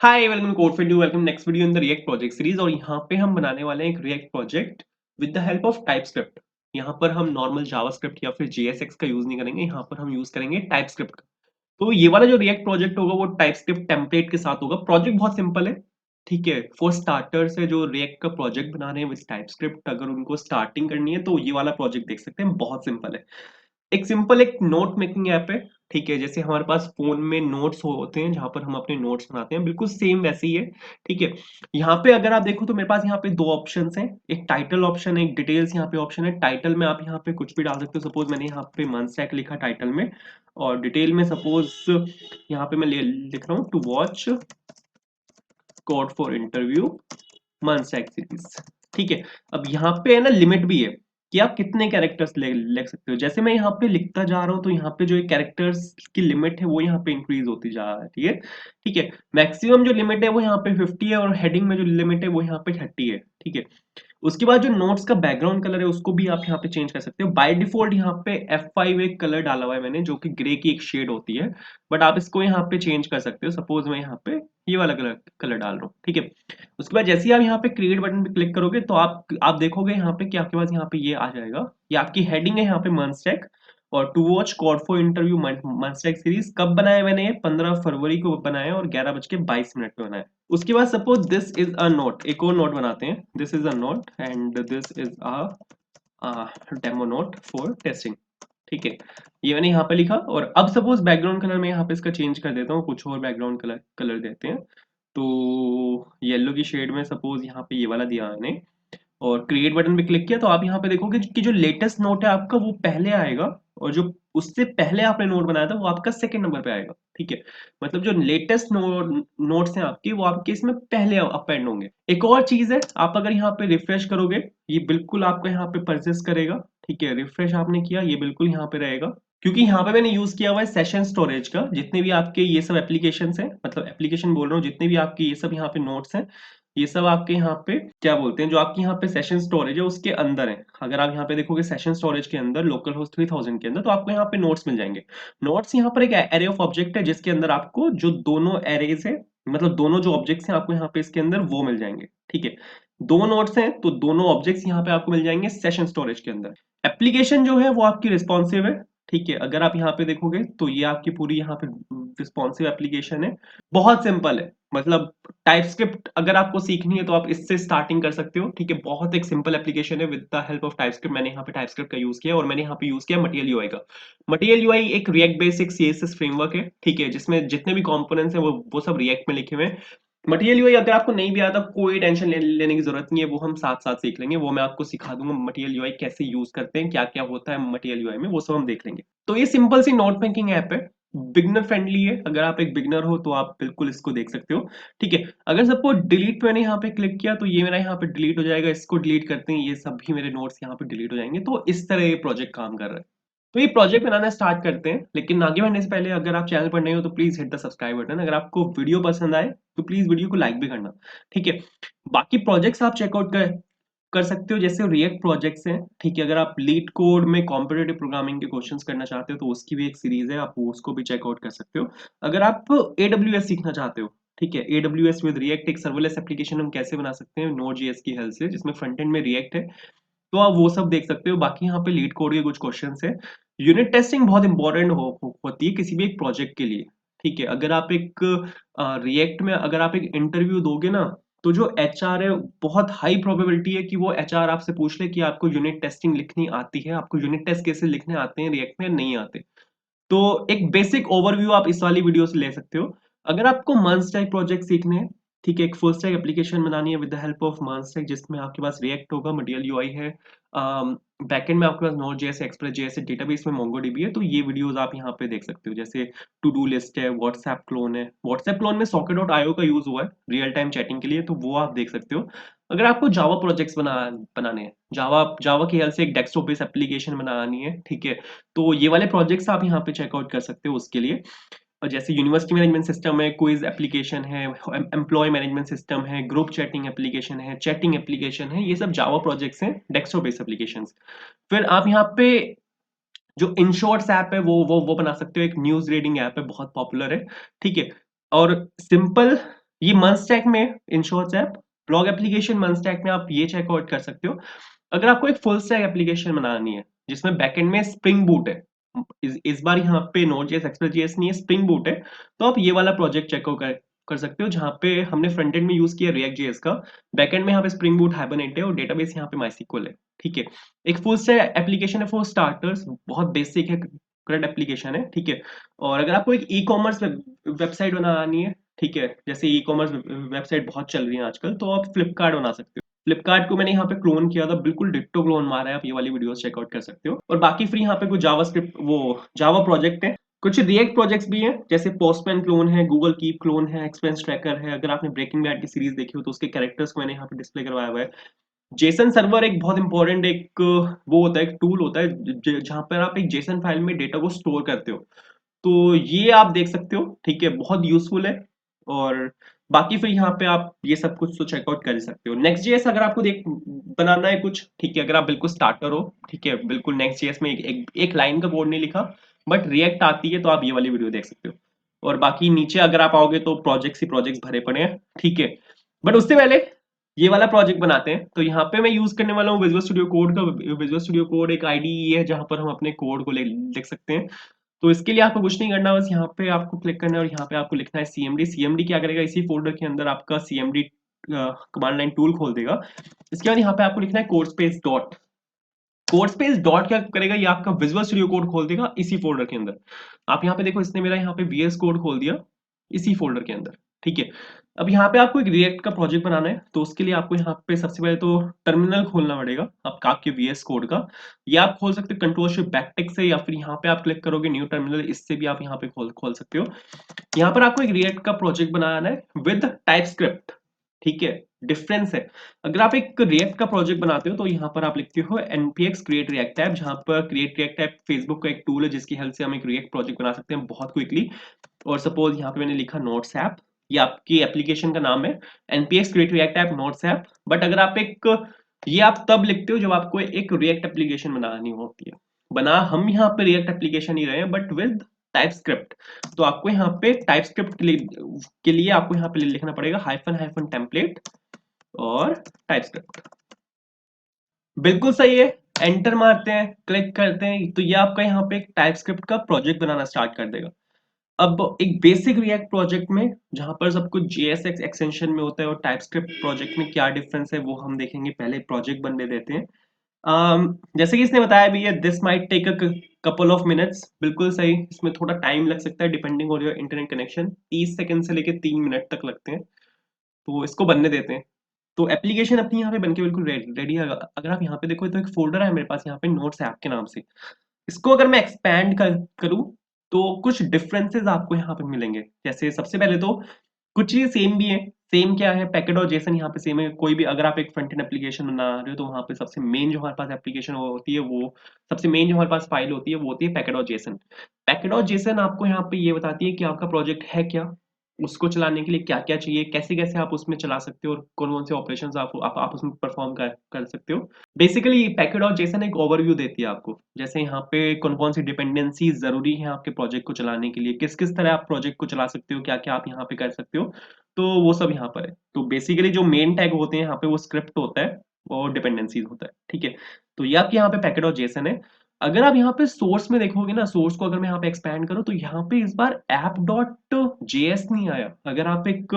Hi welcome code for you welcome next video in the react project series. और यहाँ पे हम बनाने वाले हैं एक react project with the help of TypeScript. यहाँ पर हम नॉर्मल जावास्क्रिप्ट या फिर जेएसएक्स का यूज नहीं करेंगे, यहाँ पर हम यूज करेंगे टाइपस्क्रिप्ट का। तो ये वाला जो रिएक्ट प्रोजेक्ट होगा वो टाइपस्क्रिप्ट टेम्पलेट के साथ होगा। प्रोजेक्ट बहुत सिंपल है, ठीक है। फॉर स्टार्टर्स है जो रिएक्ट का प्रोजेक्ट बना रहे हैं विद टाइपस्क्रिप्ट, अगर उनको स्टार्टिंग करनी है तो ये वाला प्रोजेक्ट देख सकते हैं, बहुत सिंपल है। एक सिंपल एक नोट मेकिंग ऐप है, ठीक है। जैसे हमारे पास फोन में नोट्स होते हैं जहां पर हम अपने नोट्स बनाते हैं, बिल्कुल सेम वैसे ही है, ठीक है। यहाँ पे अगर आप देखो तो मेरे पास यहाँ पे दो ऑप्शंस हैं, एक टाइटल ऑप्शन है, एक डिटेल्स यहाँ पे ऑप्शन है। टाइटल में आप यहाँ पे कुछ भी डाल सकते हो, सपोज मैंने यहाँ पे मंस्टैक लिखा टाइटल में, और डिटेल में सपोज यहाँ पे मैं लिख रहा हूँ to watch code for interview monostack series, ठीक है। अब यहाँ पे है ना लिमिट भी है कि आप कितने कैरेक्टर्स लिख सकते हो। जैसे मैं यहाँ पे लिखता जा रहा हूँ तो यहाँ पे जो कैरेक्टर्स की लिमिट है वो यहाँ पे इंक्रीज होती जा रही है, ठीक है। मैक्सिमम जो लिमिट है वो यहाँ पे 50 है, और हेडिंग में जो लिमिट है वो यहाँ पे 30 है, ठीक है। उसके बाद जो नोट्स का बैकग्राउंड कलर है उसको भी आप यहाँ पे चेंज कर सकते हो। बाय डिफॉल्ट यहाँ पे F5 एक कलर डाला हुआ है मैंने, जो कि ग्रे की एक शेड होती है, बट आप इसको यहाँ पे चेंज कर सकते हो। सपोज मैं यहाँ पे ये वाला कलर कलर डाल रहा हूँ, ठीक है। उसके बाद जैसे ही आप यहाँ पे क्रिएट बटन पे क्लिक करोगे तो आप देखोगे यहाँ पे कि आपके पास यहाँ पे ये आ जाएगा। ये आपकी हेडिंग है यहाँ पे मंस्टैक, और to watch code for interview monostack series. कब बनाया मैंने ये 15 फरवरी को बनाया, और 11:22 पे बनाया। उसके बाद suppose this is a note, एक और नोट बनाते हैं। This is a note and this is a demo note for testing, ठीक है। ये मैंने यहाँ पे लिखा, और अब सपोज बैकग्राउंड कलर में यहाँ पे इसका चेंज कर देता हूँ, कुछ और बैकग्राउंड कलर कलर देते हैं। तो येलो की शेड में सपोज यहाँ पे ये वाला दिया मैंने, और क्रिएट बटन पे क्लिक किया तो आप यहाँ पे देखोगे कि जो लेटेस्ट नोट है आपका वो पहले आएगा, और जो उससे पहले आपने नोट बनाया था वो आपका सेकंड नंबर पे आएगा, ठीक है। मतलब जो लेटेस्ट नोट्स हैं आपके वो आपके इसमें पहले अपेंड होंगे। एक और चीज है, आप अगर यहाँ पे रिफ्रेश करोगे ये बिल्कुल आपको यहाँ पे परचेस करेगा, ठीक है। रिफ्रेश आपने किया ये बिल्कुल यहाँ पे रहेगा, क्योंकि यहाँ पे मैंने यूज किया हुआ है सेशन स्टोरेज का। जितने भी आपके ये सब एप्लीकेशन हैं, मतलब एप्लीकेशन बोल रहा हूँ, जितने भी आपके ये सब यहाँ पे नोट्स हैं, ये सब आपके यहाँ पे क्या बोलते हैं, जो आपके यहाँ पे सेशन स्टोरेज है उसके अंदर है। अगर आप यहाँ पे देखोगे सेशन स्टोरेज के अंदर लोकल होस्ट 3000 के अंदर, तो आपको यहाँ पे नोट्स मिल जाएंगे। नोट्स यहाँ पर एक एरे ऑफ ऑब्जेक्ट है जिसके अंदर आपको जो दोनों एरेज है, मतलब दोनों जो ऑब्जेक्ट्स हैं आपको यहाँ पे इसके अंदर वो मिल जाएंगे, ठीक है। दो नोट्स हैं तो दोनों ऑब्जेक्ट्स यहाँ पे आपको मिल जाएंगे सेशन स्टोरेज के अंदर। एप्लीकेशन जो है वो आपकी रिस्पॉन्सिव है, ठीक है। अगर आप यहाँ पे देखोगे तो ये आपकी पूरी यहाँ पे रिस्पॉन्सिव एप्लीकेशन है, बहुत सिंपल है। मतलब टाइपस्क्रिप्ट अगर आपको सीखनी है तो आप इससे स्टार्टिंग कर सकते हो, ठीक है। बहुत एक सिंपल एप्लीकेशन है with the help of TypeScript. मैंने यहाँ पे टाइपस्क्रिप्ट का यूज किया, और मैंने यहाँ पे यूज किया मटेरियल यूआई का। मटेरियल यूआई एक रिएक्ट बेस्ड सीएसएस फ्रेमवर्क है, ठीक है, जिसमें जितने भी कंपोनेंट्स हैं वो सब रिएक्ट में लिखे हुए हैं। मटेरियल यूआई अगर आपको नहीं भी आता कोई टेंशन लेने की जरूरत नहीं है, वो हम साथ साथ सीख लेंगे। वो मैं आपको सिखा दूंगा मटेरियल यूआई कैसे यूज करते हैं, क्या क्या होता है मटेरियल यूआई में, वो सब हम देख लेंगे। तो ये सिंपल सी नोट मेकिंग ऐप है, बिगनर फ्रेंडली है। अगर आप एक बिगनर हो तो आप बिल्कुल इसको देख सकते हो, ठीक है। अगर सपोज डिलीट पे मैंने यहाँ पे क्लिक किया तो ये मेरा यहाँ पे डिलीट हो जाएगा। इसको डिलीट करते हैं, ये सभी मेरे नोट्स यहाँ पे डिलीट हो जाएंगे। तो इस तरह ये प्रोजेक्ट काम कर रहा है। तो ये प्रोजेक्ट बनाना स्टार्ट करते हैं, लेकिन आगे बढ़ने से पहले अगर आप चैनल पर नए हो तो please hit the subscribe button. अगर आपको वीडियो पसंद आए तो प्लीज वीडियो को लाइक भी करना, ठीक है। बाकी प्रोजेक्ट्स आप चेकआउट कर सकते हो, जैसे रिएक्ट प्रोजेक्ट्स हैं, ठीक है। अगर आप लीड कोड में कॉम्पिटिटिव प्रोग्रामिंग के क्वेश्चंस करना चाहते हो तो उसकी भी एक सीरीज है, आप उसको भी चेकआउट कर सकते हो। अगर आप AWS सीखना चाहते हो, ठीक है, AWS विद रिएक्ट एक सर्वलेस एप्लीकेशन हम कैसे बना सकते हैं नोड जेएस की हेल्प से, जिसमें फ्रंट एंड में रिएक्ट है, तो आप वो सब देख सकते हो। बाकी यहाँ पे लीड कोड के कुछ क्वेश्चंस है। यूनिट टेस्टिंग बहुत इंपॉर्टेंट होती है किसी भी एक प्रोजेक्ट के लिए, ठीक है। अगर आप एक रिएक्ट में अगर आप एक इंटरव्यू दोगे ना, तो जो एचआर है बहुत हाई प्रोबेबिलिटी है कि वो एचआर आपसे पूछ ले कि आपको यूनिट टेस्टिंग लिखनी आती है, आपको यूनिट टेस्ट कैसे लिखने आते हैं रिएक्ट में, नहीं आते। तो एक बेसिक ओवरव्यू आप इस वाली वीडियो से ले सकते हो। अगर आपको मंस्टैक प्रोजेक्ट सीखने हैं, ठीक है, एक फुल स्टैक एप्लीकेशन बनानी है with the help of mern stack, जिसमें आपके पास रिएक्ट होगा, मटेरियल यूआई है, बैकएंड में आपके पास Node JS, Express JS, database में मोंगोडीबी है। तो ये वीडियोस आप यहाँ पे देख सकते हो, जैसे टू डू लिस्ट है, व्हाट्सएप क्लोन है। व्हाट्सएप क्लोन में socket.io का यूज हुआ है रियल टाइम चैटिंग के लिए, तो वो आप देख सकते हो। अगर आपको जावा प्रोजेक्ट्स बनाने हैं, जावा जावा की हेल्प से एक डेस्कटॉप बेस्ड एप्लीकेशन बनानी है, ठीक है, तो ये वाले प्रोजेक्ट्स आप यहाँ पे चेकआउट कर सकते हो उसके लिए। और जैसे यूनिवर्सिटी मैनेजमेंट सिस्टम है, क्विज एप्लीकेशन है, एम्प्लॉय मैनेजमेंट सिस्टम है, ग्रुप चैटिंग एप्लीकेशन है, चैटिंग एप्लीकेशन है, ये सब जावा प्रोजेक्ट्स हैं, डेस्कटॉप बेस्ड एप्लीकेशन। फिर आप यहाँ पे जो इनशॉर्ट्स ऐप है वो बना सकते हो, एक न्यूज रीडिंग ऐप है, बहुत पॉपुलर है, ठीक है। और सिंपल ये मंथ स्टैक में ensures app blog application month stack में आप ये चेकआउट कर सकते हो। अगर आपको एक फुल स्टैक एप्लीकेशन बनानी है जिसमें बैकएंड में स्प्रिंग बूट है, इस बार यहाँ पे नोड.जेएस एक्सप्रेस.जेएस नहीं है, स्प्रिंग बूट है, तो आप ये वाला प्रोजेक्ट चेकआउट कर सकते हो जहाँ पे हमने फ्रंट एंड में यूज किया रिएक्ट जेएस का, बैकएंड में यहाँ पे स्प्रिंग बूट हाइबरनेट है और डेटाबेस यहाँ पे माइस्क्ल है। ठीक है, एक फुल स्टैक एप्लीकेशन है फॉर स्टार्टर्स, बहुत बेसिक है, करंट एप्लीकेशन है। ठीक है, और अगर आपको एक ई कॉमर्स वेबसाइट बनानी है, ठीक है, जैसे ई कॉमर्स वेबसाइट बहुत चल रही है आजकल, तो आप फ्लिपकार्ट बना सकते हो। फ्लिपकार्ट को मैंने यहाँ पे क्लोन किया था, बिल्कुल डिट्टो क्लोन मारा है, आप ये वाली वीडियोस चेकआउट कर सकते हो। और बाकी फ्री यहाँ पे कुछ जावास्क्रिप्ट वो जावा प्रोजेक्ट है, कुछ रिएक्ट प्रोजेक्ट्स भी हैं, जैसे पोस्टमैन क्लोन है, गूगल कीप क्लोन है, एक्सपेंस ट्रैकर है। अगर आपने ब्रेकिंग बैड की सीरीज देखी हो तो उसके कैरेक्टर्स को मैंने यहाँ पे डिस्प्ले करवाया हुआ है। जेसन सर्वर एक बहुत इंपॉर्टेंट एक वो होता है, एक टूल होता है जहां पर आप एक जेसन फाइल में डेटा को स्टोर करते हो, तो ये आप देख सकते हो। ठीक है, बहुत यूजफुल है। और बाकी फिर यहाँ पे आप ये सब कुछ तो चेकआउट कर ही सकते हो। नेक्स्ट जेएस अगर आपको देख बनाना है कुछ, ठीक है, अगर आप बिल्कुल स्टार्टर हो, ठीक है, बिल्कुल नेक्स्ट जेएस में एक लाइन का कोड नहीं लिखा बट रिएक्ट आती है, तो आप ये वाली वीडियो देख सकते हो। और बाकी नीचे अगर आप आओगे तो प्रोजेक्ट्स ही प्रोजेक्ट्स भरे पड़े हैं। ठीक है, बट उससे पहले ये वाला प्रोजेक्ट बनाते हैं। तो यहाँ पे मैं यूज करने वाला हूँ विजुअल स्टूडियो कोड का। विजुअल स्टूडियो कोड एक आईडीई है जहां पर हम अपने कोड को लिख सकते हैं। तो इसके लिए आपको कुछ नहीं करना, बस यहाँ पे आपको क्लिक करना है और यहाँ पे आपको लिखना है सीएमडी। सीएमडी क्या करेगा, इसी फोल्डर के अंदर आपका सीएमडी कमांड लाइन टूल खोल देगा। इसके बाद यहाँ पे आपको लिखना है code space dot. Code space dot क्या करेगा, ये आपका विजुअल स्टूडियो कोड खोल देगा इसी फोल्डर के अंदर। आप यहाँ पे देखो, इसने मेरा यहाँ पे वीएस कोड खोल दिया इसी फोल्डर के अंदर। ठीक है, अब यहाँ पे आपको एक रिएक्ट का प्रोजेक्ट बनाना है, तो उसके लिए आपको यहाँ पे सबसे पहले तो टर्मिनल खोलना पड़ेगा आपके वीएस कोड का। या आप खोल सकते हो कंट्रोल शिफ्ट बैकटिक से, या फिर यहाँ पे आप क्लिक करोगे न्यू टर्मिनल, इससे भी आप यहाँ पे खोल सकते हो। यहाँ पर आपको एक रिएक्ट का प्रोजेक्ट बनाना है विद टाइपस्क्रिप्ट। ठीक है, डिफरेंस है, अगर आप एक रिएक्ट का प्रोजेक्ट बनाते हो तो यहाँ पर आप लिखते हो npx create react app, जहाँ पर create react app फेसबुक का एक टूल है जिसकी हेल्प से हम एक रिएक्ट प्रोजेक्ट बना सकते हैं बहुत क्विकली। और सपोज यहाँ पे मैंने लिखा नोट्स ऐप, ये आपकी एप्लीकेशन का नाम है, npx create react app notes app. But अगर आप एक ये आप तब लिखते हो जब आपको एक रिएक्ट एप्लीकेशन बनानी होती है। बना हम यहाँ पे रिएक्ट एप्लीकेशन ही रहे हैं बट विद टाइपस्क्रिप्ट। तो आपको यहाँ पे टाइपस्क्रिप्ट के लिए आपको यहाँ पे लिखना पड़ेगा हाइफन हाइफन टेम्पलेट और टाइपस्क्रिप्ट। बिल्कुल सही है, एंटर मारते हैं, क्लिक करते हैं, तो ये आपका यहाँ पे एक टाइपस्क्रिप्ट का प्रोजेक्ट बनाना स्टार्ट कर देगा। अब एक बेसिक रिएक्ट प्रोजेक्ट में जहां पर सब कुछ JSX एक्सटेंशन में होता है और टाइपस्क्रिप्ट प्रोजेक्ट में क्या डिफरेंस है वो हम देखेंगे, पहले प्रोजेक्ट बनने देते हैं। जैसे कि इसने बताया भी है, this might take a couple of minutes, बिल्कुल सही, इसमें थोड़ा टाइम लग सकता है depending on your internet connection, 30 second से लेके 3 मिनट तक लगते हैं, तो इसको बनने देते हैं। तो एप्लीकेशन अपनी यहाँ पे बनके बिल्कुल रेडी है। अगर आप यहाँ पे देखो तो एक फोल्डर है मेरे पास यहाँ पे नोट्स ऐप के नाम से। इसको अगर मैं एक्सपैंड करूँ तो कुछ डिफरेंसेस आपको यहाँ पे मिलेंगे। जैसे सबसे पहले तो कुछ चीज़ सेम भी है। सेम क्या है, पैकेट और जेसन यहाँ पे सेम है। कोई भी अगर आप एक फ्रंट एंड एप्लीकेशन बना रहे हो तो वहाँ पे सबसे मेन जो हमारे पास एप्लीकेशन होती है वो सबसे मेन जो हमारे पास फाइल होती है वो होती है पैकेट और जेसन। पैकेट और जेसन आपको यहाँ पे ये बताती है कि आपका प्रोजेक्ट है क्या, उसको चलाने के लिए क्या क्या चाहिए, कैसे कैसे आप उसमें चला सकते हो और कौन कौन से ऑपरेशन आप उसमें परफॉर्म कर सकते हो। बेसिकली पैकेट और जेसन एक ओवरव्यू देती है आपको, जैसे यहाँ पे कौन कौन सी डिपेंडेंसी जरूरी है आपके प्रोजेक्ट को चलाने के लिए, किस किस तरह आप प्रोजेक्ट को चला सकते हो, क्या क्या आप यहाँ पे कर सकते हो, तो वो सब यहाँ पर है। तो बेसिकली जो मेन टैग होते हैं यहाँ पे वो स्क्रिप्ट होता है और डिपेंडेंसीज होता है। ठीक है, तो ये आपके यहाँ पे पैकेट और जेसन है। अगर आप यहाँ पे सोर्स में देखोगे ना, सोर्स को अगर मैं यहाँ पे एक्सपैंड करूँ तो यहाँ पे इस बार ऐप डॉट जेएस नहीं आया। अगर आप एक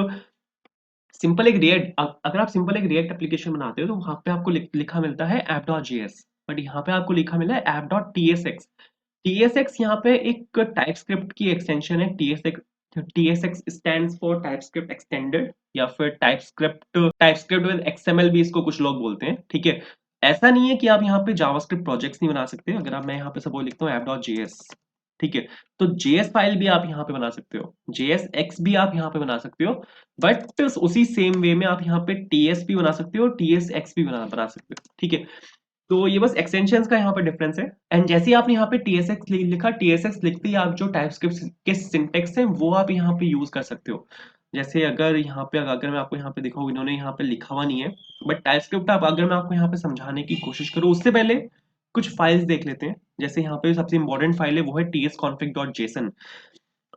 सिंपल एक रिएक्ट अगर आप सिंपल एक रिएक्ट एप्लीकेशन बनाते हो तो वहां पे आपको लिखा मिलता है ऐप डॉट जेएस, बट यहाँ पे आपको लिखा मिला है ऐप डॉट टीएसएक्स। टीएसएक्स यहाँ पे एक टाइपस्क्रिप्ट की एक्सटेंशन है। टीएसएक्स स्टैंड्स फॉर टाइपस्क्रिप्ट एक्सटेंडेड, या फिर टाइपस्क्रिप्ट विद एक्सएमएल भी इसको कुछ लोग बोलते हैं। ठीक है, ऐसा नहीं है कि आप यहाँ पे जावास्क्रिप्ट प्रोजेक्ट्स नहीं बना सकते। अगर आप मैं यहाँ पे सपोज लिखता हूँ ऐप डॉट जेएस, ठीक है, तो जेएस फाइल भी आप यहाँ पे बना सकते हो, जेएस एक्स भी आप यहाँ पे बना सकते हो, बट उसी सेम वे में आप यहाँ पे टीएस भी बना सकते हो, टीएस एक्स भी बना सकते हो। ठीक है, तो ये बस एक्सटेंशंस का यहाँ पे डिफरेंस है। एंड जैसे ही आपने यहाँ पे टीएसएक्स लिखा, टीएसएक्स लिखते ही आप जो टाइपस्क्रिप्ट के सिंटेक्स हैं वो आप यहाँ पे यूज कर सकते हो। जैसे अगर यहाँ पे अगर मैं आपको यहाँ पे दिखाऊँ, इन्होंने यहाँ पे लिखा हुआ नहीं है, बट टाइपस्क्रिप्ट आप अगर मैं आपको यहाँ पे समझाने की कोशिश करूँ उससे पहले कुछ फाइल्स देख लेते हैं। जैसे यहाँ पे सबसे इंपॉर्टेंट फाइल है वो है tsconfig.json।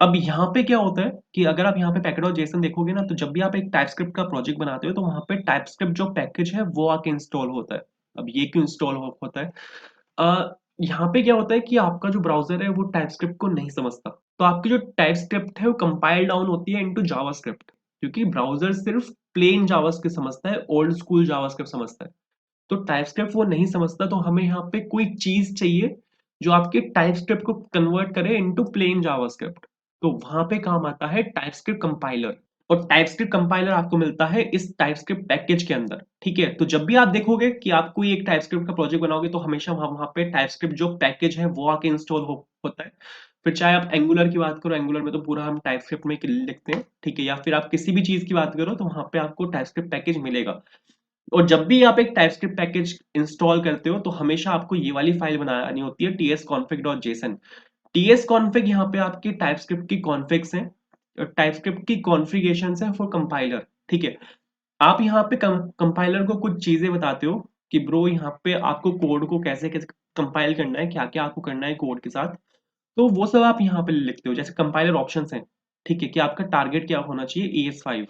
अब यहाँ पे क्या होता है कि अगर आप यहाँ पे पैकेट.json देखोगे ना, तो जब भी आप एक टाइपस्क्रिप्ट का प्रोजेक्ट बनाते हो तो वहाँ पे टाइपस्क्रिप्ट जो पैकेज है वो आके इंस्टॉल होता है। अब ये क्यों इंस्टॉल होता है? यहाँ पे क्या होता है कि आपका जो ब्राउजर है वो टाइपस्क्रिप्ट को नहीं समझता, तो आपकी जो टाइपस्क्रिप्ट है वो कंपाइल डाउन होती है इनटू जावास्क्रिप्ट, क्योंकि ब्राउजर सिर्फ प्लेन जावास्क्रिप्ट समझता है, ओल्ड स्कूल जावास्क्रिप्ट समझता है। तो टाइपस्क्रिप्ट वो नहीं समझता, तो हमें यहाँ पे कोई चीज चाहिए जो आपके टाइपस्क्रिप्ट को कन्वर्ट करे इनटू प्लेन जावास्क्रिप्ट। तो वहां पे काम आता है टाइपस्क्रिप्ट कंपाइलर। और टाइपस्क्रिप्ट कंपाइलर आपको मिलता है इस टाइपस्क्रिप्ट पैकेज के अंदर। ठीक है, तो जब भी आप देखोगे कि आप कोई एक टाइपस्क्रिप्ट का प्रोजेक्ट बनाओगे तो हमेशा वहां पे टाइपस्क्रिप्ट जो पैकेज है वो आके इंस्टॉल होता है। फिर चाहे आप एंगुलर की बात करो, एंगुलर में तो पूरा हम टाइपस्क्रिप्ट में लिखते हैं, ठीक है, या फिर आप किसी भी चीज की बात करो तो वहां पे आपको टाइपस्क्रिप्ट पैकेज मिलेगा। और जब भी आप एक टाइपस्क्रिप्ट पैकेज इंस्टॉल करते हो तो हमेशा आपको ये वाली फाइल बनानी होती है tsconfig.json। tsconfig यहाँ पे आपकी टाइपस्क्रिप्ट की कॉन्फ़िग्स हैं, टाइपस्क्रिप्ट की कॉन्फ़िगरेशंस हैं फॉर कंपाइलर। ठीक है, आप यहाँ पे कंपाइलर को कुछ चीजें बताते हो कि ब्रो यहाँ पे आपको कोड को कैसे कैसे कंपाइल करना है, क्या क्या आपको करना है कोड के साथ। तो वो सब आप यहाँ पे लिखते हो, जैसे कंपाइलर ऑप्शंस हैं। ठीक है, कि आपका टारगेट क्या होना चाहिए, ES5।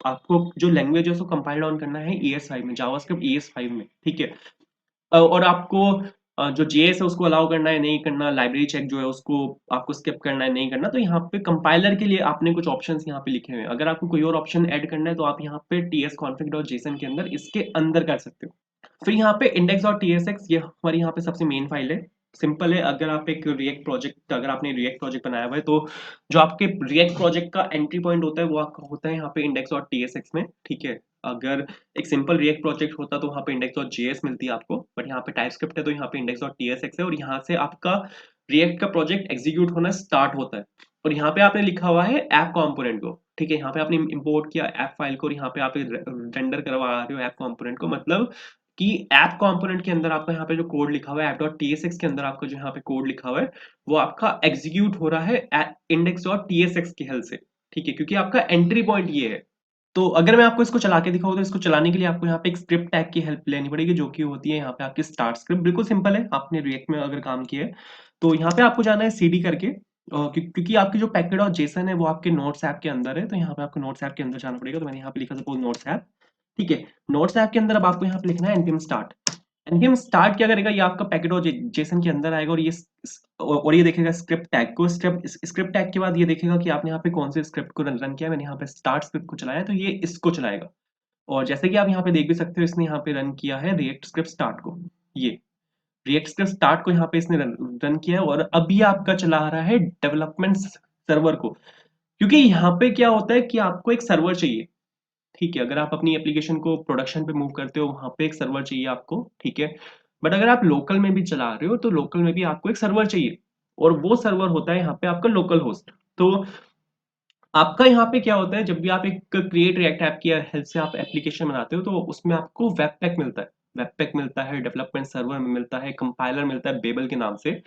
आपको जो लैंग्वेज है उसको कंपाइल डाउन करना है ES5 में, जावास्क्रिप्ट ES5 में। ठीक है, और आपको जो JS है उसको अलाउ करना है नहीं करना, लाइब्रेरी चेक जो है उसको आपको स्किप करना है नहीं करना। तो यहाँ पे कंपाइलर के लिए आपने कुछ ऑप्शंस यहाँ पे लिखे हुए हैं। अगर आपको कोई और ऑप्शन ऐड करना है तो आप यहाँ पे tsconfig.json के अंदर इसके अंदर कर सकते हो। फिर यहाँ पे index.tsx, ये हमारी यहाँ पे सबसे मेन फाइल है। सिंपल है, अगर आप एक रिएक्ट प्रोजेक्ट, अगर आपने रिएक्ट प्रोजेक्ट बनाया हुआ है तो जो आपके रिएक्ट प्रोजेक्ट का एंट्री पॉइंट होता है वो आपका होता है यहाँ पे index.tsx में। ठीक है, अगर एक सिंपल रिएक्ट प्रोजेक्ट होता तो वहाँ पे index.js मिलती है आपको, बट यहाँ पे टाइपस्क्रिप्ट है तो यहाँ पे index.tsx है, और यहाँ से आपका रिएक्ट का प्रोजेक्ट एग्जीक्यूट होना स्टार्ट होता है। और यहाँ पे आपने लिखा हुआ है ऐप कंपोनेंट को। ठीक है, यहाँ पे आपने इंपोर्ट किया ऐप फाइल को और यहाँ पे आप रेंडर करवा रहे हो ऐप कंपोनेंट को, मतलब कि ऐप कंपोनेंट के अंदर आपका यहाँ पे जो कोड लिखा हुआ है app.tsx के अंदर आपका जो यहाँ पे कोड लिखा हुआ है वो आपका एग्जीक्यूट हो रहा है index.tsx की हेल्प से। ठीक है, क्योंकि आपका एंट्री पॉइंट ये है। तो अगर मैं आपको इसको चला के दिखाऊँ तो इसको चलाने के लिए आपको यहाँ पे एक स्क्रिप्ट टैग की हेल्प लेनी पड़ेगी, जो कि होती है यहाँ पे आपकी स्टार्ट स्क्रिप्ट। बिल्कुल सिंपल है, आपने रिएक्ट में अगर काम किया है तो यहाँ पे आपको जाना है CD करके, क्योंकि आपकी जो पैकेट और जेसन है वो आपके नोट्स ऐप के अंदर है, तो यहाँ पे आपको नोट्स ऐप के अंदर जाना पड़ेगा। तो मैंने यहाँ पे लिखा सपोज नोट्स ऐप। ठीक है, नोट्स ऐप के अंदर अब आपको यहाँ पे लिखना है npm स्टार्ट। npm स्टार्ट क्या करेगा, ये आपका पैकेट और जेसन के अंदर आएगा, और ये देखेगा स्क्रिप्ट टैग को। स्क्रिप्ट टैग के बाद ये देखेगा कि आपने यहाँ पे कौन से स्क्रिप्ट को रन किया है। मैंने यहाँ पे स्टार्ट स्क्रिप्ट को चलाया तो ये इसको चलाएगा। और जैसे कि आप यहाँ पे देख भी सकते हो, इसने यहाँ पे रन किया है रिएक्ट स्क्रिप्ट स्टार्ट को। ये रिएक्ट स्क्रिप्ट स्टार्ट को यहाँ पे इसने रन किया है, और अभी आपका चला रहा है डेवलपमेंट सर्वर को। क्योंकि यहाँ पे क्या होता है कि आपको एक सर्वर चाहिए। ठीक है, अगर आप अपनी एप्लीकेशन को प्रोडक्शन पे मूव करते हो वहां पे एक सर्वर चाहिए आपको। ठीक है, बट अगर आप लोकल में भी चला रहे हो तो लोकल में भी आपको एक सर्वर चाहिए, और वो सर्वर होता है यहाँ पे आपका लोकल होस्ट। तो आपका यहाँ पे क्या होता है, जब भी आप एक क्रिएट रिएक्ट ऐप की हेल्प से आप एप्लीकेशन बनाते हो तो उसमें आपको वेब पैक मिलता है। वेब पैक मिलता है, डेवलपमेंट सर्वर में मिलता है, कंपाइलर मिलता है बेबल के नाम से।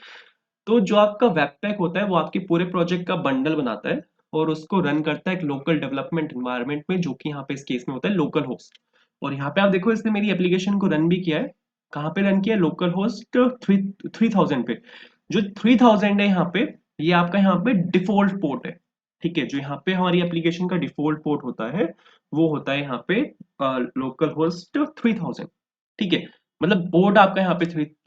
तो जो आपका वेब पैक होता है वो आपके पूरे प्रोजेक्ट का बंडल बनाता है और उसको रन करता है एक लोकल डेवलपमेंट एनवायरनमेंट में, जो कि यहाँ पे इस केस में होता है लोकल होस्ट। और यहाँ पे आप देखो इसने मेरी एप्लीकेशन को रन भी किया है। कहाँ पे रन किया है, लोकल होस्ट 3000 पे। जो 3000 है यहाँ पे, ये आपका यहाँ पे डिफॉल्ट पोर्ट है। ठीक है, जो यहाँ पे हमारी एप्लीकेशन का डिफॉल्ट पोर्ट होता है वो होता है यहाँ पे लोकल होस्ट 3000। ठीक है, मतलब पोर्ट आपका यहाँ पे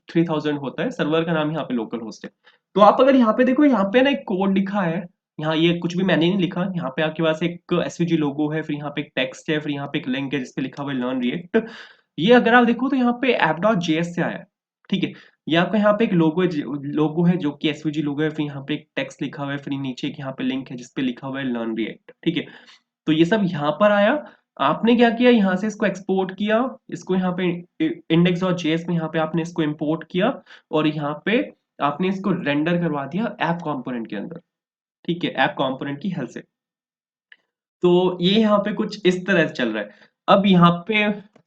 3000 होता है, सर्वर का नाम यहाँ पे लोकल होस्ट है। तो आप अगर यहाँ पे देखो, यहाँ पे ना एक कोड लिखा है। यहाँ ये कुछ भी मैंने नहीं लिखा, यहाँ पे आपके पास एक एसवीजी लोगो है, फिर यहाँ पे एक टेक्स्ट है, फिर यहाँ पे एक लिंक है जिसपे लिखा हुआ है लर्न रिएक्ट। ये अगर आप देखो तो यहाँ पे app.js से आया है। ठीक है, ये आपका यहाँ पे एक लोगो है जो कि एसवीजी लोगो है, फिर यहाँ पे एक टेक्स्ट लिखा हुआ है, फिर नीचे एक यहाँ पे लिंक है जिसपे लिखा हुआ है लर्न रिएक्ट। ठीक है, तो ये सब यहाँ पर आया। आपने क्या किया, यहाँ से इसको एक्सपोर्ट किया, इसको यहाँ पे index.js में यहाँ पे आपने इसको इंपोर्ट किया, और यहाँ पे आपने इसको रेंडर करवा दिया ऐप कंपोनेंट के अंदर। ठीक है, ऐप कंपोनेंट की हेल्प से। तो ये यहाँ पे कुछ इस तरह से चल रहा है। अब यहाँ पे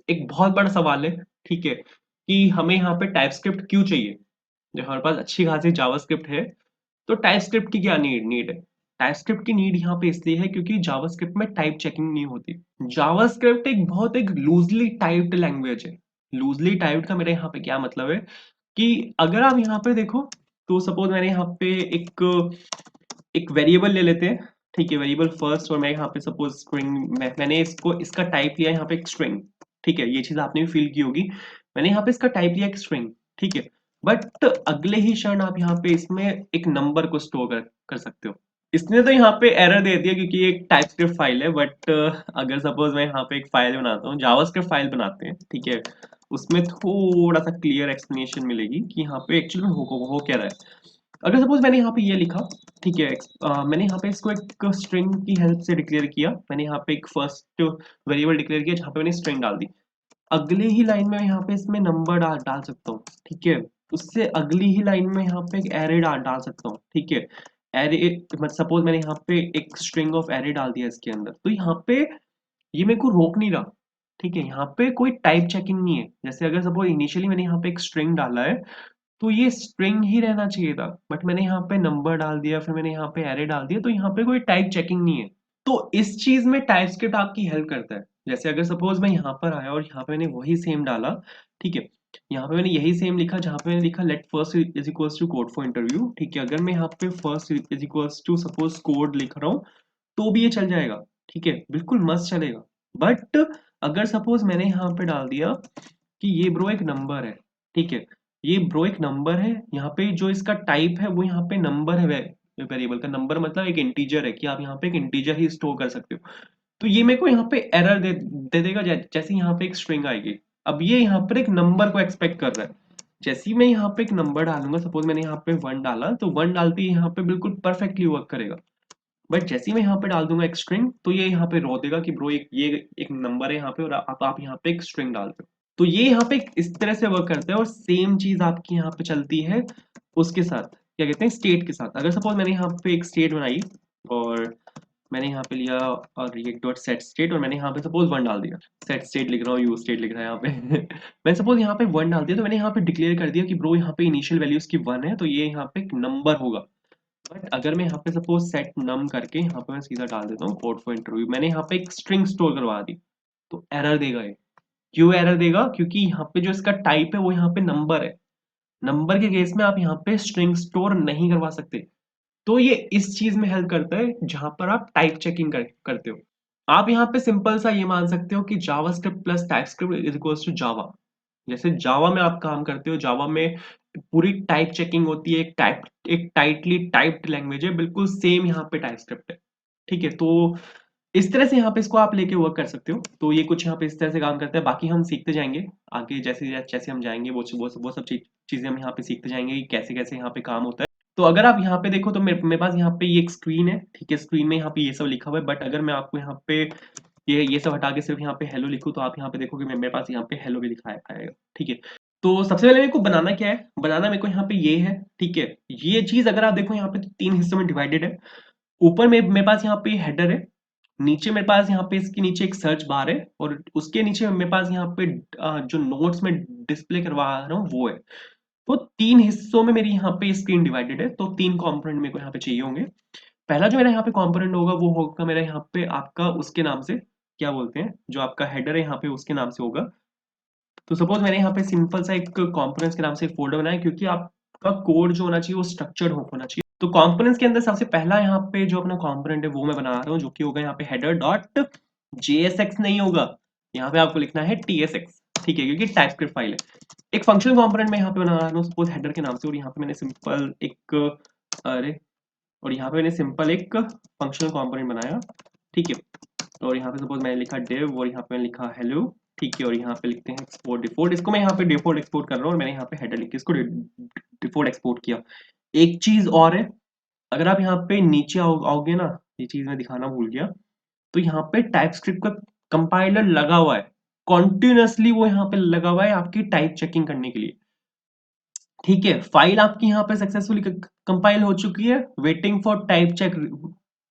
एक बहुत बड़ा सवाल है, ठीक है, कि हमें यहाँ पे टाइपस्क्रिप्ट क्यों चाहिए जब हमारे पास अच्छी खासी जावास्क्रिप्ट है। तो टाइपस्क्रिप्ट की क्या नीड है, टाइपस्क्रिप्ट की नीड यहाँ पे इसलिए है क्योंकि जावास्क्रिप्ट में टाइप चेकिंग नहीं होती। जावास्क्रिप्ट एक लूजली टाइप्ड लैंग्वेज है। लूजली टाइप्ड का मेरा यहाँ पे क्या मतलब है कि अगर आप यहाँ पे देखो, तो सपोज मैंने यहाँ पे एक एक वेरिएबल ले लेते हैं, ठीक है, वेरिएबल फर्स्ट, और मैं यहाँ पे सपोज स्ट्रिंग, मैंने इसको इसका टाइप लिया यहाँ पे एक स्ट्रिंग, ठीक है, ये चीज आपने भी फील की होगी, मैंने यहाँ पे इसका टाइप लिया एक स्ट्रिंग, ठीक है, बट अगले ही क्षण आप यहाँ पे इसमें एक नंबर को स्टोर कर सकते हो। इसने तो यहाँ पे एरर दे दिया क्योंकि ये एक टाइपस्क्रिप्ट फाइल है, बट अगर सपोज मैं यहाँ पे एक फाइल बनाता हूँ, जावास्क्रिप्ट फाइल बनाते हैं, ठीक है, उसमें थोड़ा सा क्लियर एक्सप्लेनेशन मिलेगी कि यहाँ पे एक्चुअली में हो क्या रहा है। अगर सपोज मैंने यहाँ पे ये लिखा, ठीक है, मैंने यहाँ पे इसको एक स्ट्रिंग की हेल्प से डिक्लेयर किया, मैंने यहाँ पे एक फर्स्ट वेरिएबल डिक्लेयर किया जहाँ पे मैंने स्ट्रिंग डाल दी, अगले ही लाइन में यहाँ पे इसमें नंबर डाल सकता हूँ, ठीक है, उससे अगली ही लाइन में यहाँ पे एक एरे डाल सकता हूँ, ठीक है, एरे, मतलब सपोज मैंने यहाँ पे एक स्ट्रिंग ऑफ एरे डाल दिया इसके अंदर, तो यहाँ पे ये मेरे को रोक नहीं रहा, ठीक है, यहाँ पे कोई टाइप चेकिंग नहीं है, जैसे अगर सपोज इनिशियली मैंने यहाँ पे एक स्ट्रिंग डाला है तो ये स्ट्रिंग ही रहना चाहिए था, बट मैंने यहाँ पे नंबर डाल दिया, फिर मैंने यहाँ पे एरे डाल दिया, तो यहाँ पे कोई टाइप चेकिंग नहीं है। तो इस चीज में टाइपस्क्रिप्ट आपकी हेल्प करता है। जैसे अगर सपोज मैं यहाँ पर आया और यहाँ पे मैंने वही सेम डाला, ठीक है, यहाँ पे मैंने यही सेम लिखा जहाँ पे मैंने लिखा let first is equals to code for interview, ठीक है, अगर मैं यहाँ पे first is equals to suppose code लिख रहा हूँ तो भी ये चल जाएगा, ठीक है, बिल्कुल मस्त चलेगा। बट अगर सपोज मैंने यहाँ पे डाल दिया कि ये ब्रो एक नंबर है, ठीक है, ये ब्रो एक नंबर है, यहाँ पे जो इसका टाइप है वो यहाँ पे नंबर है, वेरिएबल का नंबर मतलब एक इंटीजर है कि आप यहाँ पे एक इंटीजर ही स्टोर कर सकते हो, तो ये मेरे को यहाँ पे एरर दे देगा जैसे यहाँ पे एक स्ट्रिंग आएगी। अब ये यहाँ पर एक नंबर को एक्सपेक्ट कर रहा है, जैसे ही मैं यहाँ पे एक नंबर डालूंगा, सपोज मैंने यहाँ पे 1 डाला, तो 1 डालते ही यहाँ पे बिल्कुल परफेक्टली वर्क करेगा, बट जैसे ही मैं यहाँ पे डाल दूंगा एक स्ट्रिंग, तो ये यहाँ पे रो देगा कि ब्रो ये एक नंबर है यहाँ पे और आप यहाँ पे एक स्ट्रिंग डाल रहे हो। तो ये यहाँ पे इस तरह से वर्क करता है, और सेम चीज आपकी यहाँ पे चलती है उसके साथ, क्या कहते हैं, स्टेट के साथ। अगर सपोज मैंने यहाँ पे एक स्टेट बनाई और मैंने यहाँ पे लिया रिएक्ट डॉट सेट स्टेट, और मैंने यहाँ पे सपोज 1 डाल दिया, सेट स्टेट लिख रहा हूँ, यूज स्टेट लिख रहा है यहाँ पे मैंने सपोज यहाँ पे 1 डाल दिया, तो मैंने यहाँ पे डिक्लेयर कर दिया कि ब्रो यहाँ पे इनिशियल वैल्यू इसकी 1 है, तो ये यहाँ पे एक नंबर होगा। बट अगर मैं यहाँ पे सपोज सेट नम करके यहाँ पे मैं सीधा डाल देता हूँ कोड फॉर इंटरव्यू, मैंने यहाँ पे एक स्ट्रिंग स्टोर करवा दी, तो एरर देगा ये। क्यों एरर देगा? क्योंकि यहाँ पे जो इसका टाइप है वो यहाँ पे नंबर है, नंबर के केस में आप यहाँ पे स्ट्रिंग स्टोर नहीं करवा सकते। तो ये इस चीज में हेल्प करता है जहां पर आप टाइप चेकिंग करते हो। आप यहाँ पे सिंपल सा ये मान सकते हो कि JavaScript plus TypeScript is equals to Java. जैसे जावा में आप काम करते हो, जावा में पूरी टाइप चेकिंग होती है, एक टाइटली टाइप्ड लैंग्वेज है, बिल्कुल सेम यहाँ पे टाइपस्क्रिप्ट है, ठीक है। तो इस तरह से यहाँ पे इसको आप लेके वर्क कर सकते हो। तो ये कुछ यहाँ पे इस तरह से काम करता है, बाकी हम सीखते जाएंगे आगे, जैसे जैसे हम जाएंगे वो सब चीजें हम यहाँ पे सीखते जाएंगे कि कैसे कैसे यहाँ पे काम होता है। तो अगर आप यहाँ पे देखो तो मेरे पास यहाँ पे ये एक स्क्रीन है, ठीक है, स्क्रीन में यहाँ पे ये सब लिखा हुआ है, बट अगर मैं आपको यहाँ पे ये सब हटा के सिर्फ यहाँ पे हेलो लिखूं, तो आप यहाँ पे देखोगे मेरे पास यहाँ पे हेलो भी लिखा आएगा, ठीक है। तो सबसे पहले मेरे को बनाना क्या है, बनाना मेरे को यहाँ पे ये है, ठीक है, ये चीज अगर आप देखो यहाँ पे तो 3 हिस्सों में डिवाइडेड है। ऊपर में मेरे पास यहाँ पे हेडर है, नीचे मेरे पास यहाँ पे इसके नीचे एक सर्च बार है, और उसके नीचे मेरे पास यहाँ पे जो नोट्स में डिस्प्ले करवा रहा हूँ वो है। तो 3 हिस्सों में मेरी यहाँ पे स्क्रीन डिवाइडेड है, तो 3 कंपोनेंट मेरे को यहाँ पे चाहिए होंगे। पहला जो मेरा यहाँ पे कंपोनेंट होगा वो होगा मेरा यहाँ पे आपका उसके नाम से, क्या बोलते हैं, जो आपका हेडर है यहाँ पे उसके नाम से होगा। तो सपोज मैंने यहाँ पे सिंपल सा एक कंपोनेंट्स के नाम से एक फोल्डर बनाया, क्योंकि आपका कोड जो होना चाहिए वो स्ट्रक्चर्ड होना चाहिए। तो कंपोनेंट्स के अंदर सबसे पहला यहाँ पे जो अपना कंपोनेंट है वो मैं बना रहा हूँ, जो कि होगा यहाँ पे हेडर डॉट JSX, नहीं होगा, यहाँ पे आपको लिखना है TSX, ठीक है, क्योंकि टाइपस्क्रिप्ट फाइल है। एक फंक्शनल कंपोनेंट में यहाँ पे बना रहा हूँ सपोज हेडर के नाम से, और यहाँ पे मैंने सिंपल एक अरे और यहाँ पे मैंने सिंपल एक फंक्शनल कंपोनेंट बनाया, ठीक है। और यहाँ पे सपोज मैंने लिखा डिव, और यहाँ पे मैंने लिखा हेलो, ठीक है, और यहाँ पे लिखते हैं एक्सपोर्ट डिफॉल्ट, इसको मैं यहाँ पे डिफॉल्ट एक्सपोर्ट कर रहा हूँ, और मैंने यहाँ पे हेडर लिख के इसको डिफॉल्ट एक्सपोर्ट किया। एक चीज और है, अगर आप यहाँ पे नीचे आओगे ना, ये चीज मैं दिखाना भूल गया, तो यहाँ पे टाइपस्क्रिप्ट का कंपाइलर लगा हुआ है, कॉन्टिन्यूसली वो यहाँ पे लगा हुआ है आपकी टाइप चेकिंग करने के लिए, ठीक है। फाइल आपकी यहाँ पे सक्सेसफुली कंपाइल हो चुकी है, waiting for type check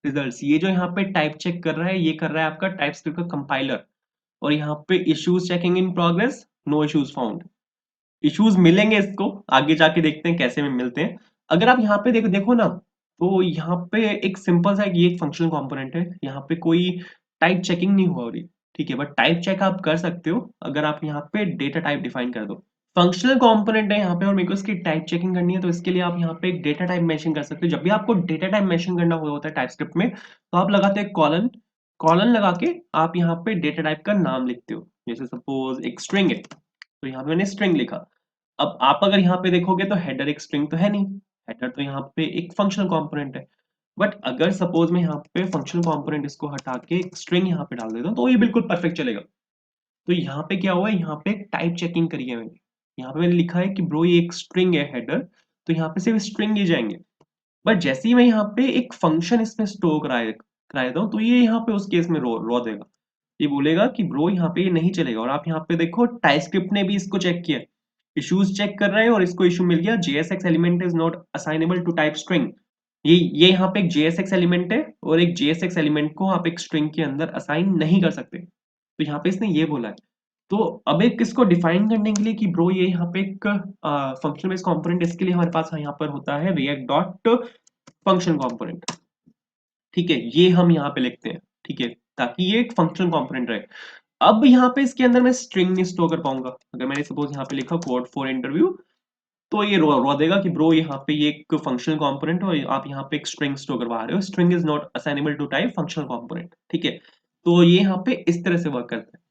results. ये जो यहाँ पे टाइप चेक कर रहा है, ये कर रहा है आपका टाइपस्क्रिप्ट का कंपाइलर। और यहाँ पे issues checking in progress, no issues found. Issues मिलेंगे इसको आगे जाके, देखते हैं कैसे में मिलते हैं। अगर आप यहाँ पे देखो ना, तो यहाँ पे एक सिंपल सा ये एक फंक्शनल कंपोनेंट है, यहाँ पे कोई टाइप चेकिंग नहीं हो रही, ठीक है, बट टाइप चेक आप कर सकते हो अगर आप यहाँ पे डेटा टाइप डिफाइन कर दो। फंक्शनल कंपोनेंट है यहाँ पे और मेरे को इसकी टाइप चेकिंग करनी है, तो इसके लिए आप यहाँ पे एक डेटा टाइप मेंशन कर सकते हो। जब भी आपको डेटा टाइप मेंशन करना होता है टाइपस्क्रिप्ट में, तो आप लगाते हैं कॉलन, कॉलन लगा के आप यहाँ पे डेटा टाइप का नाम लिखते हो। जैसे सपोज एक स्ट्रिंग है, तो यहाँ पे मैंने स्ट्रिंग लिखा। अब आप अगर यहाँ पे देखोगे तो हेडर एक स्ट्रिंग तो है नहीं, हेडर तो यहाँ पे एक फंक्शनल कंपोनेंट है। बट अगर सपोज मैं यहाँ पे फंक्शनल कंपोनेंट इसको हटा के एक स्ट्रिंग यहाँ पे डाल देता हूँ, तो ये बिल्कुल परफेक्ट चलेगा। तो यहाँ पे क्या हुआ है, यहाँ पे एक टाइप चेकिंग करी है मैंने। यहाँ पे मैंने लिखा है कि ब्रो ये एक स्ट्रिंग है हेडर, तो यहाँ पे सिर्फ स्ट्रिंग ही जाएंगे। बट जैसे ही मैं यहाँ पे एक फंक्शन इसमें स्टोर कराए देता हूँ, तो ये यहाँ पे उस केस में रो देगा। ये बोलेगा कि ब्रो यहाँ पे ये नहीं चलेगा। और आप यहाँ पे देखो टाइपस्क्रिप्ट ने भी इसको चेक किया, इश्यूज चेक कर रहे हैं और इसको इशू मिल गया, JSX element is not assignable to type string. ये यहाँ पे एक JSX एलिमेंट है और एक JSX एलिमेंट को आप एक स्ट्रिंग के अंदर असाइन नहीं कर सकते। तो यहाँ पे इसने ये बोला है। तो अब एक इसको डिफाइन करने के लिए कि ब्रो ये यहाँ पे एक फंक्शन बेस्ड कंपोनेंट, इसके लिए हमारे पास यहाँ पर होता है react डॉट फंक्शन कंपोनेंट। ठीक है, ये हम यहाँ पे लिखते हैं। ठीक है, ताकि ये एक फंक्शन कंपोनेंट रहे। अब यहाँ पे इसके अंदर मैं स्ट्रिंग नहीं स्टोर कर पाऊंगा। अगर मैंने सपोज यहाँ पे लिखा कोड फॉर इंटरव्यू, तो ये रो देगा कि ब्रो यहाँ पे ये एक फंक्शनल कंपोनेंट और आप यहाँ पे एक स्ट्रिंग स्टोर करवा रहे हो, string is not assignable to type functional component. ठीक है, तो ये यहाँ पे इस तरह से वर्क करता है।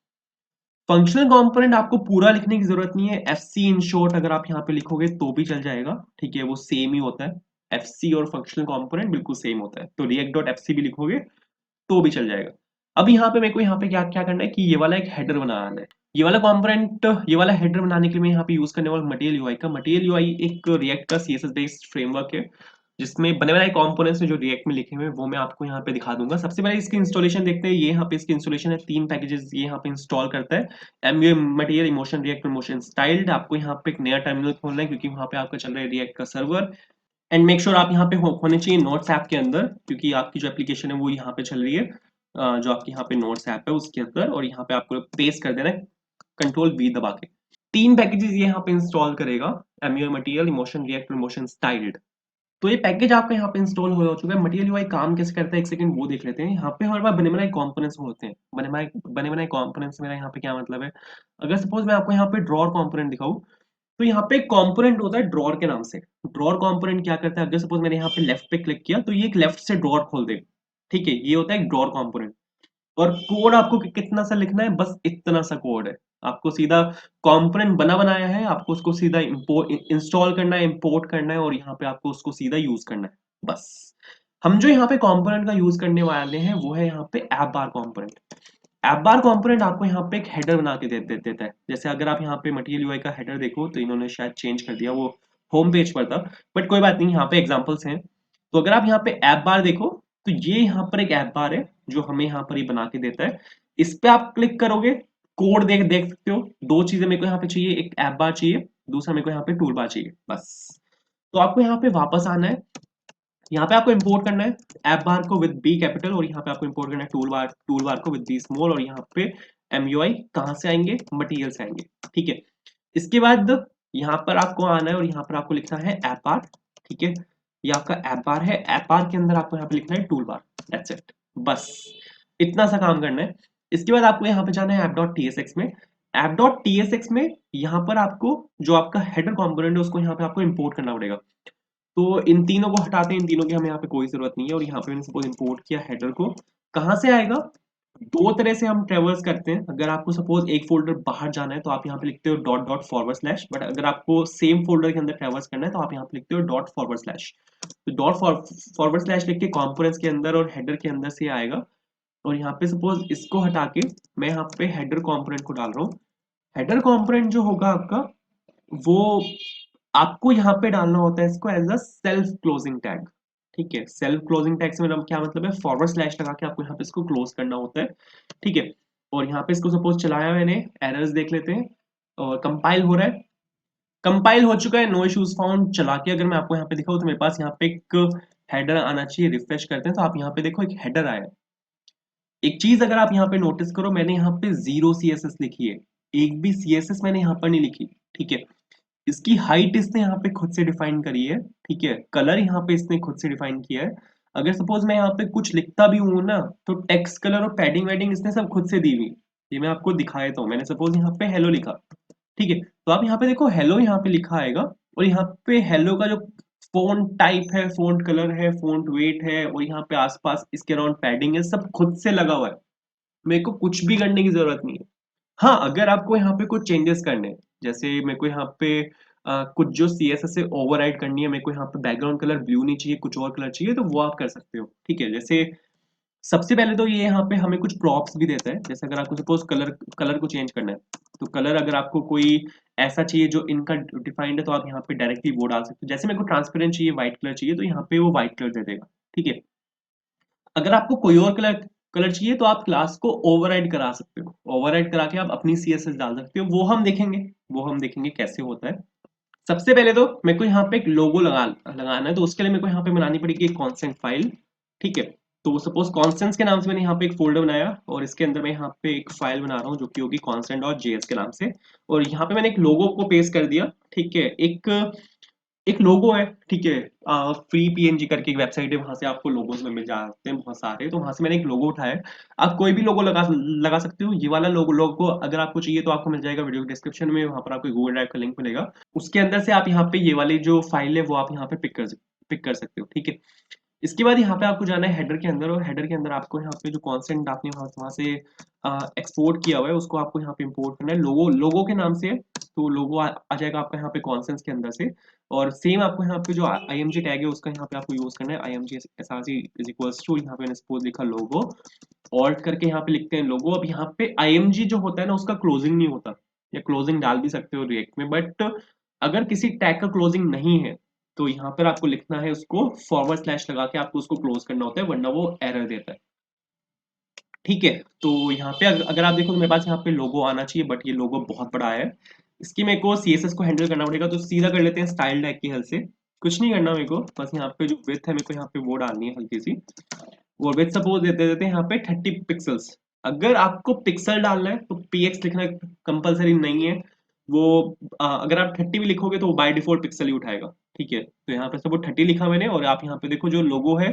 फंक्शनल कंपोनेंट आपको पूरा लिखने की जरूरत नहीं है, FC इन शॉर्ट अगर आप यहाँ पे लिखोगे तो भी चल जाएगा। ठीक है, वो सेम ही होता है, FC और फंक्शनल कंपोनेंट बिल्कुल सेम होता है। तो react डॉट FC भी लिखोगे तो भी चल जाएगा। अब यहाँ पे मेरे को यहाँ पे क्या क्या करना है कि ये वाला एक हेडर बनाना है। ये वाला कंपोनेंट, ये वाला हेडर बनाने के लिए मैं यहाँ पे यूज करने वाला मटेरियल यूआई का। मटेरियल यूआई एक रिएक्ट का CSS बेस्ड फ्रेमवर्क है, जिसमें बने बनाए कंपोनेंट्स हैं जो रिएक्ट में लिखे हुए हैं, वो मैं आपको यहाँ पे दिखा दूंगा। सबसे पहले इसकी इंस्टॉलेशन देखते हैं। ये यहाँ पे इसकी इंस्टॉलेशन है, 3 पैकेजेस ये यहाँ पे इंस्टॉल करता है। MUI material emotion react emotion styled. आपको यहाँ पे एक नया टर्मिनल खोलना है क्योंकि वहाँ पे आपका चल रहा है रिएक्ट का सर्वर। एंड मेक श्योर आप यहाँ पे होने चाहिए नोट्स ऐप के अंदर, क्योंकि आपकी जो एप्लीकेशन है वो यहाँ पे चल रही है, जो आपकी यहाँ पे नोट्स ऐप है उसके अंदर। और यहाँ पे आपको पेस्ट कर देना है Ctrl V दबा के। 3 पैकेजेस ये यहाँ पे इंस्टॉल करेगा, MUI material emotion react emotion styled. तो ये पैकेज आपका यहाँ पे इंस्टॉल हो चुका है। मटेरियल यूआई काम कैसे करता है एक सेकंड वो देख लेते हैं। यहाँ पे हमारे पास बने बनाए कंपोनेंट्स होते हैं। बने बनाए कंपोनेंट्स मेरा यहाँ पे क्या मतलब है, अगर सपोज मैं आपको यहाँ पे ड्रॉर कंपोनेंट दिखाऊं, तो यहाँ पे एक कंपोनेंट होता है ड्रॉर के नाम से। ड्रॉर कंपोनेंट क्या करता है, अगर सपोज मैंने यहाँ पे लेफ्ट पे क्लिक किया तो ये एक लेफ्ट से ड्रॉर खोल देगा। ठीक है, ये होता है एक ड्रॉर कंपोनेंट। और कोड आपको कितना सा लिखना है, बस इतना सा कोड है। आपको सीधा कंपोनेंट बना बनाया है, आपको उसको सीधा इंस्टॉल करना है, इंपोर्ट करना है और यहाँ पे आपको उसको सीधा यूज करना है, बस। हम जो यहाँ पे कंपोनेंट का यूज करने वाले हैं वो है यहाँ पे ऐप बार कंपोनेंट। ऐप बार कंपोनेंट आपको यहाँ पे एक हेडर बना के देता है। जैसे अगर आप यहाँ पे मटेरियल यूआई का हेडर देखो तो इन्होंने शायद चेंज कर दिया, वो होम पेज पर था, बट कोई बात नहीं, यहाँ पे एग्जांपल्स हैं। तो अगर आप यहाँ पे ऐप बार देखो, तो ये यहाँ पर एक ऐप बार है जो हमें यहाँ पर ही बना के देता है। इस पे आप क्लिक करोगे, कोड देख देख सकते हो। 2 चीजें मेरे को यहाँ पे चाहिए, एक ऐप बार चाहिए, दूसरा मेरे को यहाँ पे टूल बार चाहिए, बस। तो आपको यहाँ पे वापस आना है, यहाँ पे आपको इंपोर्ट करना है ऐप बार को विद बी कैपिटल, और यहाँ पे आपको इंपोर्ट करना है टूल बार को विद बी स्मॉल, और यहाँ पे MUI कहाँ से आएंगे, मटेरियल से आएंगे। ठीक है, इसके बाद यहाँ पर आपको आना है और यहाँ पर आपको लिखना है ऐप बार। ठीक है, ये आपका ऐप बार है, ऐप बार के अंदर आपको यहाँ पे लिखना है टूल बार, दैट्स इट, बस इतना सा काम करना है। इसके बाद आपको यहाँ पे जाना है app.tsx में। app.tsx में यहाँ पर आपको जो आपका हेडर कंपोनेंट है उसको यहाँ पे आपको इंपोर्ट करना पड़ेगा। तो इन तीनों को हटाते हैं, इन तीनों की हमें यहाँ पे कोई जरूरत नहीं है। और यहाँ पे मैंने सपोज इंपोर्ट किया हेडर को, कहाँ से आएगा, 2 तरह से हम ट्रेवर्स करते हैं। अगर आपको सपोज एक फोल्डर बाहर जाना है तो आप यहाँ पे लिखते हो dot dot forward slash, but अगर आपको सेम फोल्डर के अंदर ट्रेवर्स करना है तो आप यहाँ पे लिखते हो डॉट फॉरवर्ड स्लैश। तो डॉट फॉरवर्ड स्लैश लिख के कॉम्पोनेंट्स के अंदर और हेडर के अंदर से आएगा। और यहाँ पे सपोज इसको हटा के मैं यहाँ पे हेडर कंपोनेंट को डाल रहा हूँ। हेडर कंपोनेंट जो होगा आपका, वो आपको यहाँ पे डालना होता है इसको as a self closing tag. ठीक है, सेल्फ क्लोजिंग टैग से मेरा क्या मतलब है, फॉरवर्ड स्लैश लगा के आपको यहाँ पे इसको क्लोज करना होता है। ठीक है, और यहाँ पे इसको सपोज चलाया मैंने, एरर्स देख लेते हैं। और कंपाइल हो रहा है, कंपाइल हो चुका है, नो इश्यूज फाउंड। चला के अगर मैं आपको यहाँ पे दिखाऊँ तो मेरे पास यहाँ पे एक हेडर आना चाहिए। रिफ्रेश करते हैं तो आप यहाँ पे देखो एक हेडर आया। एक चीज अगर आप यहाँ पे नोटिस करो, मैंने यहाँ पे 0 CSS लिखी है, एक भी CSS मैंने यहाँ पर नहीं लिखी। ठीक है, इसकी हाइट इसने यहाँ पे खुद से डिफाइन करी है। ठीक है, कलर यहाँ पे इसने खुद से डिफाइन किया है। अगर सपोज मैं यहाँ पे कुछ लिखता भी हूँ ना, तो टेक्स्ट कलर और पैडिंग वैडिंग इसने सब खुद से दी हुई। ये मैं आपको दिखा देता हूँ। मैंने सपोज यहाँ पे हेलो लिखा, ठीक है, तो आप यहाँ पे देखो हेलो यहाँ पे लिखा आएगा, और यहाँ पे हेलो का जो फ़ॉन्ट टाइप है, फ़ॉन्ट कलर है, फ़ॉन्ट वेट है, और यहाँ पे आसपास इसके अराउंड पैडिंग है, सब खुद से लगा हुआ है। मेरे को कुछ भी करने की जरूरत नहीं है। हाँ, अगर आपको यहाँ पे कुछ चेंजेस करने हैं, जैसे मेरे को यहाँ पे कुछ जो सीएसएस है ओवरराइड करनी है, मेरे को यहाँ पे बैकग्राउंड कलर ब्लू नहीं चाहिए, कुछ और कलर चाहिए, तो वो आप कर सकते हो। ठीक है, जैसे सबसे पहले तो ये यहाँ पे हमें कुछ प्रॉप्स भी देता है। जैसे अगर आपको सपोज कलर कलर को चेंज करना है, तो कलर अगर आपको कोई ऐसा चाहिए जो इनका डिफाइंड है, तो आप यहाँ पे डायरेक्टली वो डाल सकते हो। जैसे मेरे को ट्रांसपेरेंट चाहिए, व्हाइट कलर चाहिए, तो यहाँ पे वो व्हाइट कलर दे देगा। ठीक है, अगर आपको कोई और कलर कलर चाहिए, तो आप क्लास को ओवरराइड करा सकते हो। ओवरराइड करा के आप अपनी सीएसएस डाल सकते हो। वो हम देखेंगे कैसे होता है। सबसे पहले तो मेरे को यहाँ पे एक लोगो लगाना है, तो उसके लिए मेरे को यहाँ पे बनानी पड़ेगी एक कॉन्स्टेंट फाइल। ठीक है, तो सपोज कॉन्स्टेंट्स के नाम से मैंने यहाँ पे एक फोल्डर बनाया, और इसके अंदर मैं यहाँ पे एक फाइल बना रहा हूँ जो कि होगी कॉन्स्टेंट और जेएस के नाम से। और यहाँ पे मैंने एक लोगो को पेस्ट कर दिया। ठीक है, एक एक लोगो है। ठीक है, फ्री पीएनजी करके एक वेबसाइट है, वहां से आपको लोगोस में मिल जाते हैं बहुत सारे, तो वहां से मैंने एक लोगो उठाया है। आप कोई भी लोगो लगा लगा सकते हो। ये वाला लोगो अगर आपको चाहिए तो आपको मिल जाएगा वीडियो डिस्क्रिप्शन में, वहां पर आपको गूगल ड्राइव का लिंक मिलेगा। उसके अंदर से आप यहाँ पे ये वाली जो फाइल है वो आप यहाँ पे पिक कर सकते हो। ठीक है, इसके बाद यहाँ पे आपको जाना है हेडर के अंदर, और हेडर के अंदर आपको यहाँ पे जो कॉन्सेंट आपने वहां से एक्सपोर्ट किया हुआ है उसको आपको यहाँ पे इंपोर्ट करना है। लोगो लोगो के नाम से है, तो लोगो आ जाएगा आपका यहाँ पे कॉन्सेंट्स के अंदर से। और सेम आपको यहाँ पे जो IMG टैग है उसका यहाँ पे आपको यूज करना है। IMG SRC is equals to, यहाँ पे मैंने सपोज लिखा लोगो, ऑल्ट करके यहाँ पे लिखते हैं लोगो। अब यहाँ पे IMG जो होता है ना, उसका क्लोजिंग नहीं होता, या क्लोजिंग डाल भी सकते हो रिएक्ट में, बट अगर किसी टैग का क्लोजिंग नहीं है, तो यहाँ पर आपको लिखना है उसको फॉरवर्ड स्लैश लगा के आपको उसको क्लोज करना होता है, वरना वो एरर देता है। ठीक है, तो यहाँ पे अगर आप देखो तो मेरे पास यहाँ पे लोगो आना चाहिए, बट ये लोगो बहुत बड़ा है। इसकी मेरे को सीएसएस को हैंडल करना पड़ेगा, तो सीधा कर लेते हैं स्टाइल टैग की हेल्प से। कुछ नहीं करना मेरे को, बस यहाँ पे जो विड्थ है मेरे को यहाँ पे वो डालनी है हल्की सी। वो विड्थ सपोज देते देते हैं यहाँ पे 30 पिक्सल्स। अगर आपको पिक्सल डालना है तो पीएक्स लिखना कंपलसरी नहीं है। वो अगर आप 30 भी लिखोगे तो वो बाय डिफॉल्ट पिक्सल ही उठाएगा। ठीक है, तो यहाँ पे सपोज 30 लिखा मैंने, और आप यहाँ पे देखो जो लोगो है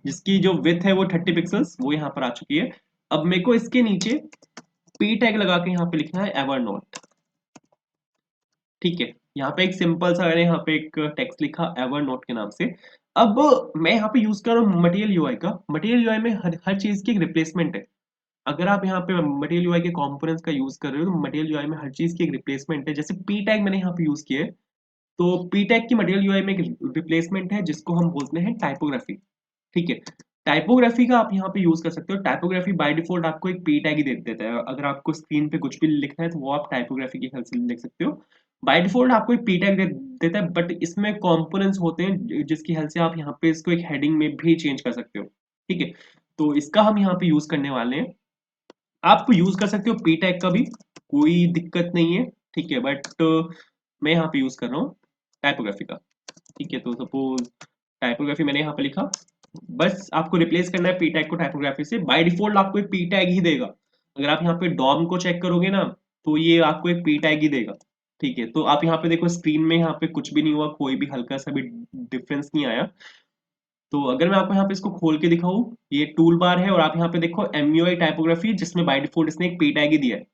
जिसकी जो विथ है वो 30 पिक्सल्स, वो यहाँ पर आ चुकी है। अब मेरे को इसके नीचे पी टैग लगा के यहाँ पे लिखना है एवर नोट। ठीक है, यहाँ पे एक सिंपल सा मैंने यहाँ पे एक टेक्स्ट लिखा एवर नोट के नाम से। अब मैं यहाँ पे यूज कर रहा हूँ मटेरियल यूआई का। मटेरियल यूआई में हर चीज की एक रिप्लेसमेंट है। अगर आप यहाँ पे मटेरियल यूआई के कंपोनेंट्स का यूज कर रहे हो, तो मटेरियल यूआई में हर चीज की एक रिप्लेसमेंट है। जैसे पी टैग मैंने यहाँ पे यूज किया है, तो पी टैग की मटेरियल यूआई में एक रिप्लेसमेंट है जिसको हम बोलते हैं टाइपोग्राफी। ठीक है, टाइपोग्राफी का आप यहाँ पे यूज कर सकते हो। टाइपोग्राफी बाय डिफॉल्ट आपको एक पी टैग ही दे देता है। अगर आपको स्क्रीन पे कुछ भी लिखना है तो वो आप टाइपोग्राफी की हेल्प से लिख सकते हो। बाय डिफॉल्ट आपको एक पी टैग दे देता है, बट इसमें कंपोनेंट्स होते हैं जिसकी हेल्प से आप यहाँ पे इसको एक हेडिंग में भी चेंज कर सकते हो। ठीक है, तो इसका हम यहाँ पे यूज करने वाले हैं। आप यूज कर सकते हो पी टैग का भी, कोई दिक्कत नहीं है। ठीक है, बट मैं यहाँ पे यूज कर रहा हूँ टाइपोग्राफी का। ठीक है, तो सपोज टाइपोग्राफी मैंने यहाँ पे लिखा। बस आपको रिप्लेस करना है पी टैग को टाइपोग्राफी से। बाय डिफॉल्ट आपको एक पी टैग ही देगा। अगर आप यहाँ पे डॉम को चेक करोगे ना, तो ये आपको एक पी टैग ही देगा। ठीक है, तो आप यहाँ पे देखो स्क्रीन में यहाँ पे कुछ भी नहीं हुआ, कोई भी हल्का सा भी डिफरेंस नहीं आया। तो अगर मैं आपको यहाँ पे इसको खोल के दिखाऊं, ये टूल बार है, और आप यहाँ पे देखो MUI टाइपोग्राफी, जिसमें बाय डिफॉल्ट इसने एक पी टैग ही दिया है।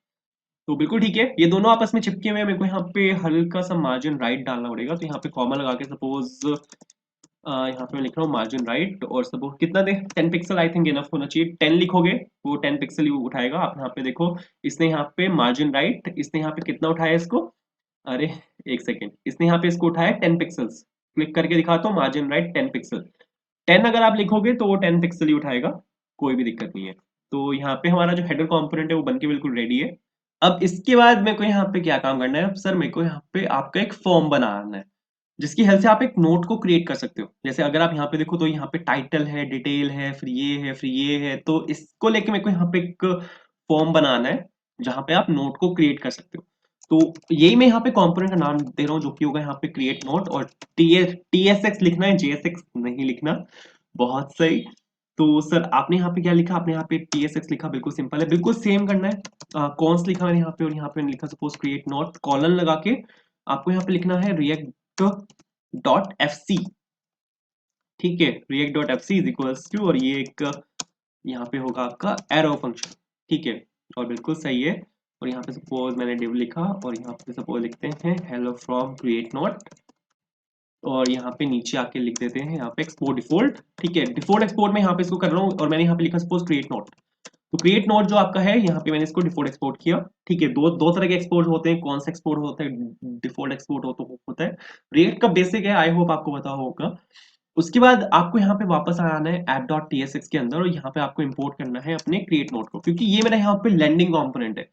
तो बिल्कुल ठीक है, ये दोनों आपस में चिपके हुए हैं। मेरे को यहाँ पे हल्का सा मार्जिन राइट डालना पड़ेगा, तो यहाँ पे कॉमा लगा के सपोज यहाँ पे मैं लिख रहा हूँ मार्जिन राइट, और सपोज कितना दे 10 पिक्सल आई थिंक इनफ होना चाहिए। 10 लिखोगे वो 10 पिक्सल ही उठाएगा। आप यहाँ पे देखो, इसने यहाँ पे मार्जिन राइट, इसने यहाँ पे कितना उठाया इसको, अरे एक सेकेंड, इसने यहाँ पे इसको उठाया 10 पिक्सल्स। क्लिक करके दिखाता हूँ, मार्जिन राइट 10 पिक्सल। 10 अगर आप लिखोगे तो वो 10 पिक्सल ही उठाएगा, कोई भी दिक्कत नहीं है। तो यहाँ पे हमारा जो हेडर कंपोनेंट है वो बनके बिल्कुल रेडी है। अब इसके बाद मेरे को यहाँ पे क्या काम करना है, सर मेरे को यहाँ पे आपका एक फॉर्म बनाना है, जिसकी हेल्प से आप एक नोट को क्रिएट कर सकते हो। जैसे अगर आप यहाँ पे देखो, तो यहाँ पे टाइटल है, डिटेल है, फिर ये है, फिर ये है, तो इसको लेके मेरे को यहाँ पे एक फॉर्म बनाना है जहाँ पे आप नोट को क्रिएट कर सकते हो। तो यही मैं यहाँ पे कंपोनेंट का नाम दे रहा हूँ, जो कि होगा यहाँ पे क्रिएट नोट। और TSX लिखना है, JSX नहीं लिखना। बहुत सही। तो सर आपने यहाँ पे क्या लिखा, आपने यहाँ पे TSX लिखा, बिल्कुल सिंपल है, बिल्कुल सेम करना है। कॉन्स लिखा मैंने यहाँ पे, और यहाँ पे मैंने लिखा सपोज क्रिएट नोट, कॉलन लगा के आपको यहाँ पे लिखना है रिएक्ट डॉट एफ सी। ठीक है, React dot F C is equals to, और ये एक यहाँ पे होगा आपका एरो फंक्शन। ठीक है, और बिल्कुल सही है। और यहाँ पे सपोज मैंने div लिखा और यहाँ पे सपोज लिखते हैं hello from create node और यहाँ पे नीचे आके लिख देते हैं यहाँ पे एक्सपोर्ट डिफॉल्ट। ठीक है, डिफॉल्ट एक्सपोर्ट में यहाँ पे इसको कर रहा हूँ और मैंने यहाँ पे लिखा सपोज क्रिएट नोट। तो क्रिएट नोट जो आपका है यहाँ पे मैंने इसको डिफॉल्ट एक्सपोर्ट किया। ठीक है, दो दो तरह के एक्सपोर्ट होते हैं, कौन सा एक्सपोर्ट होता है, डिफॉल्ट एक्सपोर्ट होता है। रिएक्ट का बेसिक है, आई होप आपको पता होगा। उसके बाद आपको यहाँ पे वापस आना है app.tsx के अंदर और यहाँ पे आपको इंपोर्ट करना है अपने क्रिएट नोट को, क्योंकि ये मेरा यहाँ पे लैंडिंग कंपोनेंट है।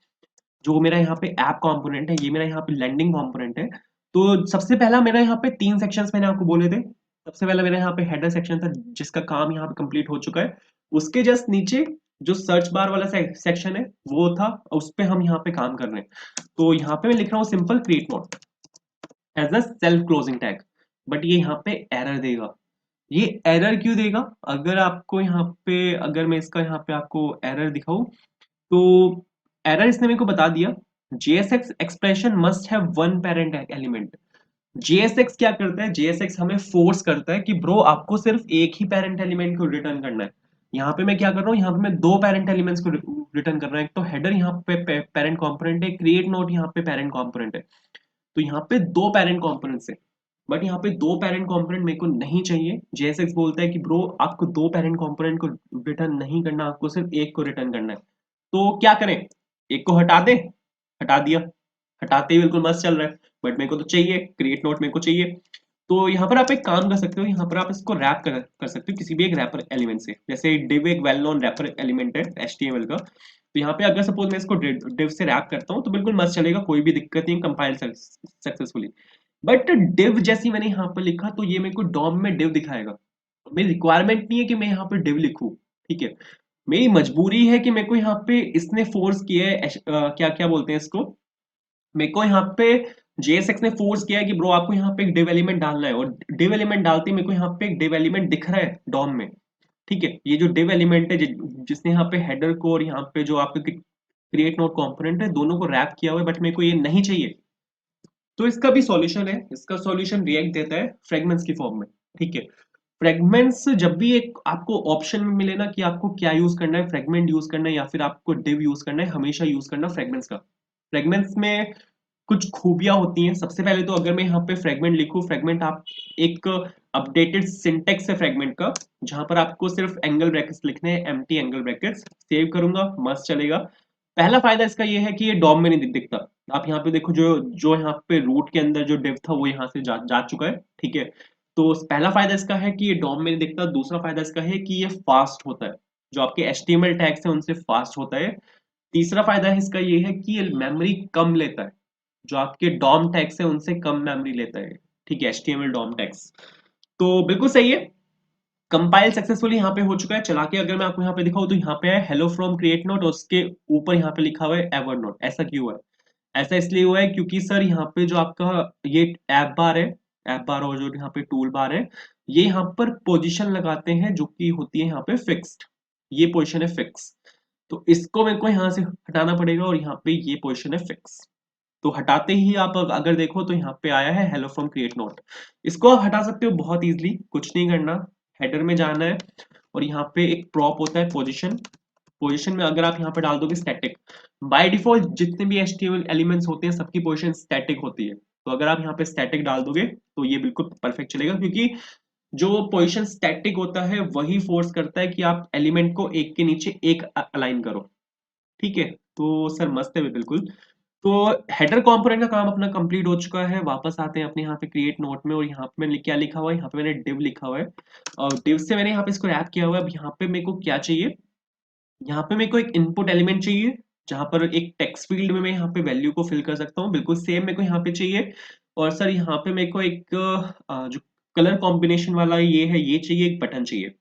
जो मेरा यहाँ पे ऐप कंपोनेंट है, ये मेरा यहाँ पे लैंडिंग कंपोनेंट है। तो सबसे पहला मेरा यहाँ पे 3 सेक्शंस मैंने आपको बोले थे। सबसे पहला मेरा यहाँ पे हेडर सेक्शन था जिसका काम यहाँ पे कंप्लीट हो चुका है। उसके जस्ट नीचे जो सर्च बार वाला सेक्शन है वो था, उस पे हम यहाँ पे काम कर रहे हैं। तो यहाँ पे मैं लिख रहा हूँ simple create note as a self closing tag, but ये यहाँ पे एरर देगा। ये एरर क्यों देगा? अगर आपको यहाँ पे, अगर मैं इसका यहाँ पे आपको एरर दिखाऊं तो एरर इसने मेरे को बता दिया, JSX expression must have one parent element. JSX क्या करता है? JSX हमें फोर्स करता है कि ब्रो आपको सिर्फ एक ही पेरेंट एलिमेंट को रिटर्न करना है। यहाँ पे मैं क्या कर रहा हूँ, यहाँ पे मैं दो पेरेंट एलिमेंट्स को रिटर्न कर रहा हूँ। एक तो हेडर यहाँ पे पेरेंट कंपोनेंट है, क्रिएट नोट यहाँ पे पेरेंट कंपोनेंट है। तो यहाँ पे दो पेरेंट कंपोनेंट्स है, बट यहाँ पे दो पेरेंट कंपोनेंट मेरे को नहीं चाहिए। JSX बोलता है कि ब्रो आपको दो पेरेंट कंपोनेंट को रिटर्न नहीं करना, आपको सिर्फ एक को रिटर्न करना है। तो क्या करें? एक को हटा दें? हटा दिया, हटाते ही बिल्कुल मस्त चल रहा है, बट मेरे को तो चाहिए क्रिएट नोट, मेरे को चाहिए। तो यहाँ पर आप एक काम कर सकते हो, यहाँ पर आप इसको रैप कर सकते हो किसी भी एक रैपर एलिमेंट से। जैसे div एक वेल नोन रैपर एलिमेंट है HTML का। तो यहाँ पे अगर सपोज मैं इसको div से रैप करता हूँ तो बिल्कुल मस्त चलेगा, कोई भी दिक्कत नहीं, कंपाइल सक्सेसफुली। बट div जैसी मैंने यहाँ पर लिखा तो ये मेरे को डॉम में div दिखाएगा। मेरी रिक्वायरमेंट नहीं है कि मैं यहाँ पर div लिखूं। ठीक है, मेरी मजबूरी है कि मेरे को यहाँ पे इसने फोर्स किया है, क्या क्या बोलते हैं इसको, मेरे को यहाँ पे JSX ने फोर्स किया है कि ब्रो आपको यहाँ पे एक div एलिमेंट डालना है, और div एलिमेंट डालते ही मेरे को यहाँ पे एक div एलिमेंट दिख रहा है डॉम में। ठीक है, ये जो div एलिमेंट है जिसने यहाँ पे हेडर को और यहाँ पे जो आपके क्रिएट नोट कंपोनेंट है दोनों को रैप किया हुआ है, बट मेरे को ये नहीं चाहिए। तो इसका भी सॉल्यूशन है, इसका सॉल्यूशन रिएक्ट देता है फ्रेगमेंट्स की फॉर्म में। ठीक है, फ्रेगमेंट्स जब भी एक आपको ऑप्शन में मिले ना कि आपको क्या यूज करना है, फ्रेगमेंट यूज करना है या फिर आपको div यूज करना है, हमेशा यूज करना फ्रेगमेंट्स का। फ्रेगमेंट्स में कुछ खूबियां होती हैं। सबसे पहले तो अगर मैं यहाँ पे फ्रेगमेंट लिखूं, फ्रेगमेंट आप एक अपडेटेड सिंटेक्स है फ्रेगमेंट का, जहां पर आपको सिर्फ एंगल ब्रैकेट्स लिखने हैं, एम्प्टी एंगल ब्रैकेट्स। सेव करूंगा, मस्त चलेगा। पहला फायदा इसका ये है कि ये डॉम में नहीं दिखता। आप यहाँ पे देखो, जो जो यहाँ पे रूट के अंदर जो div था वो यहाँ से जा चुका है। ठीक है, तो पहला फायदा इसका है कि ये डॉम में नहीं दिखता। दूसरा फायदा इसका है कि ये फास्ट होता है, जो आपके HTML टैग्स हैं उनसे फास्ट होता है। तीसरा फायदा है इसका ये है कि ये मेमोरी कम लेता है, जो आपके डॉम टैग्स है उनसे कम मेमोरी लेता है। ठीक है, HTML डॉम टैग्स। तो बिल्कुल सही है। कंपाइल सक्सेसफुली यहाँ पे हो चुका है। चला के अगर मैं आपको यहाँ पे दिखाऊं तो यहाँ पे है हेलो फ्रॉम क्रिएट नोट और उसके ऊपर यहाँ पे लिखा हुआ है एवर नोट। ऐसा क्यों है? ऐसा इसलिए हुआ है क्योंकि सर यहाँ पे जो आपका ये ऐप बार है, ऐप बार और जो यहाँ पे टूल बार है, ये यहाँ पर पोजीशन लगाते हैं जो कि होती है यहाँ पे फिक्स्ड। ये पोजीशन है फिक्स, तो इसको मेरे को यहाँ से हटाना पड़ेगा और यहाँ पे ये पोजीशन है फिक्स। तो हटाते ही आप अगर देखो तो यहाँ पे आया है हेलो फ्रॉम क्रिएट नोट। इसको आप हटा सकते हो बहुत इजीली, कुछ नहीं करना, हेडर में जाना है और यहाँ पे एक प्रॉप होता है पोजीशन। पोजीशन में अगर आप यहाँ पे डाल दोगे स्टैटिक, बाय डिफॉल्ट जितने भी HTML एलिमेंट्स होते हैं सबकी पोजीशन स्टैटिक होती है। तो अगर आप यहाँ पे स्टैटिक डाल दोगे तो ये बिल्कुल परफेक्ट चलेगा, क्योंकि जो पोजीशन स्टैटिक होता है वही फोर्स करता है कि आप एलिमेंट को एक के नीचे एक अलाइन करो। ठीक है, तो सर मस्त है बिल्कुल। तो हेडर कंपोनेंट का काम अपना कंप्लीट हो चुका है। वापस आते हैं अपने यहाँ पे क्रिएट नोट में और यहाँ पे मैंने क्या लिखा हुआ है, यहाँ पे मैंने div लिखा हुआ है और div से मैंने यहाँ पे इसको रैप किया हुआ है। अब यहाँ पे मेरे को क्या चाहिए, यहाँ पे मेरे को एक इनपुट एलिमेंट चाहिए जहां पर एक टेक्स्ट फील्ड में मैं यहाँ पे वैल्यू को फिल कर सकता हूँ। बिल्कुल सेम मेरे को यहाँ पे चाहिए। और सर यहाँ पे मेरे को एक जो कलर कॉम्बिनेशन वाला ये है ये चाहिए, एक बटन चाहिए।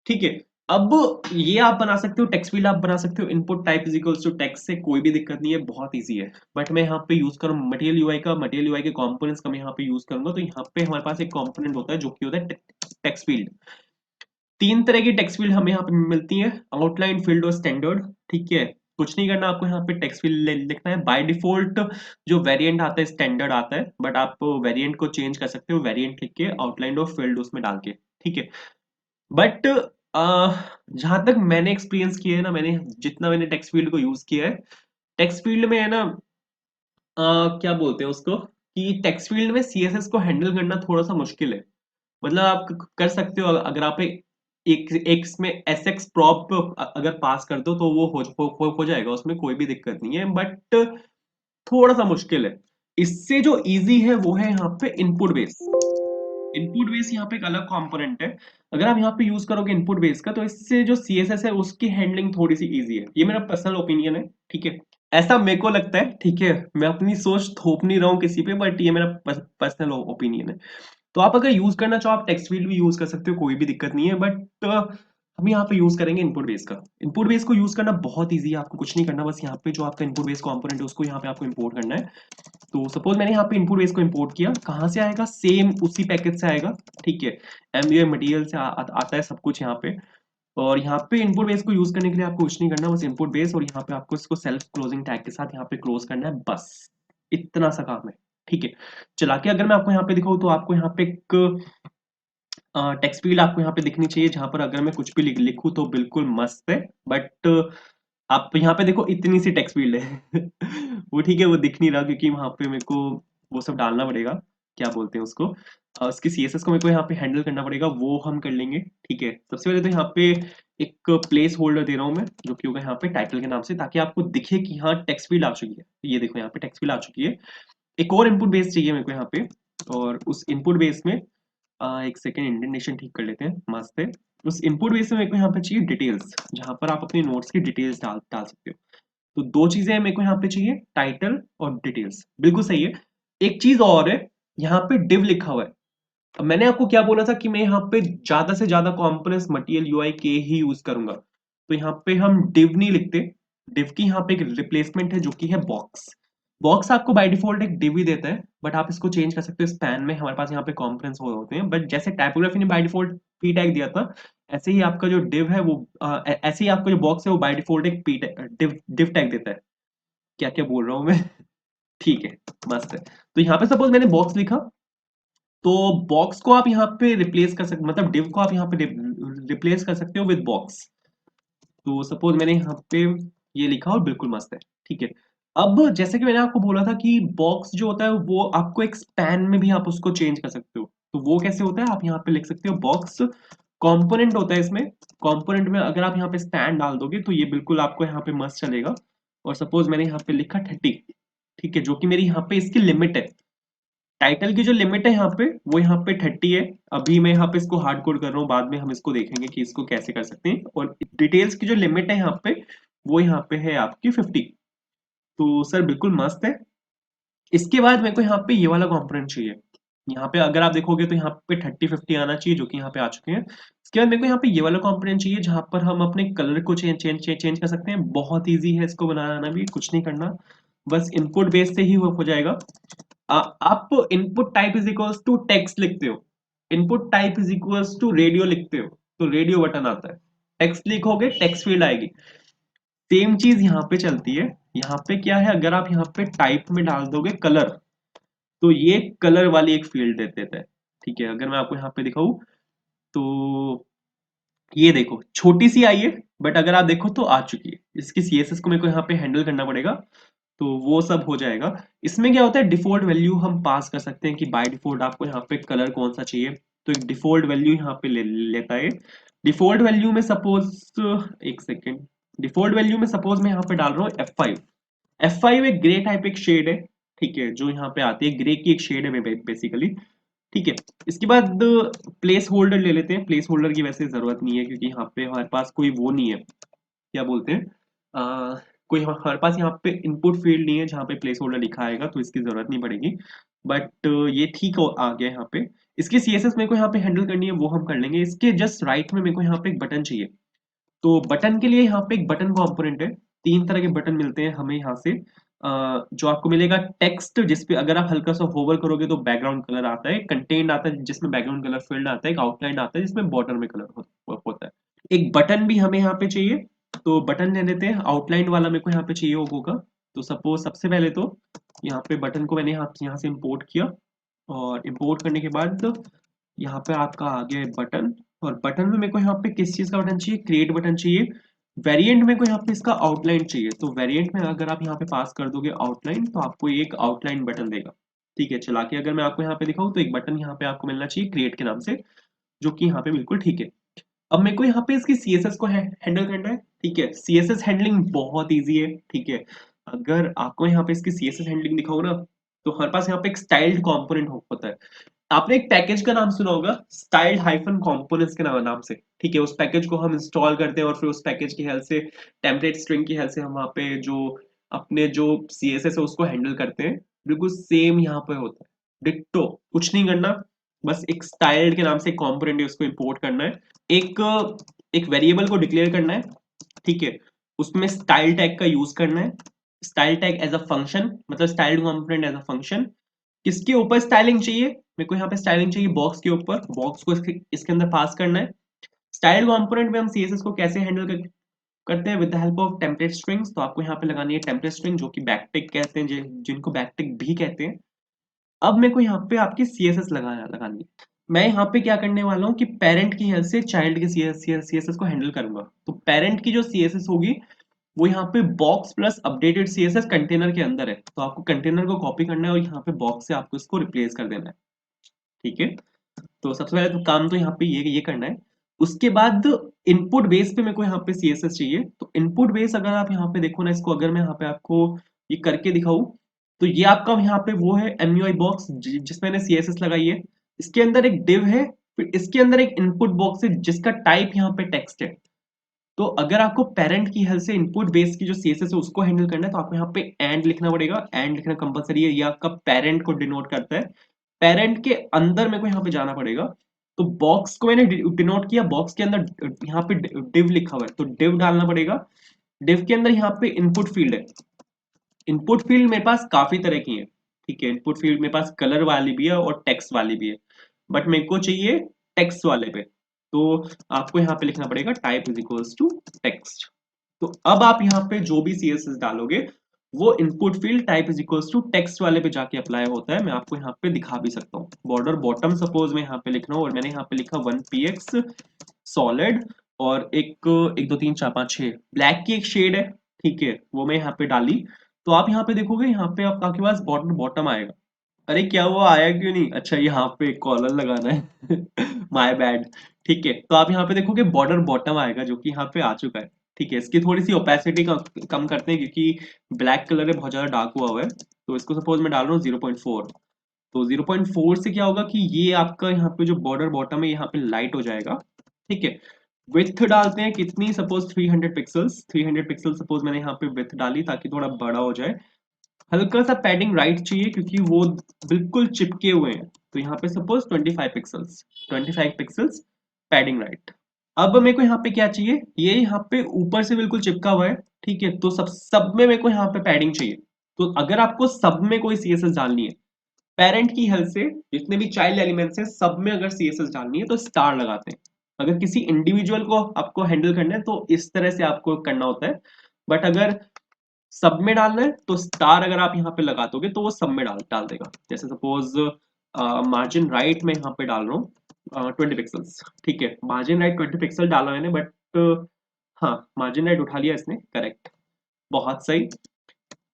ठीक है, अब ये आप बना सकते हो, टेक्स्ट फील्ड आप बना सकते हो, input type is equals to text से, कोई भी दिक्कत नहीं है, बहुत इजी है। बट मैं यहाँ पे यूज करूँ मटेरियल यूआई का, मटेरियल यूआई के कंपोनेंट्स का मैं यहाँ पे यूज करूंगा। तो यहाँ पे हमारे पास एक कंपोनेंट होता है जो कि होता है टेक्स्ट फील्ड। तीन तरह की टेक्स्ट फील्ड हमें यहाँ पे मिलती है, आउटलाइन, फील्ड और स्टैंडर्ड। ठीक है, कुछ नहीं करना, आपको यहाँ पे टेक्स्ट फील्ड लिखना है। बाय डिफॉल्ट जो वेरिएंट आता है स्टैंडर्ड आता है, बट आप वेरिएंट को चेंज कर सकते हो, वेरिएंट लिख के आउटलाइन और फील्ड उसमें डाल के। ठीक है, बट जहां तक मैंने एक्सपीरियंस किया है ना, मैंने जितना मैंने टेक्स्ट फील्ड को यूज किया है, टेक्स्ट फील्ड में है ना, क्या बोलते हैं उसको, कि टेक्स्ट फील्ड में सीएसएस को हैंडल करना थोड़ा सा मुश्किल है। मतलब आप कर सकते हो, अगर आप एक इसमें एस एक्स प्रॉप अगर पास कर दो तो वो हो जाएगा, उसमें कोई भी दिक्कत नहीं है, बट थोड़ा सा मुश्किल है। इससे जो इजी है वो है यहाँ पे इनपुट बेस। इनपुट बेस यहाँ पे एक अलग कंपोनेंट है। अगर आप यहाँ पे यूज करोगे इनपुट बेस का, तो इससे जो सीएसएस है उसकी हैंडलिंग थोड़ी सी इजी है। ये मेरा पर्सनल ओपिनियन है, ठीक है, ऐसा मेरे को लगता है, ठीक है, मैं अपनी सोच थोप नहीं रहा हूँ किसी पे, बट ये मेरा पर्सनल ओपिनियन है। तो आप अगर यूज करना चाहो आप टेक्स्ट फील्ड भी यूज कर सकते हो, कोई भी दिक्कत नहीं है, बट हम यहाँ पे यूज करेंगे इनपुट बेस का। इनपुट बेस को यूज करना बहुत ईजी है, आपको कुछ नहीं करना, बस यहाँ पे जो आपका इनपुट बेस कंपोनेंट है उसको यहाँ पे आपको इंपोर्ट करना है। तो सपोज मैंने यहाँ पे इनपुट बेस को इंपोर्ट किया, कहाँ से आएगा, सेम उसी पैकेज से आएगा, ठीक है, एमयूआई मटेरियल से आता है सब कुछ यहाँ पे। और यहाँ पे इनपुट बेस को यूज करने के लिए आपको कुछ नहीं करना, बस इनपुट बेस, और यहाँ पे आपको इसको सेल्फ क्लोजिंग टैग के साथ यहाँ पे क्लोज करना है, बस इतना सा काम है, ठीक है। चला के अगर मैं आपको यहाँ पे दिखाऊँ तो आपको यहाँ पे एक टेक्स्ट फील्ड आपको यहाँ पे दिखनी चाहिए, जहां पर अगर मैं कुछ भी लिखूं तो बिल्कुल मस्त है, बट आप यहाँ पे देखो इतनी सी टेक्स्ट फील्ड है वो ठीक है, वो दिख नहीं रहा क्योंकि वहां पे मेरे को वो सब डालना पड़ेगा, क्या बोलते हैं उसको, उसकी सीएसएस को मेरे को यहाँ पे हैंडल करना पड़ेगा, वो हम कर लेंगे, ठीक है। सबसे पहले तो यहाँ पे एक प्लेस होल्डर दे रहा हूँ मैं, जो कि होगा यहाँ पे टाइटल के नाम से, ताकि आपको दिखे कि हाँ टेक्स्ट फील्ड आ चुकी है। ये देखो यहाँ पे टेक्स्ट फील्ड आ चुकी है। एक और इनपुट बेस चाहिए मेरे को यहाँ पे, और उस इनपुट बेस में एक सेकेंड इंडेंटेशन ठीक कर लेते हैं, मस्त है। उस इनपुट बेस में मेरे को यहाँ पे चाहिए डिटेल्स, जहां पर आप अपने नोट्स की डिटेल्स डाल सकते हो। तो दो चीजें मेरे को यहाँ पे चाहिए, टाइटल और डिटेल्स, बिल्कुल सही है। एक चीज और है, यहाँ पे डिव लिखा हुआ है। अब मैंने आपको क्या बोला था कि मैं यहाँ पे ज्यादा से ज्यादा कॉम्पोनेंट्स मटेरियल यूआई के ही यूज करूंगा, तो यहाँ पे हम डिव नहीं लिखते। डिव की यहाँ पे एक रिप्लेसमेंट है जो कि है बॉक्स। बॉक्स आपको बाय डिफॉल्ट एक डिव ही देता है, बट आप इसको चेंज कर सकते हो स्पैन में, हमारे पास यहाँ पे कॉम्पोनेंट्स होते हैं, बट जैसे टाइपोग्राफी ने बाय डिफॉल्ट पी टैग दिया था, ऐसे ही आपका जो डिव है वो ऐसे ही आपका जो बॉक्स है वो बाय डिफॉल्ट एक पी डिव डिव टैग देता है। क्या क्या बोल रहा हूँ मैं ठीक है, मस्त है। तो यहाँ पे सपोज मैंने बॉक्स लिखा, तो बॉक्स को आप यहाँ पे रिप्लेस कर सकते, मतलब डिव को आप यहाँ पे रिप्लेस कर सकते हो विद बॉक्स। तो सपोज मैंने यहाँ पे ये लिखा और बिल्कुल मस्त है, ठीक है। अब जैसे कि मैंने आपको बोला था कि बॉक्स जो होता है वो आपको एक स्पैन में भी आप उसको चेंज कर सकते हो। तो वो कैसे होता है, आप यहाँ पे लिख सकते हो बॉक्स कंपोनेंट होता है इसमें। कंपोनेंट में अगर आप यहाँ पे स्पैन डाल दोगे तो ये बिल्कुल आपको यहाँ पे मस्त चलेगा। और सपोज मैंने यहाँ पे लिखा 30, ठीक है, जो कि मेरी यहाँ पे इसकी लिमिट है। टाइटल की जो लिमिट है यहाँ पे वो यहाँ पे 30 है। अभी मैं यहाँ पे इसको हार्ड कोड कर रहा हूँ, बाद में हम इसको देखेंगे कि इसको कैसे कर सकते हैं। और डिटेल्स की जो लिमिट है यहाँ पे वो यहाँ पे है आपकी 50। तो सर बिल्कुल मस्त है। इसके बाद मेरे को यहाँ पे ये वाला कंपोनेंट चाहिए। यहाँ पे अगर आप देखोगे तो यहाँ पे 30-50 आना चाहिए, जो कि यहाँ पे आ चुके हैं। इसके बाद मेरे को यहाँ पे ये वाला कंपोनेंट चाहिए, जहां पर हम अपने कलर को चेंज कर सकते हैं। बहुत ईजी है इसको बनाना भी, कुछ नहीं करना, बस इनपुट बेस से ही हो जाएगा। आप input type is equals to text लिखते हो, input type is equals to radio लिखते हो, तो रेडियो बटन आता है। टेक्स्ट लिखोगे टेक्स्ट फील्ड आएगी। सेम चीज यहाँ पे चलती है। यहाँ पे क्या है, अगर आप यहाँ पे टाइप में डाल दोगे कलर, तो ये कलर वाली एक फील्ड दे देता है, ठीक है। अगर मैं आपको यहाँ पे दिखाऊं तो ये देखो छोटी सी आई है, बट अगर आप देखो तो आ चुकी है। इसकी सीएसएस को मेरे को यहाँ पे हैंडल करना पड़ेगा, तो वो सब हो जाएगा। इसमें क्या होता है, डिफॉल्ट वैल्यू हम पास कर सकते हैं कि बाय डिफॉल्ट आपको यहाँ पे कलर कौन सा चाहिए, तो एक डिफॉल्ट वैल्यू यहाँ पे लेता है। डिफॉल्ट वैल्यू में सपोज एक सेकेंड, डिफॉल्ट वैल्यू में सपोज मैं यहाँ पे डाल रहा हूँ F5। F5 एक ग्रे टाइप एक शेड है, ठीक है, जो यहाँ पे आती है, ग्रे की एक शेड है बेसिकली, ठीक है। इसके बाद प्लेस होल्डर ले लेते हैं। प्लेस होल्डर की वैसे जरूरत नहीं है, क्योंकि यहाँ पे हमारे पास कोई वो नहीं है, क्या बोलते हैं, कोई हमारे पास यहाँ पे इनपुट फील्ड नहीं है जहाँ पे प्लेस होल्डर लिखा आएगा, तो इसकी जरूरत नहीं पड़ेगी। बट ये ठीक आ गया यहाँ पे। इसकी सीएसएस मेरे को यहाँ पे हैंडल करनी है, वो हम कर लेंगे। इसके जस्ट राइट में मेरे को यहाँ पे एक बटन चाहिए। तो बटन के लिए यहाँ पे एक बटन कंपोनेंट है। तीन तरह के बटन मिलते हैं हमें यहाँ से। जो आपको मिलेगा टेक्स्ट, जिसपे अगर आप हल्का सा होवर करोगे तो बैकग्राउंड कलर आता है, कंटेंट आता है जिसमें बैकग्राउंड कलर फील्ड आता है, एक आउटलाइन आता है जिसमें बॉर्डर में कलर होता है। एक बटन भी हमें यहाँ पे चाहिए, तो बटन ले लेते हैं। आउटलाइन वाला मेरे को यहाँ पे चाहिए होगा। तो सपोज सबसे पहले तो यहाँ पे बटन को मैंने यहाँ से इंपोर्ट किया, और इंपोर्ट करने के बाद यहाँ पे आपका आ गया बटन। और बटन में मेरे को यहाँ पे किस चीज का बटन चाहिए, क्रिएट बटन चाहिए। वेरिएंट में को यहाँ पे इसका आउटलाइन चाहिए, तो वेरिएंट में अगर आप यहाँ पे पास कर दोगे आउटलाइन तो आपको ये एक आउटलाइन बटन देगा। ठीक है, चला के अगर मैं आपको यहाँ पे दिखाऊं तो एक बटन यहाँ पे आपको मिलना चाहिए क्रिएट के नाम से, जो कि यहाँ पे बिल्कुल ठीक है। अब मेरे को यहाँ पे इसकी सीएसएस को हैंडल करना है। ठीक है, सीएसएस हैंडलिंग बहुत इजी है। ठीक है, अगर आपको यहाँ पे इसकी सीएसएस हैंडलिंग दिखाऊं ना, तो हमारे पास यहाँ पे एक स्टाइल्ड कंपोनेंट होता है। आपने एक पैकेज का नाम सुना होगा, स्टाइल्ड हाइफन कंपोनेंट्स के नाम से। ठीक है, उस पैकेज को हम इंस्टॉल करते हैं और फिर उस पैकेज की हेल्प से, टेम्पलेट स्ट्रिंग की हेल्प से हम वहाँ पे जो अपने जो सीएसएस है उसको हैंडल करते हैं। बिल्कुल सेम यहाँ पे होता है, डिट्टो। कुछ नहीं करना, बस एक स्टाइल्ड के नाम से कंपोनेंट है, उसको इंपोर्ट करना है। एक एक वेरिएबल को डिक्लेयर करना है। ठीक है, उसमें स्टाइल टैग का यूज करना है। Style tag as a function, मतलब styled component as a function. किसके ऊपर स्टाइलिंग चाहिए? मेरे को यहाँ पे स्टाइलिंग चाहिए बॉक्स के ऊपर। बॉक्स को इसके अंदर पास करना है। स्टाइल कंपोनेंट में हम सीएसएस को कैसे हैंडल करते हैं? With the help of template strings. तो आपको यहाँ पे लगानी है टेम्पलेट स्ट्रिंग, जो कि बैकटिक कहते हैं, जिनको बैकटिक भी कहते हैं। अब मेरे को यहाँ पे आपकी सीएसएस लगानी है। मैं यहाँ पे क्या करने वाला हूँ कि पेरेंट की हेल्प से चाइल्ड के सीएसएस को हैंडल करूंगा। तो पेरेंट की जो सीएसएस होगी वो यहाँ पे box plus updated CSS container के अंदर है। तो आपको कंटेनर को कॉपी करना है और यहाँ पे बॉक्स से आपको इसको रिप्लेस कर देना है। ठीक है, तो सबसे पहले तो काम तो यहाँ पे ये करना है। उसके बाद इनपुट बेस पे मेरे को यहाँ पे सीएसएस चाहिए। तो इनपुट बेस अगर आप यहाँ पे देखो ना, इसको अगर मैं यहाँ पे आपको ये करके दिखाऊं, तो ये आपका यहाँ पे वो है एमयूआई बॉक्स जिसमें मैंने सीएसएस लगाई है। इसके अंदर एक डिव है, फिर इसके अंदर एक इनपुट बॉक्स है जिसका टाइप यहाँ पे टेक्स्ट है। तो अगर आपको पेरेंट की हेल्प से इनपुट बेस की जो सीएसएस है उसको हैंडल करना है, तो आपको यहाँ पे एंड लिखना पड़ेगा। एंड लिखना कंपलसरी है, ये आपका पेरेंट को डिनोट करता है। पेरेंट के अंदर मेरे को यहाँ पे जाना पड़ेगा। तो बॉक्स को मैंने डिनोट किया, बॉक्स के अंदर यहाँ पे डिव लिखा हुआ है, तो डिव डालना पड़ेगा। डिव के अंदर यहाँ पे इनपुट फील्ड है। इनपुट फील्ड मेरे पास काफी तरह की है। ठीक है, इनपुट फील्ड मेरे पास कलर वाली भी है और टेक्स्ट वाली भी है, बट मेरे को चाहिए टेक्स्ट वाले पे। तो आपको यहाँ पे लिखना पड़ेगा type is equals to text. तो अब आप यहाँ पे जो भी सीएसएस डालोगे वो input field type is equals to text वाले पे जाके अप्लाई होता है। मैं आपको यहाँ पे दिखा भी सकता हूँ। बॉर्डर बॉटम सपोज मैं यहाँ पे लिख रहा हूँ और मैंने यहाँ पे लिखा 1px सॉलिड और एक एक दो तीन चार पाँच छह ब्लैक की एक शेड है। ठीक है, वो मैं यहाँ पे डाली। तो आप यहाँ पे देखोगे, यहाँ पे आपके पास बॉटम बॉटम आएगा। अरे क्या हुआ, आया क्यों नहीं? अच्छा, यहाँ पे कॉलर लगाना है माय बैड। ठीक है, तो आप यहाँ पे देखोगे बॉर्डर बॉटम आएगा, जो कि यहाँ पे आ चुका है। ठीक है, इसकी थोड़ी सी ओपेसिटी कम करते हैं क्योंकि ब्लैक कलर है, बहुत ज्यादा डार्क हुआ हुआ है। तो इसको सपोज मैं डाल रहा हूँ 0.4। तो 0.4 से क्या होगा कि ये आपका यहाँ पे जो बॉर्डर बॉटम है यहाँ पे लाइट हो जाएगा। ठीक है, विथ डालते हैं कितनी, सपोज 300 पिक्सल्स। 300 पिक्सल सपोज मैंने यहाँ पे विथ डाली ताकि थोड़ा बड़ा हो जाए। हल्का सा पैडिंग राइट चाहिए क्योंकि वो बिल्कुल चिपके हुए हैं। तो यहाँ पे suppose 25 pixels, 25 pixels padding right. अब मेरे को यहाँ पे क्या चाहिए, ये यहाँ पे ऊपर से बिल्कुल चिपका हुआ है। ठीक है, तो सब में मेरे को यहाँ पे पैडिंग चाहिए। तो अगर आपको सब में कोई सीएसएस डालनी है, पेरेंट की हेल्प से जितने भी चाइल्ड एलिमेंट्स हैं सब में अगर सीएसएस डालनी है तो स्टार लगाते हैं। अगर किसी इंडिविजुअल को आपको हैंडल करना है तो इस तरह से आपको करना होता है। बट अगर सब में डालना है तो स्टार अगर आप यहाँ पे लगा दोगे तो वो सब में डाल डाल देगा। जैसे सपोज मार्जिन राइट में यहाँ पे डाल रहा हूँ 20 पिक्सल्स। ठीक है, मार्जिन राइट 20 पिक्सल डाला मैंने, बट हाँ, मार्जिन राइट उठा लिया इसने, करेक्ट, बहुत सही।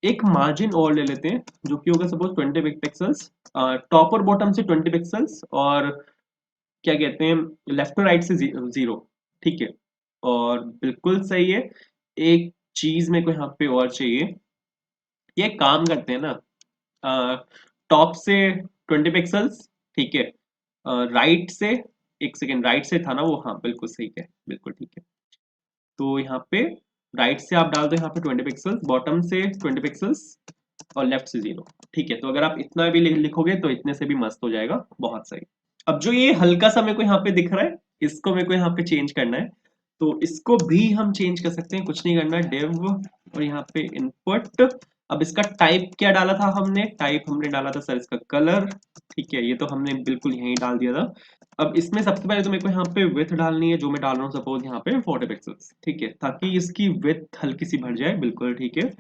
एक मार्जिन और ले लेते हैं जो कि होगा सपोज 20 पिक्सल्स, टॉप और बॉटम से 20 पिक्सल्स, और क्या कहते हैं लेफ्ट और राइट से 0। ठीक है, और बिल्कुल सही है। एक चीज मेरे को यहाँ पे और चाहिए। ये काम करते हैं ना, टॉप से 20 पिक्सल्स। ठीक है, राइट से, एक सेकेंड, राइट से था ना वो, हाँ बिल्कुल सही है, बिल्कुल ठीक है। तो यहाँ पे राइट से आप डाल दो यहाँ पे 20 पिक्सल्स, बॉटम से 20 पिक्सल्स और लेफ्ट से 0। ठीक है, तो अगर आप इतना भी लिखोगे तो इतने से भी मस्त हो जाएगा, बहुत सही। अब जो ये हल्का सा मेरे को यहाँ पे दिख रहा है, इसको मेरे को यहाँ पे चेंज करना है। तो इसको भी हम चेंज कर सकते हैं, कुछ नहीं करना, डिव और यहाँ पे इनपुट। अब इसका टाइप क्या डाला था हमने? टाइप हमने डाला था सर इसका कलर। ठीक है, ये तो हमने बिल्कुल यहीं डाल दिया था। अब इसमें सबसे पहले तो मेरे को यहाँ पे विथ डालनी है, जो मैं डाल रहा हूँ सपोज यहाँ पे 40 पिक्सल्स। ठीक है, ताकि इसकी विथ हल्की सी बढ़ जाए, बिल्कुल ठीक है।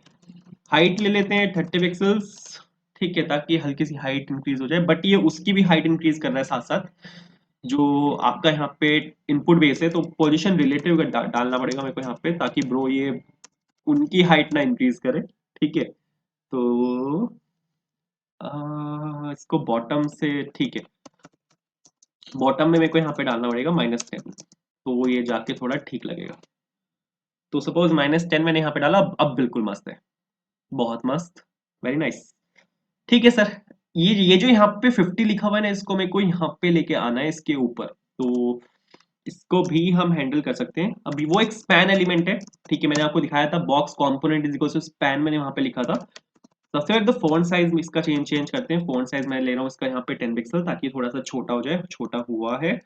हाइट ले लेते हैं 30 पिक्सल्स। ठीक है, ताकि हल्की सी हाइट इंक्रीज हो जाए, बट ये उसकी भी हाइट इंक्रीज कर रहा है साथ साथ। जो आपका यहाँ पे इनपुट बेस है, तो पोजीशन रिलेटिव डालना पड़ेगा मेरे को यहाँ पे, ताकि ब्रो ये उनकी हाइट ना इंक्रीज करे। ठीक है, तो इसको बॉटम से, ठीक है, बॉटम में मेरे को यहाँ पे डालना पड़ेगा -10, तो ये जाके थोड़ा ठीक लगेगा। तो सपोज -10 मैंने यहाँ पे डाला, अब बिल्कुल मस्त है, बहुत मस्त, वेरी नाइस। ठीक है सर, ये जो यहाँ पे 50 लिखा हुआ है ना, इसको मेरे को यहाँ पे लेके आना है इसके ऊपर, तो इसको भी हम हैंडल कर सकते हैं। अभी वो एक स्पैन एलिमेंट है, ठीक है, मैंने आपको दिखाया था box component is equal to span, मैंने वहां पे लिखा था। सबसे पहले तो फॉन्ट साइज में इसका चेंज करते हैं। फॉन्ट साइज मैं ले रहा हूँ इसका यहाँ पे 10 पिक्सल, ताकि थोड़ा सा छोटा हो जाए, छोटा हुआ है।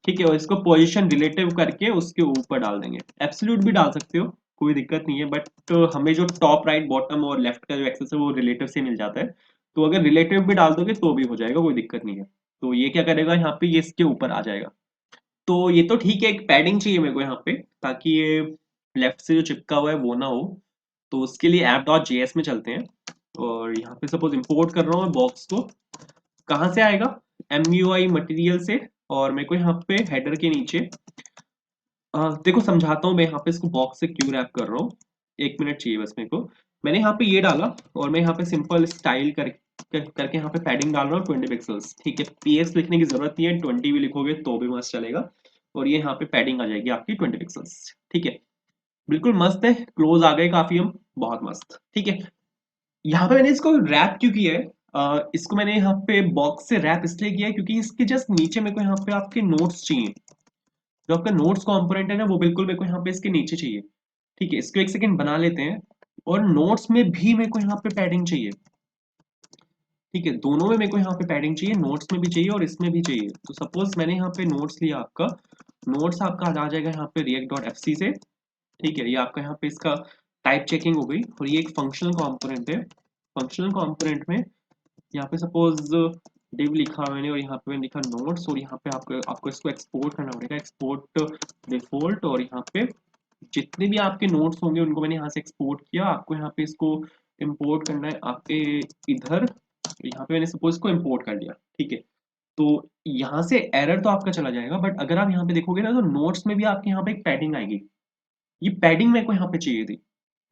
ठीक है, और इसको पोजीशन रिलेटिव करके उसके ऊपर डाल देंगे। एब्सोल्यूट भी डाल सकते हो, कोई दिक्कत नहीं है, बट हमें जो टॉप राइट बॉटम और लेफ्ट का जो एक्सेस है वो रिलेटिव से मिल जाता है, तो अगर रिलेटिव भी डाल दोगे तो भी हो जाएगा, कोई दिक्कत नहीं है। तो ये क्या करेगा, यहाँ पे ये इसके ऊपर आ जाएगा। तो ये तो ठीक है, एक पैडिंग चाहिए मेरे को यहाँ पे, ताकि ये लेफ्ट से जो चिपका हुआ है वो ना हो। तो उसके लिए app.js में चलते हैं, और यहाँ पे सपोज इंपोर्ट कर रहा हूँ मैं बॉक्स को। कहाँ से आएगा, MUI मटेरियल से, और मेरे को यहाँ पे हेडर के नीचे देखो समझाता हूँ मैं यहाँ पे इसको बॉक्स से क्यों रैप कर रहा हूँ। 1 मिनट चाहिए बस मेरे को। मैंने यहाँ पे ये डाला, और मैं यहाँ पे सिंपल स्टाइल करके यहाँ पे पैडिंग डाल रहा हूँ 20 पिक्सल्स। ठीक है, PS लिखने की जरूरत नहीं है, 20 भी लिखोगे तो भी मस्त चलेगा। और ये यहाँ पे पैडिंग आ जाएगी आपकी 20 पिक्सल्स। ठीक है, बिल्कुल मस्त है, क्लोज आ गए काफी हम, बहुत मस्त। ठीक है, यहाँ पे मैंने इसको रैप क्यों किया है, इसको मैंने यहाँ पे बॉक्स से रैप इसलिए किया है क्योंकि इसके जस्ट नीचे मेरे को यहाँ पे आपके नोट्स चाहिए। जो आपका नोट्स कंपोनेंट है ना, वो बिल्कुल मेरे को यहाँ पे इसके नीचे चाहिए। ठीक है, इसको 1 सेकंड बना लेते हैं। और नोट्स में भी मेरे को यहाँ पे पैडिंग चाहिए। ठीक है, दोनों में मेरे को यहाँ पे पैडिंग चाहिए, नोट्स में भी चाहिए और इसमें भी चाहिए। तो सपोज मैंने यहाँ पे नोट्स लिया आपका, नोट्स आपका आ जाएगा यहाँ पे react.fc से। ठीक है, ये आपका यहाँ पे इसका टाइप चेकिंग हो गई, और ये एक फंक्शनल कंपोनेंट है। फंक्शनल कंपोनेंट में यहाँ पे सपोज div लिखा मैंने, और यहाँ पे मैंने लिखा नोट्स, और यहाँ पे आपको आपको इसको एक्सपोर्ट करना पड़ेगा, एक्सपोर्ट डिफॉल्ट। और यहाँ पे जितने भी आपके नोट्स होंगे उनको मैंने यहाँ से एक्सपोर्ट किया, आपको यहाँ पे इसको इंपोर्ट करना है आपके इधर। यहाँ पे मैंने सपोज इसको इंपोर्ट कर दिया। ठीक है, तो यहाँ से एरर तो आपका चला जाएगा, बट अगर आप यहाँ पे देखोगे ना, तो नोट्स में भी आपके यहाँ पे एक पैडिंग आएगी। ये पैडिंग मेरे को यहाँ पे चाहिए थी,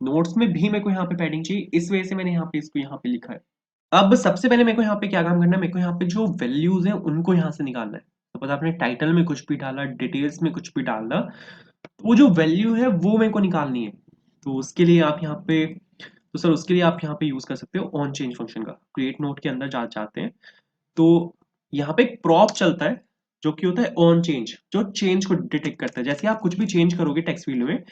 नोट्स में भी मेरे को यहाँ पे पैडिंग चाहिए, इस वजह से मैंने यहाँ पे इसको यहाँ पे लिखा है। अब सबसे पहले मेरे को यहाँ पे क्या काम करना है, मेरे को यहाँ पे जो वैल्यूज हैं उनको यहाँ से निकालना है। सपोज आपने टाइटल में कुछ भी डाला, डिटेल्स में कुछ भी डालना, तो वो जो वैल्यू है वो मेरे को निकालनी है। तो उसके लिए आप यहाँ पे, तो सर उसके लिए आप यहाँ पे यूज कर सकते हो ऑन चेंज फंक्शन का। क्रिएट नोट के अंदर जाते हैं, तो यहाँ पे एक प्रॉप चलता है जो कि होता है ऑन चेंज, जो चेंज को डिटेक्ट करता है। जैसे आप कुछ भी चेंज करोगे टेक्स्ट फील्ड में,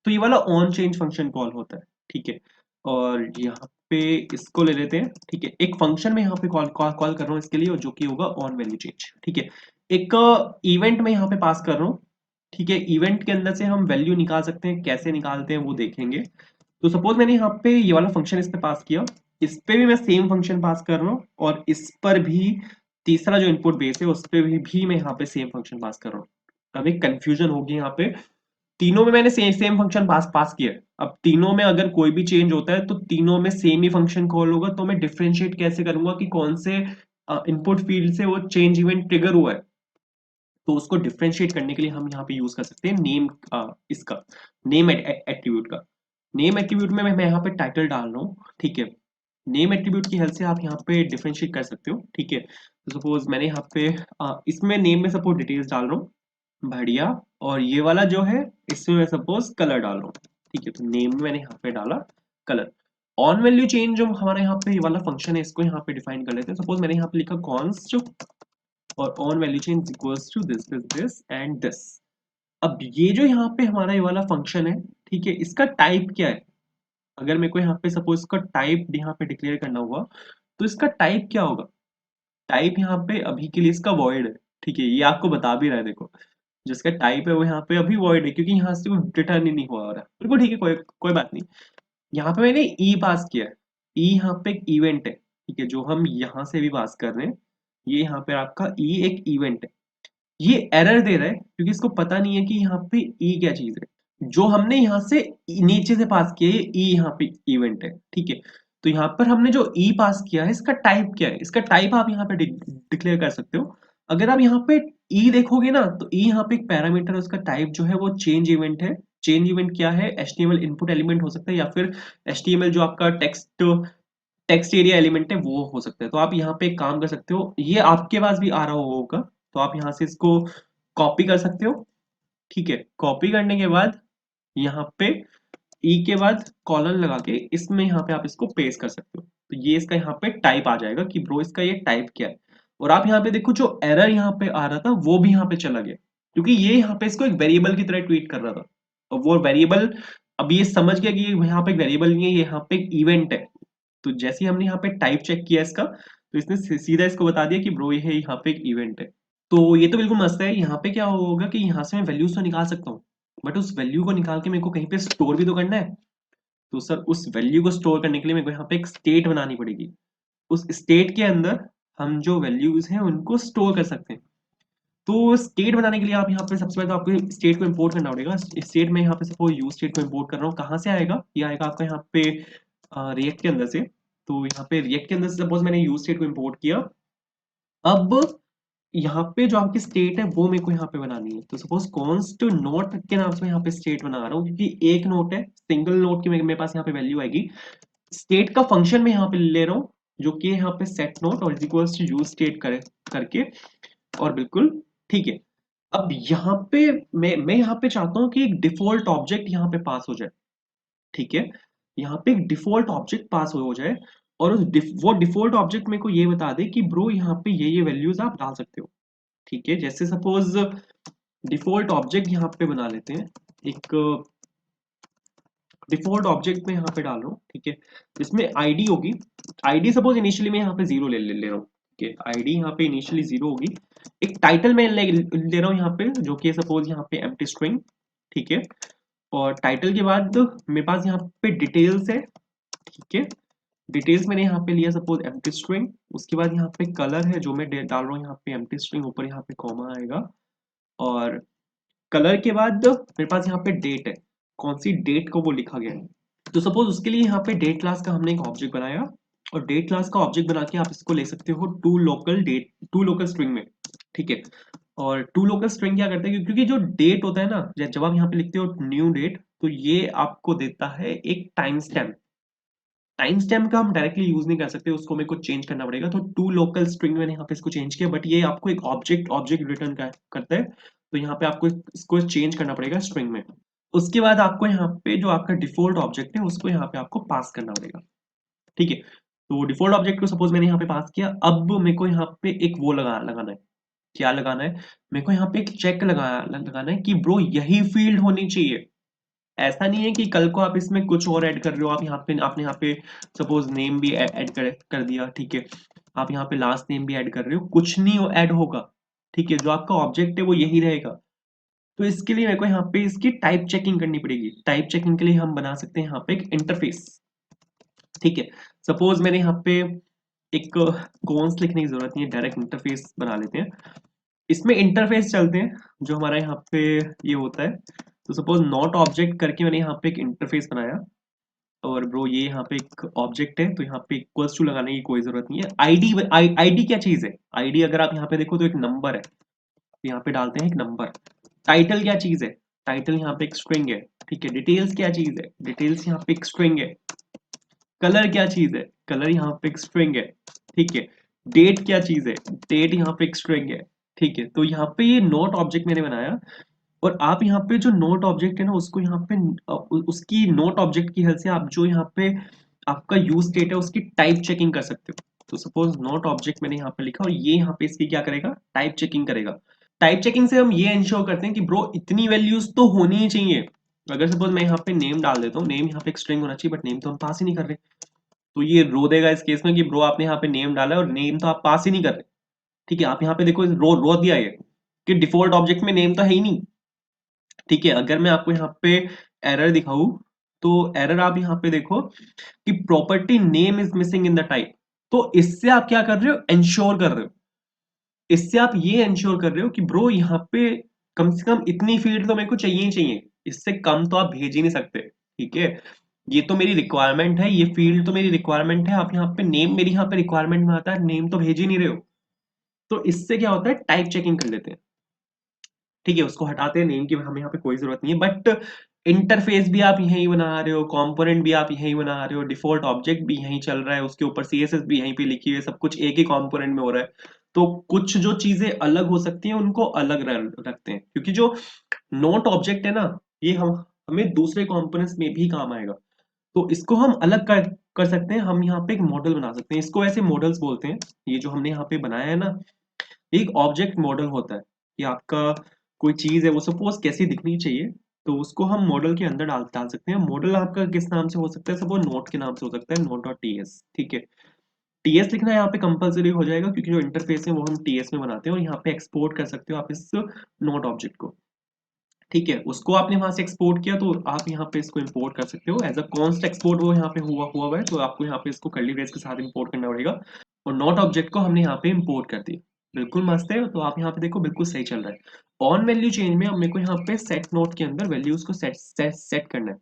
तो ये वाला ऑन चेंज फंक्शन कॉल होता है। ठीक है, और यहाँ पे इसको ले लेते हैं। ठीक है, एक फंक्शन में यहाँ पे कॉल कर रहा हूँ इसके लिए, और जो कि होगा ऑन वैल्यू चेंज। ठीक है, एक इवेंट में यहाँ पे पास कर रहा हूँ। ठीक है, इवेंट के अंदर से हम वैल्यू निकाल सकते हैं, कैसे निकालते हैं वो देखेंगे। तो सपोज मैंने यहाँ पे ये वाला फंक्शन इस पे पास किया, इस पे भी मैं सेम फंक्शन पास कर रहा हूँ, और इस पर भी तीसरा जो इनपुट बेस है उस पे भी मैं यहाँ पे सेम फंक्शन पास कर रहा हूँ। अब एक कंफ्यूजन होगी यहाँ पे, तीनों में मैंने सेम सेम फंक्शन पास पास किया है। अब तीनों में अगर कोई भी चेंज होता है तो तीनों में सेम ही फंक्शन कॉल होगा, तो मैं डिफरेंशिएट कैसे करूंगा कि कौन से इनपुट फील्ड से वो चेंज इवेंट ट्रिगर हुआ है। तो उसको डिफरेंशिएट करने के लिए हम यहाँ पे यूज कर सकते हैं नेम, इसका नेम एट्रीब्यूट का। नेम एट्रीब्यूट में मैं यहाँ पे टाइटल डाल रहा हूँ। ठीक है, नेम एट्रीब्यूट की हेल्प से आप यहाँ पे डिफरेंशिएट कर सकते हो। ठीक है, तो सपोज मैंने यहाँ पे इसमें नेम में सपोज डिटेल्स डाल रहा हूँ, बढ़िया। और ये वाला जो है, इसमें मैं सपोज कलर डाल रहा हूँ। ठीक है, तो नेम में मैंने यहाँ पे डाला कलर। ऑन वैल्यू चेंज जो हमारा यहाँ पे ये वाला फंक्शन है, इसको यहाँ पे डिफाइन कर लेते हैं। सपोज मैंने यहाँ पे लिखा कॉन्स्ट, और on value change equals to this and this. अब ये जो यहाँ पे हमारा ये वाला फंक्शन है, ठीक है, इसका टाइप क्या है। अगर मेरे को यहाँ पे सपोज इसका टाइप यहाँ पे डिक्लेयर करना हुआ, तो इसका टाइप क्या होगा। टाइप यहाँ पे अभी के लिए इसका वॉइड है। ठीक है, ये आपको बता भी रहा है, देखो जिसका टाइप है वो यहाँ पे अभी वॉइड है, क्योंकि यहाँ से वो रिटर्न ही नहीं हुआ हो रहा है। बिल्कुल ठीक है, कोई कोई बात नहीं। यहाँ पे मैंने ई पास किया है, ई यहाँ पे एक इवेंट है। ठीक है, जो हम यहाँ से भी पास कर रहे हैं, ये यहाँ पे आपका ई एक इवेंट है। ये एरर दे रहा है क्योंकि इसको पता नहीं है कि यहाँ पे ई क्या चीज है। जो हमने यहाँ से नीचे से पास किया है, ई यहाँ पे इवेंट है। ठीक है, तो यहाँ पर हमने जो ई पास किया है, इसका टाइप क्या है, इसका टाइप आप यहाँ पे डिक्लेयर कर सकते हो। अगर आप यहाँ पे ई देखोगे ना, तो ई यहाँ पे एक पैरामीटर है, उसका टाइप जो है वो चेंज इवेंट है। चेंज इवेंट क्या है? एचटीएमएल इनपुट एलिमेंट हो सकता है, या फिर एचटीएमएल जो आपका टेक्स्ट टेक्स्ट एरिया एलिमेंट है वो हो सकता है। तो आप यहाँ पे एक काम कर सकते हो, ये आपके पास भी आ रहा होगा, तो आप यहाँ से इसको कॉपी कर सकते हो। ठीक है, कॉपी करने के बाद यहाँ पे ई के बाद कॉलन लगा के इसमें यहाँ पे आप इसको पेस्ट कर सकते हो। तो ये इसका यहाँ पे टाइप आ जाएगा कि ब्रो इसका ये टाइप क्या है। और आप यहाँ पे देखो, जो एरर यहाँ पे आ रहा था वो भी यहाँ पे चला गया, क्योंकि ये यहाँ पे इसको एक वेरिएबल की तरह ट्रीट कर रहा था। और वो वेरिएबल अब ये समझ गया कि ये यहाँ पे एक वेरिएबल नहीं है, ये यहाँ पे एक इवेंट है। तो जैसे ही हमने यहाँ पे टाइप चेक किया इसका, तो इसने सीधा इसको बता दिया कि ब्रो ये है, यहाँ पे एक इवेंट है। तो ये तो बिल्कुल मस्त है। यहाँ पे क्या होगा कि यहाँ से मैं वैल्यूज तो निकाल सकता हूँ, बट उस वैल्यू को निकाल के मेरे को कहीं पे स्टोर भी तो करना है। तो सर उस वैल्यू को स्टोर करने के लिए मेरे को यहाँ पे एक स्टेट बनानी पड़ेगी। उस स्टेट के अंदर हम जो वैल्यूज हैं उनको स्टोर कर सकते हैं। तो स्टेट बनाने के लिए आप यहाँ पे सबसे पहले तो आपको स्टेट को इंपोर्ट करना पड़ेगा। स्टेट में यहाँ पे सपोज यूज स्टेट को इंपोर्ट कर रहा हूँ, कहाँ से आएगा? ये आएगा आपका यहाँ पे रिएक्ट के अंदर से। तो यहाँ पे रिएक्ट के अंदर से सपोज मैंने यूज स्टेट को इंपोर्ट किया। अब यहाँ पे जो आपकी स्टेट है वो मेरे को यहाँ पे बनानी है। तो सपोज कॉन्स्ट नोट के नाम से मैं यहाँ पे स्टेट बना रहा हूँ, क्योंकि एक नोट है, सिंगल नोट की मेरे पास यहाँ पे वैल्यू आएगी। स्टेट का फंक्शन में यहाँ पे ले रहा हूँ, जो कि यहाँ पे सेट नोट और इक्वल्स टू यूज स्टेट करके, और बिल्कुल ठीक है। अब यहाँ पे मैं यहाँ पे चाहता हूँ कि एक डिफॉल्ट ऑब्जेक्ट यहाँ पे पास हो जाए। ठीक है, यहाँ पे एक डिफॉल्ट ऑब्जेक्ट पास हो जाए, और वो डिफॉल्ट ऑब्जेक्ट मेरे को ये बता दे कि ब्रो यहाँ पे ये वैल्यूज आप डाल सकते हो। ठीक है, जैसे सपोज डिफॉल्ट ऑब्जेक्ट यहाँ पे बना लेते हैं। एक डिफॉल्ट ऑब्जेक्ट में यहाँ पे डाल रहा हूँ। ठीक है, इसमें आईडी होगी। आईडी सपोज इनिशियली मैं यहाँ पे 0 ले रहा हूँ। ठीक है, आईडी यहाँ पे इनिशियली 0 होगी। एक टाइटल में ले रहा हूँ यहाँ पे, जो कि सपोज यहाँ पे एम्प्टी स्ट्रिंग। ठीक है, और टाइटल के बाद मेरे पास यहाँ पे डिटेल्स है। ठीक है, डिटेल्स मैंने यहाँ पे लिया सपोज एम्प्टी स्ट्रिंग। उसके बाद यहाँ पे कलर है जो मैं डाल रहा हूँ यहाँ पे एम्प्टी स्ट्रिंग, ऊपर यहाँ पे कॉमा आएगा। और कलर के बाद मेरे पास यहाँ पे डेट है, कौन सी डेट को वो लिखा गया है। तो सपोज उसके लिए यहाँ पे डेट क्लास का हमने एक ऑब्जेक्ट बनाया, और डेट क्लास का ऑब्जेक्ट बना के आप इसको ले सकते हो टू लोकल स्ट्रिंग में। ठीक है, और टू लोकल स्ट्रिंग क्या करते हैं, क्योंकि जो डेट होता है ना, जब आप यहाँ पे लिखते हो न्यू डेट, तो ये आपको देता है एक टाइम स्टैम्प। टाइम स्टैम्प का हम डायरेक्टली यूज नहीं कर सकते, उसको मेरे को चेंज करना पड़ेगा। तो टू लोकल स्ट्रिंग मैंने यहाँ पे इसको चेंज किया, बट ये आपको एक ऑब्जेक्ट ऑब्जेक्ट रिटर्न करता है। तो यहाँ पे आपको इसको चेंज करना पड़ेगा स्ट्रिंग में। उसके बाद आपको यहाँ पे जो आपका डिफॉल्ट ऑब्जेक्ट है उसको यहाँ पे आपको पास करना पड़ेगा। ठीक है, तो डिफॉल्ट ऑब्जेक्ट को सपोज मैंने यहाँ पे पास किया। अब मेरे को यहाँ पे एक वो लगाना है। क्या लगाना है? मेरे को यहाँ पे एक चेक लगाना है कि ब्रो यही फील्ड होनी चाहिए। ऐसा नहीं है कि कल को आप इसमें कुछ और ऐड कर रहे हो। आप यहाँ पे आपने यहाँ पे सपोज नेम भी ऐड कर दिया। ठीक है, आप यहाँ पे लास्ट नेम भी ऐड कर रहे हो, कुछ नहीं ऐड होगा। ठीक है, जो आपका ऑब्जेक्ट है वो यही रहेगा। तो इसके लिए मेरे को यहाँ पे इसकी टाइप चेकिंग करनी पड़ेगी। टाइप चेकिंग के लिए हम बना सकते हैं यहाँ पे एक इंटरफेस। ठीक है, सपोज मैंने यहाँ पे एक कॉन्स लिखने की जरूरत नहीं है, डायरेक्ट इंटरफेस बना लेते हैं। इसमें इंटरफेस चलते हैं, जो हमारा यहाँ पे ये होता है। तो सपोज नॉट ऑब्जेक्ट करके मैंने यहाँ पे एक इंटरफेस बनाया, और ब्रो ये यहाँ पे एक ऑब्जेक्ट है, तो यहाँ पे इक्वल्स टू लगाने की कोई जरूरत नहीं है। आईडी क्या चीज है? आईडी अगर आप यहाँ पे देखो तो एक नंबर है, तो यहाँ पे डालते हैं एक नंबर। टाइटल क्या चीज है? टाइटल यहाँ पे एक स्ट्रिंग है। ठीक है, डिटेल्स क्या चीज है? डिटेल्स यहाँ पे एक स्ट्रिंग है। कलर क्या चीज है? कलर यहाँ पे एक स्ट्रिंग है। ठीक है, डेट क्या चीज है? डेट यहाँ पे एक स्ट्रिंग है। ठीक है, तो यहाँ पे ये नोट ऑब्जेक्ट मैंने बनाया, और आप यहाँ पे जो नोट ऑब्जेक्ट है ना, उसको यहाँ पे उसकी नोट ऑब्जेक्ट की हेल्प से आप जो यहाँ पे आपका यूज स्टेट है उसकी टाइप चेकिंग कर सकते हो। तो सपोज नोट ऑब्जेक्ट मैंने यहाँ पे लिखा, और ये यहाँ पे इसकी क्या करेगा? टाइप चेकिंग करेगा। टाइप चेकिंग से हम ये इंश्योर करते हैं कि ब्रो इतनी वैल्यूज तो होनी ही चाहिए। अगर सपोज मैं यहाँ पे नेम डाल देता हूँ, नेम यहाँ पे एक स्ट्रिंग होना चाहिए, बट नेम तो हम पास ही नहीं कर रहे, तो ये रो देगा इस केस में कि ब्रो आपने यहाँ पे नेम डाला है और नेम तो आप पास ही नहीं कर रहे। ठीक है, आप यहाँ पे देखो रो दिया है कि डिफॉल्ट ऑब्जेक्ट में नेम तो है ही नहीं। ठीक है, अगर मैं आपको यहाँ पे एरर दिखाऊं, तो एरर आप यहाँ पे देखो कि property name is missing in the type. तो इससे आप क्या कर रहे हो? इंश्योर कर रहे हो। इससे आप ये इंश्योर कर रहे हो कि ब्रो यहाँ पे कम से कम इतनी फील्ड तो मेरे को चाहिए ही चाहिए, इससे कम तो आप भेज ही नहीं सकते। ठीक है, ये तो मेरी रिक्वायरमेंट है, ये फील्ड तो मेरी रिक्वायरमेंट है। आप यहाँ पे नेम मेरी यहाँ पे रिक्वायरमेंट में आता है, नेम तो भेज ही नहीं रहे हो। तो इससे क्या होता है, टाइप चेकिंग कर लेते हैं। ठीक है, उसको हटाते हैं नेम की हमें यहाँ पे कोई जरूरत नहीं है, बट इंटरफेस भी आप यहीं बना रहे हो, कंपोनेंट भी आप यहीं बना रहे हो, डिफॉल्ट ऑब्जेक्ट भी यहीं चल रहा है, उसके ऊपर सीएसएस भी यहीं पे लिखी हुई है, सब कुछ एक ही कंपोनेंट में हो रहा है। तो कुछ जो चीजें अलग हो सकती हैं उनको अलग रखते हैं, क्योंकि जो नोट ऑब्जेक्ट है ना, ये हम हमें दूसरे कंपोनेंट्स में भी काम आएगा। तो इसको हम अलग कर सकते हैं, हम यहाँ पे एक मॉडल बना सकते हैं, इसको ऐसे मॉडल्स बोलते हैं। ये जो हमने यहाँ पे बनाया है ना, एक ऑब्जेक्ट मॉडल होता है कि आपका कोई चीज है वो सपोज कैसी दिखनी चाहिए, तो उसको हम मॉडल के अंदर डाल डाल सकते हैं। मॉडल आपका किस नाम से हो सकता है, सपोज नोट के नाम से हो सकता है, नोट डॉट टीएस। ठीक है, टीएस लिखना यहाँ पे कंपलसरी हो जाएगा, क्योंकि जो इंटरफेस है वो हम टीएस में बनाते हैं, और यहाँ पे एक्सपोर्ट कर सकते हो आप इस नोट ऑब्जेक्ट को। ठीक है, उसको आपने वहां से एक्सपोर्ट किया, तो आप यहाँ पे इसको इंपोर्ट कर सकते हो एज अ कॉन्स्ट एक्सपोर्ट, वो यहाँ पे हुआ है, तो आपको यहाँ पे इसको कर्ली ब्रेस के साथ इंपोर्ट करना पड़ेगा। और नॉट ऑब्जेक्ट को हमने यहाँ पे इंपोर्ट कर दिया, बिल्कुल मस्त है। तो आप यहाँ पे देखो बिल्कुल सही चल रहा है। ऑन वैल्यू चेंज में अब मेरे को यहाँ पे सेट नोट के अंदर वैल्यूज को सेट करना है।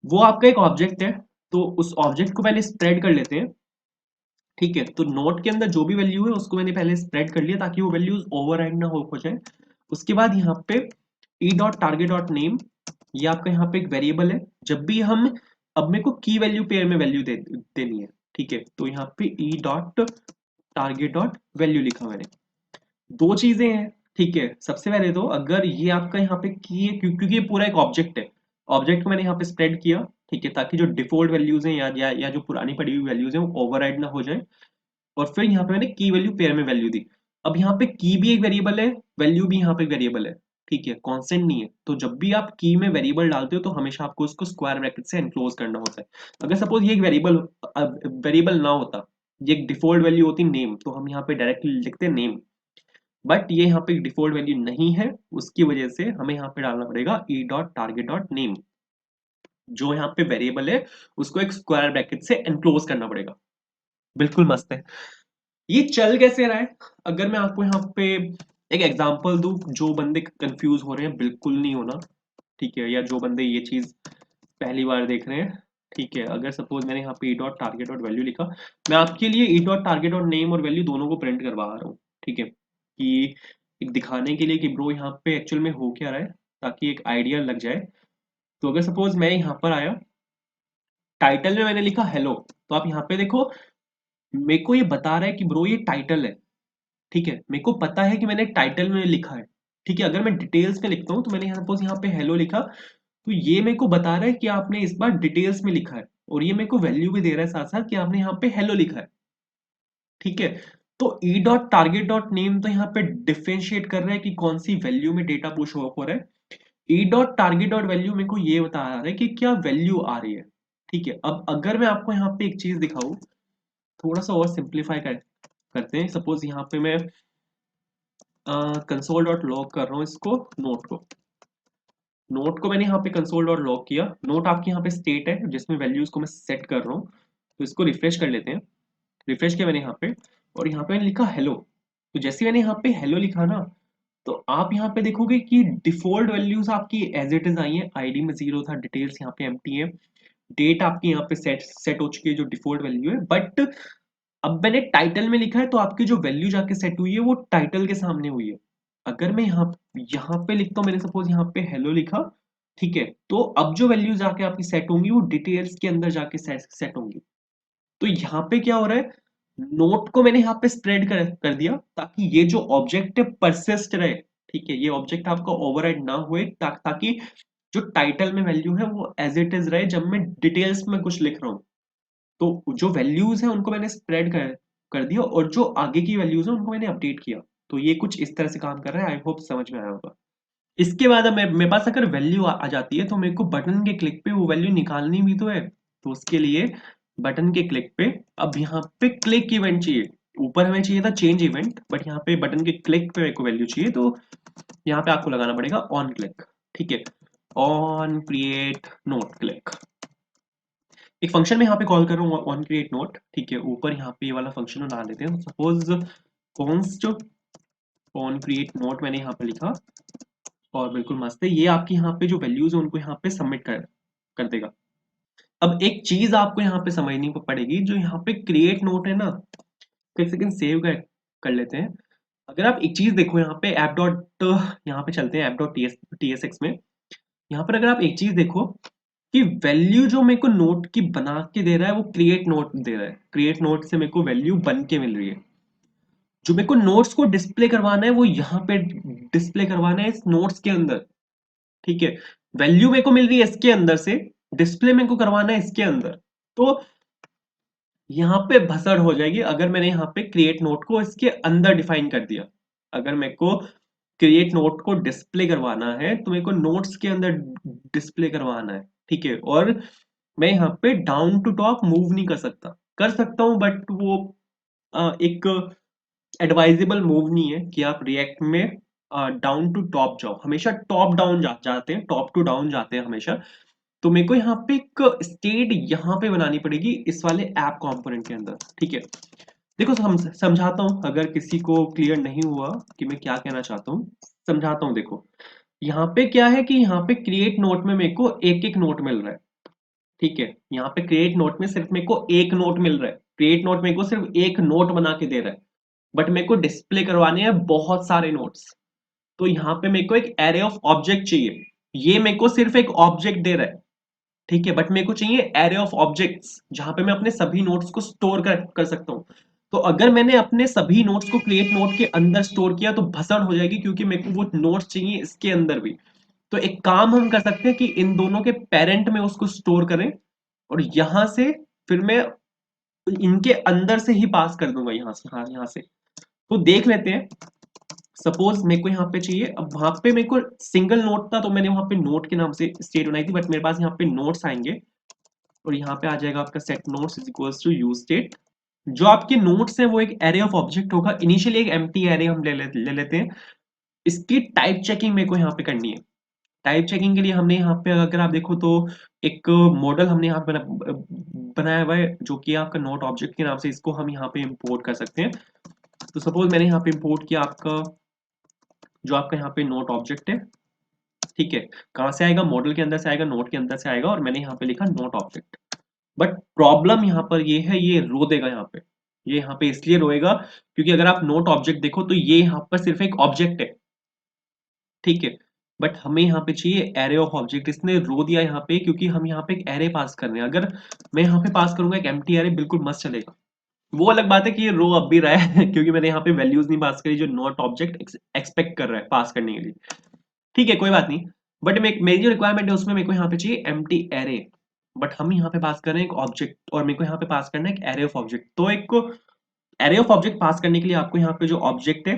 वो आपका एक ऑब्जेक्ट है, तो उस ऑब्जेक्ट को पहले स्प्रेड कर लेते हैं। ठीक है, तो नोट के अंदर जो भी वैल्यू है उसको मैंने पहले स्प्रेड कर लिया, ताकि वो वैल्यूज ओवरराइड ना हो जाए। उसके बाद यहाँ पे E dot target dot name, ये आपका यहाँ पे एक वेरिएबल है। जब भी हम, अब मेरे को की वैल्यू पेयर में वैल्यू देनी है। ठीक है, तो यहाँ पे E dot target dot value लिखा मैंने। दो चीजें हैं। ठीक है, सबसे पहले तो अगर ये आपका यहाँ पे की है, क्योंकि ये पूरा एक ऑब्जेक्ट है, ऑब्जेक्ट को मैंने यहाँ पे स्प्रेड किया। ठीक है, ताकि जो डिफॉल्ट वैल्यूज हैं या जो पुरानी पड़ी हुई वैल्यूज हैं वो ओवरराइड ना हो जाए। और फिर यहाँ पे मैंने की वैल्यू पेयर में वैल्यू दी। अब यहाँ पे की भी एक वेरिएबल है, वैल्यू भी यहाँ पे वेरिएबल है। ठीक है, कांस्टेंट नहीं है। तो जब भी आप की में वेरिएबल डालते हो तो हमेशा आपको उसको स्क्वायर ब्रैकेट से एनक्लोज करना होता है। अगर सपोज ये एक वेरिएबल ना होता, ये एक डिफॉल्ट वैल्यू होती नेम, तो हम यहाँ पे डायरेक्टली लिखते नेम। बट ये यहाँ पे डिफॉल्ट वैल्यू नहीं है, उसकी वजह से हमें यहाँ पे डालना पड़ेगा E dot target dot name. जो यहाँ पे वेरिएबल है उसको एक स्क्वायर ब्रैकेट से एनक्लोज करना पड़ेगा। बिल्कुल मस्त है। ये चल कैसे रहा है, अगर मैं आपको यहाँ पे एक एग्जांपल दूं, जो बंदे कंफ्यूज हो रहे हैं बिल्कुल नहीं होना। ठीक है, या जो बंदे ये चीज पहली बार देख रहे हैं। ठीक है, अगर सपोज मैंने यहाँ पे E dot target dot value लिखा, मैं आपके लिए E dot target dot name और वैल्यू दोनों को प्रिंट करवा रहा हूँ। ठीक है, कि एक दिखाने के लिए कि ब्रो यहाँ पे एक्चुअल में हो क्या रहा है, ताकि एक आइडिया लग जाए। तो अगर सपोज मैं यहाँ पर आया, टाइटल में मैंने लिखा हेलो, तो आप यहाँ पे देखो मेरे को ये बता रहा है कि ब्रो ये टाइटल है। ठीक है, मेरे को पता है कि मैंने टाइटल में लिखा है। ठीक है, अगर मैं डिटेल्स में लिखता हूँ, तो मैंने सपोज यहाँ पे हेलो लिखा, तो ये मेरे को बता रहा है कि आपने इस बार डिटेल्स में लिखा है, और ये मेरे को वैल्यू भी दे रहा है साथ साथ कि आपने यहाँ पे हेलो लिखा है। ठीक है, तो E dot target dot name तो यहाँ पे डिफरेंशिएट कर रहा है कि कौन सी वैल्यू में डेटा पुश हो रहा है। E dot target dot value मेरे को ये बता रहा है कि क्या वैल्यू आ रही है। ठीक है, अब अगर मैं आपको यहाँ पे एक चीज दिखाऊं, थोड़ा सा और सिंप्लीफाई करते हैं। सपोज यहाँ पे मैं कंसोल डॉट लॉग कर रहा हूँ इसको, नोट को मैंने यहाँ पे कंसोल डॉट लॉग किया। नोट आपकी यहाँ पे स्टेट है जिसमें वैल्यूज को मैं सेट कर रहा हूँ। तो इसको रिफ्रेश कर लेते हैं। रिफ्रेश किया मैंने यहाँ पे, और यहाँ पे मैंने लिखा हेलो। तो जैसे मैंने यहाँ पे हेलो लिखा ना, तो आप यहाँ पे देखोगे कि डिफॉल्ट वैल्यूज आपकी एज इट इज आई है। आईडी में 0 था, डिटेल्स यहाँ पे एम्प्टी है, डेट आपकी यहाँ पे सेट हो चुकी है जो डिफॉल्ट वैल्यू है। बट अब मैंने टाइटल में लिखा है, तो आपकी जो वैल्यू जाके सेट हुई है वो टाइटल के सामने हुई है। अगर मैं यहाँ पे लिखता हूँ, मैंने सपोज यहाँ पे हेलो लिखा। ठीक है, तो अब जो वैल्यू जाके आपकी सेट होंगी वो डिटेल्स के अंदर जाके सेट होंगी। तो यहाँ पे क्या हो रहा है, नोट को मैंने यहाँ पे स्प्रेड कर दिया, ताकि ये जो ऑब्जेक्ट है परसिस्ट रहे। ठीक है, ये ऑब्जेक्ट आपका ओवरराइड ना हुए, ताकि जो टाइटल में वैल्यू है वो एज इट इज रहे जब मैं डिटेल्स में कुछ लिख रहा हूँ। तो जो वैल्यूज है उनको मैंने स्प्रेड कर दिया, और जो आगे की वैल्यूज है उनको मैंने अपडेट किया। तो ये कुछ इस तरह से काम कर रहा है, आई होप समझ में आया होगा। इसके बाद अब मेरे पास अगर वैल्यू आ जाती है, तो मेरे को बटन के क्लिक पे वो वैल्यू निकालनी भी तो है। तो उसके लिए बटन के क्लिक पे, अब यहाँ पे क्लिक इवेंट चाहिए। ऊपर हमें चाहिए था चेंज इवेंट, बट यहाँ पे बटन के क्लिक पे मेरे को वैल्यू चाहिए, तो यहाँ पे आपको लगाना पड़ेगा ऑन क्लिक। ठीक है, ऑन क्रिएट नोट क्लिक। एक फंक्शन में यहाँ पे कॉल कर रहा हूँ ऑन क्रिएट नोट। ठीक है, ऊपर यहाँ पे ये वाला फंक्शन बना लेते हैं। Suppose const on create note मैंने यहाँ पे लिखा, और बिल्कुल मस्त है। ये आपकी यहाँ पे जो वैल्यूज है उनको यहाँ पे सबमिट कर देगा। अब एक चीज आपको यहाँ पे समझनी पड़ेगी, जो यहाँ पे क्रिएट नोट है ना, एक सेकंड सेव कर लेते हैं। अगर आप एक चीज देखो यहाँ पे ऐप डॉट, यहाँ पे चलते हैं app dot T S x में। यहाँ पर अगर आप एक चीज देखो कि वैल्यू जो मेरे को नोट की बना के दे रहा है वो क्रिएट नोट दे रहा है, क्रिएट नोट से मेरे को वैल्यू बन के मिल रही है। जो मेरे को नोट्स को डिस्प्ले करवाना है वो यहाँ पे डिस्प्ले करवाना है इस नोट्स के अंदर, ठीक है। वैल्यू मेरे को मिल रही है इसके अंदर से, डिस्प्ले मेरे को करवाना है इसके अंदर। तो यहाँ पे भसड़ हो जाएगी अगर मैंने यहाँ पे क्रिएट नोट को इसके अंदर डिफाइन कर दिया। अगर मेरे को क्रिएट नोट को डिस्प्ले करवाना है तो मेरे को नोट्स के अंदर डिस्प्ले करवाना है, ठीक है। और मैं यहाँ पे डाउन टू टॉप मूव नहीं कर सकता, कर सकता हूँ बट वो एक एडवाइजेबल मूव नहीं है कि आप रिएक्ट में डाउन टू टॉप जाओ, हमेशा टॉप डाउन जाते हैं, टॉप टू डाउन जाते हैं हमेशा। तो मेरे को यहाँ पे एक स्टेट यहाँ पे बनानी पड़ेगी इस वाले ऐप कंपोनेंट के अंदर, ठीक है। देखो समझाता हूँ अगर किसी को क्लियर नहीं हुआ कि मैं क्या कहना चाहता हूँ, समझाता हूँ। देखो यहाँ पे क्या है कि यहाँ पे क्रिएट नोट में मेरे को एक एक नोट मिल रहा है, ठीक है। यहाँ पे क्रिएट नोट में सिर्फ मेरे को एक नोट मिल रहा है, क्रिएट नोट मेरे को सिर्फ एक नोट बना के दे रहा है, बट मेरे को डिस्प्ले करवाने हैं बहुत सारे नोट्स। तो यहाँ पे मेरे को एक एरे ऑफ ऑब्जेक्ट चाहिए, ये मेरे को सिर्फ एक ऑब्जेक्ट दे रहा है, ठीक है। बट मेरे को चाहिए एरे ऑफ ऑब्जेक्ट्स जहां पे मैं अपने सभी नोट्स को स्टोर कर सकता हूँ। तो अगर मैंने अपने सभी नोट्स को क्रिएट नोट के अंदर स्टोर किया तो भसड़ हो जाएगी, क्योंकि मेरे को वो नोट्स चाहिए इसके अंदर भी। तो एक काम हम कर सकते हैं कि इन दोनों के पेरेंट में उसको स्टोर करें, और यहां से फिर मैं इनके अंदर से ही पास कर दूंगा यहाँ से, हाँ यहाँ से। तो देख लेते हैं, सपोज मेरे को यहाँ पे चाहिए, अब वहां पे मेरे को सिंगल नोट था तो मैंने वहां पे नोट के नाम से स्टेट बनाई थी, बट मेरे पास यहाँ पे नोट्स आएंगे और यहाँ पे आ जाएगा आपका set notes is equals to use state. जो आपके नोट्स है वो एक एरे ऑफ ऑब्जेक्ट होगा, इनिशियली एक एम्प्टी एरे हम ले लेते हैं। इसकी टाइप चेकिंग मेरे को यहाँ पे करनी है। टाइप चेकिंग के लिए हमने यहाँ पे अगर आप देखो तो एक मॉडल हमने यहाँ पे बनाया हुआ है जो कि आपका नोट ऑब्जेक्ट के नाम से, इसको हम यहाँ पे इंपोर्ट कर सकते हैं। तो सपोज मैंने यहाँ पे इंपोर्ट किया आपका जो आपका यहाँ पे नोट ऑब्जेक्ट है, ठीक है। कहाँ से आएगा, मॉडल के अंदर से आएगा, नोट के अंदर से आएगा, और मैंने यहाँ पे लिखा नोट ऑब्जेक्ट। बट प्रॉब्लम यहाँ पर ये है, ये रो देगा यहाँ पे, ये यहाँ पे इसलिए रोएगा क्योंकि अगर आप नोट ऑब्जेक्ट देखो तो ये यहाँ पर सिर्फ एक ऑब्जेक्ट है, ठीक है। बट हमें यहाँ पे चाहिए एरे ऑफ ऑब्जेक्ट, इसने रो दिया यहाँ पे क्योंकि हम यहाँ पे एक एरे पास कर रहे हैं। अगर मैं यहाँ पे पास करूंगा एक एम्प्टी एरे, बिल्कुल मस्त चलेगा। वो अलग बात है कि ये रो अब भी रहा है क्योंकि मैंने यहाँ पे वैल्यूज नहीं पास करी जो नोट ऑब्जेक्ट एक्सपेक्ट कर रहा है पास करने के लिए, ठीक है, कोई बात नहीं। बट मेरी जो रिक्वायरमेंट है उसमें मेरे को यहाँ पे चाहिए एम्प्टी एरे, बट हम यहाँ पे पास कर रहे हैं एक ऑब्जेक्ट, और मेरे को यहाँ पे पास करना है एक एरे ऑफ ऑब्जेक्ट। तो एक एरे ऑफ ऑब्जेक्ट पास करने के लिए आपको यहाँ पे जो ऑब्जेक्ट है,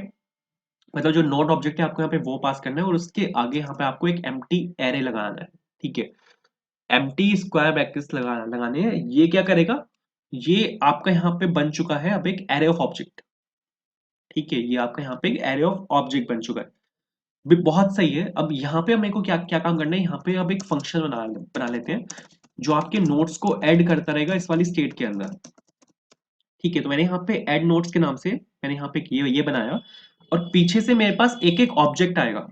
मतलब जो नोट ऑब्जेक्ट है, आपको यहाँ पे वो पास करना है, और उसके आगे यहाँ पे आपको एक एम्प्टी एरे लगाना है, ठीक है। एम्प्टी स्क्वायर ब्रैकेट्स लगाने हैं। ये क्या करेगा, ये आपका यहाँ पे बन चुका है अब एक एरे ऑफ ऑब्जेक्ट, ठीक है। ये आपका यहाँ पे एक एरे ऑफ ऑब्जेक्ट बन चुका है, भी बहुत सही है। अब यहाँ पे मेरे को क्या क्या काम करना है, यहाँ पे अब एक फंक्शन बना लेते हैं जो आपके नोट्स को ऐड करता रहेगा इस वाली स्टेट के अंदर, ठीक है। तो मैंने यहाँ पे ऐड नोट्स के नाम से मैंने यहाँ पे ये बनाया, और पीछे से मेरे पास एक एक ऑब्जेक्ट आएगा,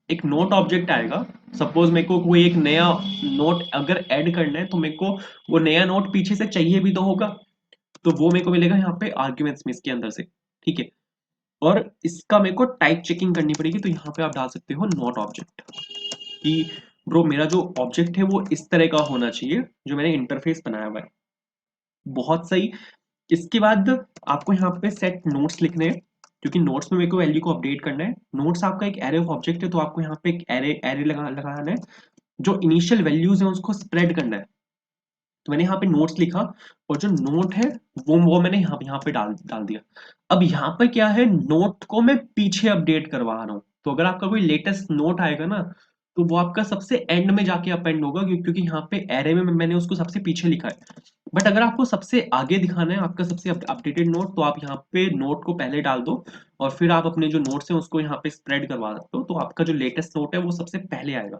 एक नोट ऑब्जेक्ट आएगा। सपोज मेरे को कोई एक नया नोट अगर ऐड करना है तो मेरे को वो नया नोट पीछे से चाहिए भी तो होगा, तो वो मेरे को मिलेगा यहाँ पे आर्ग्यूमेंट्स में इसके अंदर से, ठीक है। और इसका मेरे को टाइप चेकिंग करनी पड़ेगी, तो यहाँ पे आप डाल सकते हो नॉट ऑब्जेक्ट कि ब्रो मेरा जो ऑब्जेक्ट है वो इस तरह का होना चाहिए जो मैंने इंटरफेस बनाया हुआ है। बहुत सही। इसके बाद आपको यहाँ पे सेट नोट्स लिखने हैं, क्योंकि नोट्स में मेरे को वैल्यू को अपडेट करना है। नोट्स आपका एक एरे ऑफ ऑब्जेक्ट है, तो आपको यहाँ पे एक एरे एरे लगाना है, जो इनिशियल वैल्यूज है उसको स्प्रेड करना है। तो मैंने यहाँ पे नोट्स लिखा, और जो नोट है वो मैंने यहाँ पे डाल डाल दिया। अब यहाँ पे क्या है, नोट को मैं पीछे अपडेट करवा रहा हूँ। तो अगर आपका कोई लेटेस्ट नोट आएगा ना, तो वो आपका सबसे एंड में जाके अपेंड होगा, क्योंकि यहाँ पे एरे में मैंने उसको सबसे पीछे लिखा है। बट अगर आपको सबसे आगे दिखाना है आपका सबसे अपडेटेड नोट, तो आप यहाँ पे नोट को पहले डाल दो, और फिर आप अपने जो नोट्स हैं उसको यहाँ पे स्प्रेड करवा सकते हो, तो आपका जो लेटेस्ट नोट है वो सबसे पहले आएगा।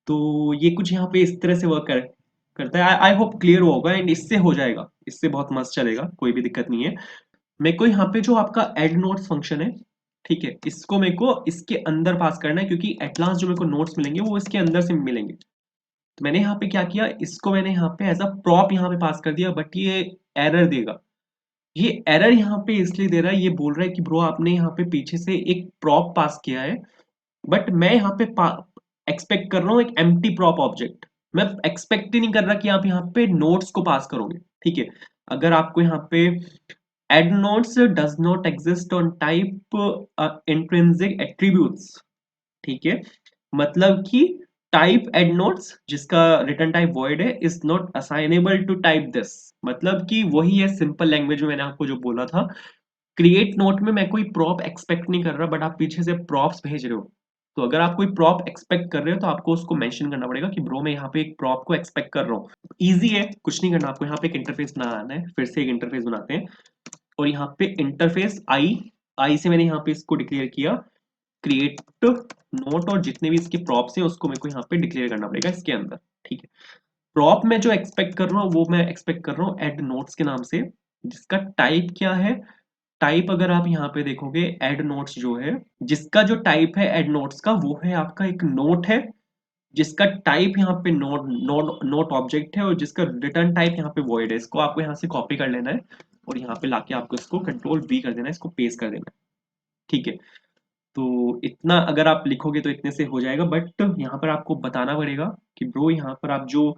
तो ये कुछ यहाँ पे इस तरह से वर्क करता है। आई होप क्लियर होगा, एंड इससे हो जाएगा, इससे बहुत मस्त चलेगा, कोई भी दिक्कत नहीं है। मेरे को यहाँ पे जो आपका एड नोट्स फंक्शन है, ठीक है, इसको मेरे को इसके अंदर पास करना है, क्योंकि एट लास्ट जो मेरे को नोट्स मिलेंगे वो इसके अंदर से मिलेंगे। तो मैंने यहाँ पे क्या किया, इसको मैंने यहाँ पे एज अ प्रॉप यहाँ पे पास कर दिया, बट ये एरर देगा। ये एरर यहाँ पे इसलिए दे रहा है, ये बोल रहा है कि ब्रो आपने यहाँ पे पीछे से एक प्रॉप पास किया है, बट मैं यहाँ पे एक्सपेक्ट कर रहा हूँ एक एम्प्टी प्रॉप ऑब्जेक्ट। मैं एक्सपेक्ट ही नहीं कर रहा कि आप यहाँ पे नोट्स को पास करोगे। ठीक है, अगर आपको यहाँ पे add notes does not exist on type intrinsic attributes, ठीक है, मतलब कि टाइप एड नोट्स जिसका रिटर्न टाइप वॉइड है is not assignable to type this, मतलब कि वही है सिंपल लैंग्वेज में मैंने आपको जो बोला था। क्रिएट नोट में मैं कोई प्रॉप एक्सपेक्ट नहीं कर रहा, बट आप पीछे से प्रॉप्स भेज रहे हो। तो अगर आप कोई प्रॉप एक्सपेक्ट कर रहे हो तो आपको उसको मेंशन करना पड़ेगा कि ब्रो मैं यहाँ पे एक प्रॉप को एक्सपेक्ट कर रहा हूँ। इजी है, कुछ नहीं करना आपको, यहाँ पे एक इंटरफेस बनाना है। फिर से एक इंटरफेस बनाते हैं और यहाँ पे इंटरफेस आई, आई से मैंने यहाँ पे इसको डिक्लेयर किया क्रिएट नोट, और जितने भी इसके प्रॉप्स हैं उसको मेरे को यहाँ पे डिक्लेयर करना पड़ेगा इसके अंदर। ठीक है, प्रॉप में जो एक्सपेक्ट कर रहा हूँ वो मैं एक्सपेक्ट कर रहा हूँ एड नोट्स के नाम से, जिसका टाइप क्या है। टाइप अगर आप यहाँ पे देखोगे एड नोट्स जो है, जिसका जो टाइप है एड नोट्स का वो है आपका एक नोट है, जिसका टाइप यहाँ पे नोट नोट नोट ऑब्जेक्ट है, और जिसका रिटर्न टाइप यहाँ पे वॉइड है। इसको आपको यहाँ से कॉपी कर लेना है और यहाँ पे लाके आपको इसको कंट्रोल वी कर देना है, इसको पेस्ट कर देना है। ठीक है, तो इतना अगर आप लिखोगे तो इतने से हो जाएगा, बट यहाँ पर आपको बताना पड़ेगा कि ब्रो यहाँ पर आप जो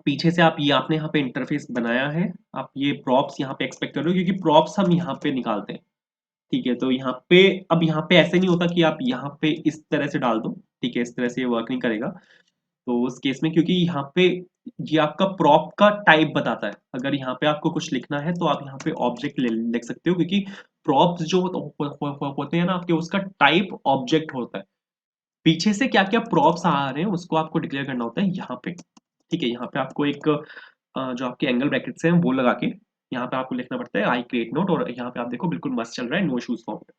पीछे से आप ये आपने यहाँ पे इंटरफेस बनाया है, आप ये प्रॉप्स यहाँ पे एक्सपेक्ट कर रहे हो, क्योंकि प्रॉप्स हम यहाँ पे निकालते हैं। ठीक है, तो यहाँ पे अब यहाँ पे ऐसे नहीं होता कि आप यहाँ पे इस तरह से डाल दो। ठीक है, इस तरह से ये वर्क नहीं करेगा। तो उस केस में, क्योंकि यहाँ पे ये आपका प्रॉप का टाइप बताता है, अगर यहाँ पे आपको कुछ लिखना है तो आप यहाँ पे ऑब्जेक्ट लिख सकते हो, क्योंकि प्रॉप्स जो होते हैं ना आपके, उसका टाइप ऑब्जेक्ट होता है। पीछे से क्या क्या प्रॉप्स आ रहे हैं उसको आपको डिक्लेयर करना होता है यहाँ पे। ठीक है, यहाँ पे आपको एक जो आपके एंगल ब्रैकेट्स हैं वो लगा के यहाँ पे आपको लिखना पड़ता है आई क्रिएट नोट, और यहाँ पे आप देखो बिल्कुल मस्त चल रहा है, नो इश्यूज फाउंड।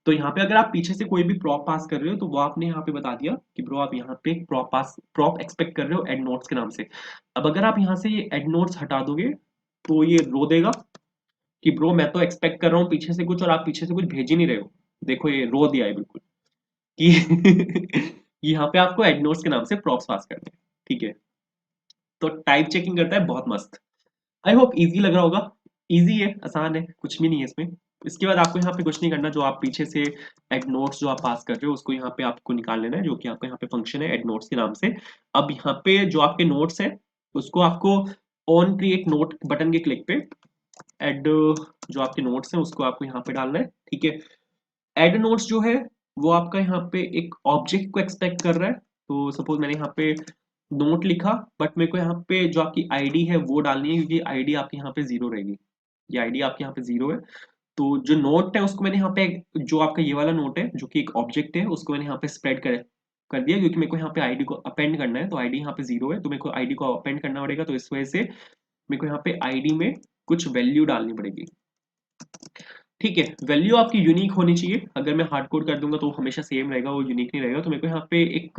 तो यहाँ पे अगर आप पीछे से कोई भी प्रॉप पास कर रहे हो तो वो आपने यहाँ पे बता दिया कि ब्रो आप यहाँ पे प्रॉप एक्सपेक्ट कर रहे हो एड नोट्स के नाम से। अब अगर आप यहाँ से ये एड नोट्स हटा दोगे तो ये रो देगा कि ब्रो मैं तो एक्सपेक्ट कर रहा हूँ पीछे से कुछ और आप पीछे से कुछ भेज ही नहीं रहे हो। देखो ये रो दिया है बिल्कुल कि यहाँ पे आपको एड नोट्स के नाम से प्रॉप्स पास करने हैं। ठीक है, तो टाइप चेकिंग करता है बहुत मस्त। आई होप इजी लग रहा होगा। इजी है, आसान है, कुछ भी नहीं है इसमें। इसके बाद आपको यहाँ पे कुछ नहीं करना, जो आप पीछे से एड नोट्स जो आप पास कर रहे हो उसको यहाँ पे आपको निकाल लेना है, जो कि आपका यहाँ पे फंक्शन है एड नोट्स के नाम से। अब यहाँ पे जो आपके नोट्स है उसको आपको ऑन क्रिएट नोट बटन के क्लिक पे एड जो आपके नोट्स हैं उसको आपको यहाँ पे डालना है। ठीक है, एड नोट्स जो है वो आपका यहाँ पे एक ऑब्जेक्ट को एक्सपेक्ट कर रहा है। तो सपोज मैंने यहाँ पे नोट लिखा, बट मेरे को यहाँ पे जो आपकी आईडी है वो डालनी है, क्योंकि आईडी आपकी यहाँ पे जीरो रहेगी। ये आईडी आपके यहाँ पे जीरो है। तो जो नोट है उसको मैंने यहाँ पे, जो आपका ये वाला नोट है जो कि एक ऑब्जेक्ट है, उसको मैंने यहाँ पे स्प्रेड कर दिया, क्योंकि मेरे को यहाँ पे आईडी को अपेंड करना है। तो आईडी यहाँ पे जीरो है तो मेरे को आईडी को अपेंड करना पड़ेगा, तो इस वजह से मेरे को यहाँ पे आईडी में कुछ वैल्यू डालनी पड़ेगी। ठीक है, वैल्यू आपकी यूनिक होनी चाहिए। अगर मैं हार्ड कोड कर दूंगा तो हमेशा सेम रहेगा, वो यूनिक नहीं रहेगा। तो मेरे को यहाँ पे एक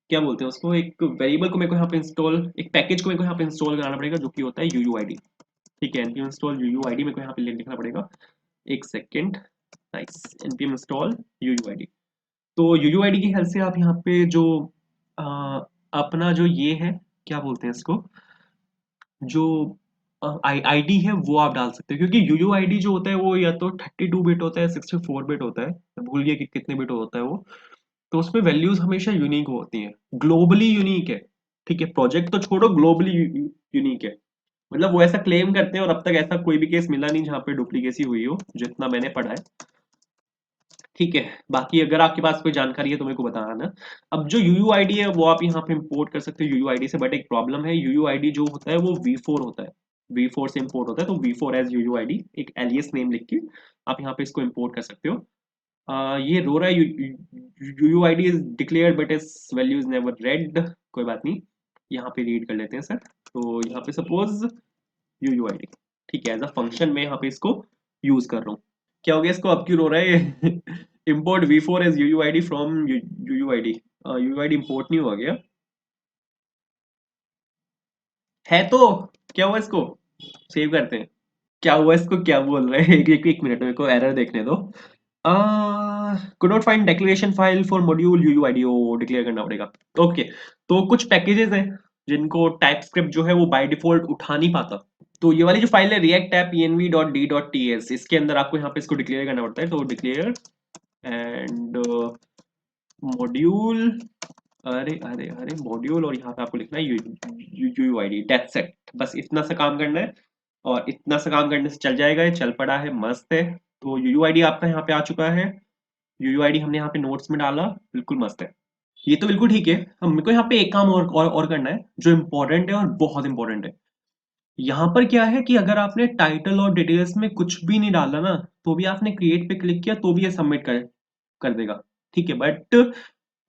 क्या बोलते हैं उसको, एक वेरिएबल को मेरे को यहाँ पे इंस्टॉल, एक पैकेज को मेरे को यहाँ पे इंस्टॉल कराना पड़ेगा, जो कि होता है यूयूआईडी। ठीक है, npm इंस्टॉल यूयूआईडी मेरे को यहाँ पे लिखना पड़ेगा। एक सेकेंड, नाइस, npm इंस्टॉल यूयूआईडी। तो यूयूआईडी की हेल्प से आप यहाँ पे जो आ, अपना जो ये है, क्या बोलते हैं इसको, जो आईडी है वो आप डाल सकते हो, क्योंकि यूयूआईडी जो होता है वो या तो 32 बिट होता है, 64 बिट होता है, मैं भूल गया कि कितने बिट होता है वो। तो उसमें वैल्यूज हमेशा यूनिक होती हैं, ग्लोबली यूनिक है। ठीक है, प्रोजेक्ट तो छोड़ो, ग्लोबली यूनिक है। मतलब वो ऐसा क्लेम करते हैं, और अब तक ऐसा कोई भी केस मिला नहीं जहाँ पे डुप्लीकेसी हुई हो, जितना मैंने पढ़ा है। ठीक है, बाकी अगर आपके पास कोई जानकारी है तो मेरे को बताना। अब जो यूयूआईडी है वो आप यहाँ पे इंपोर्ट कर सकते हो यूयूआईडी से, बट एक प्रॉब्लम है, यूयूआईडी जो होता है वो वी4 होता है, वी4 से इंपोर्ट होता है। तो वी4 एज यूयूआईडी एक एलियस नेम लिख के आप यहाँ पे इसको इंपोर्ट कर सकते हो। ये रो रहा है UUID is declared but is value is never read, कोई बात नहीं, यहाँ पे रीड कर लेते हैं सर। तो यहाँ पे सपोज यूयूआईडी, ठीक है, एज अ फंक्शन में यहाँ पे इसको यूज कर रहा हूँ। क्या हो गया इसको, अब क्यों रो रहा है import v4 as uuid from uuid, uuid import नहीं हुआ गया है। तो क्या हुआ इसको, सेव करते हैं। क्या हुआ इसको, क्या बोल रहे हैं, एक मिनट मेरे को एरर देखने दो। could not find declaration file for module uuid, ओ डिक्लेयर करना पड़ेगा। ओके, तो कुछ पैकेजेस हैं जिनको टाइप स्क्रिप्ट जो है वो बाय डिफॉल्ट उठा नहीं पाता। तो ये वाली जो फाइल है react app env.d.ts, इसके अंदर आपको यहाँ पे इसको डिक्लेयर करना पड़ता है। तो डिक्लेयर एंड मॉड्यूल, अरे अरे अरे मॉड्यूल, और यहाँ पे आपको लिखना है यूयूआईडी, दैट्स इट। बस इतना सा काम करना है और इतना सा काम करने से चल जाएगा। ये चल पड़ा है, मस्त है। तो यूयूआईडी आपका यहाँ पे आ चुका है। यूयूआईडी हमने यहाँ पे नोट्स में डाला, बिल्कुल मस्त है। ये तो बिल्कुल ठीक है। हम मेरे को यहाँ पे एक काम और करना है जो इम्पोर्टेंट है और बहुत इंपॉर्टेंट है। यहाँ पर क्या है कि अगर आपने टाइटल और डिटेल्स में कुछ भी नहीं डाला ना, तो भी आपने क्रिएट पे क्लिक किया तो भी ये सबमिट कर कर देगा, ठीक है। बट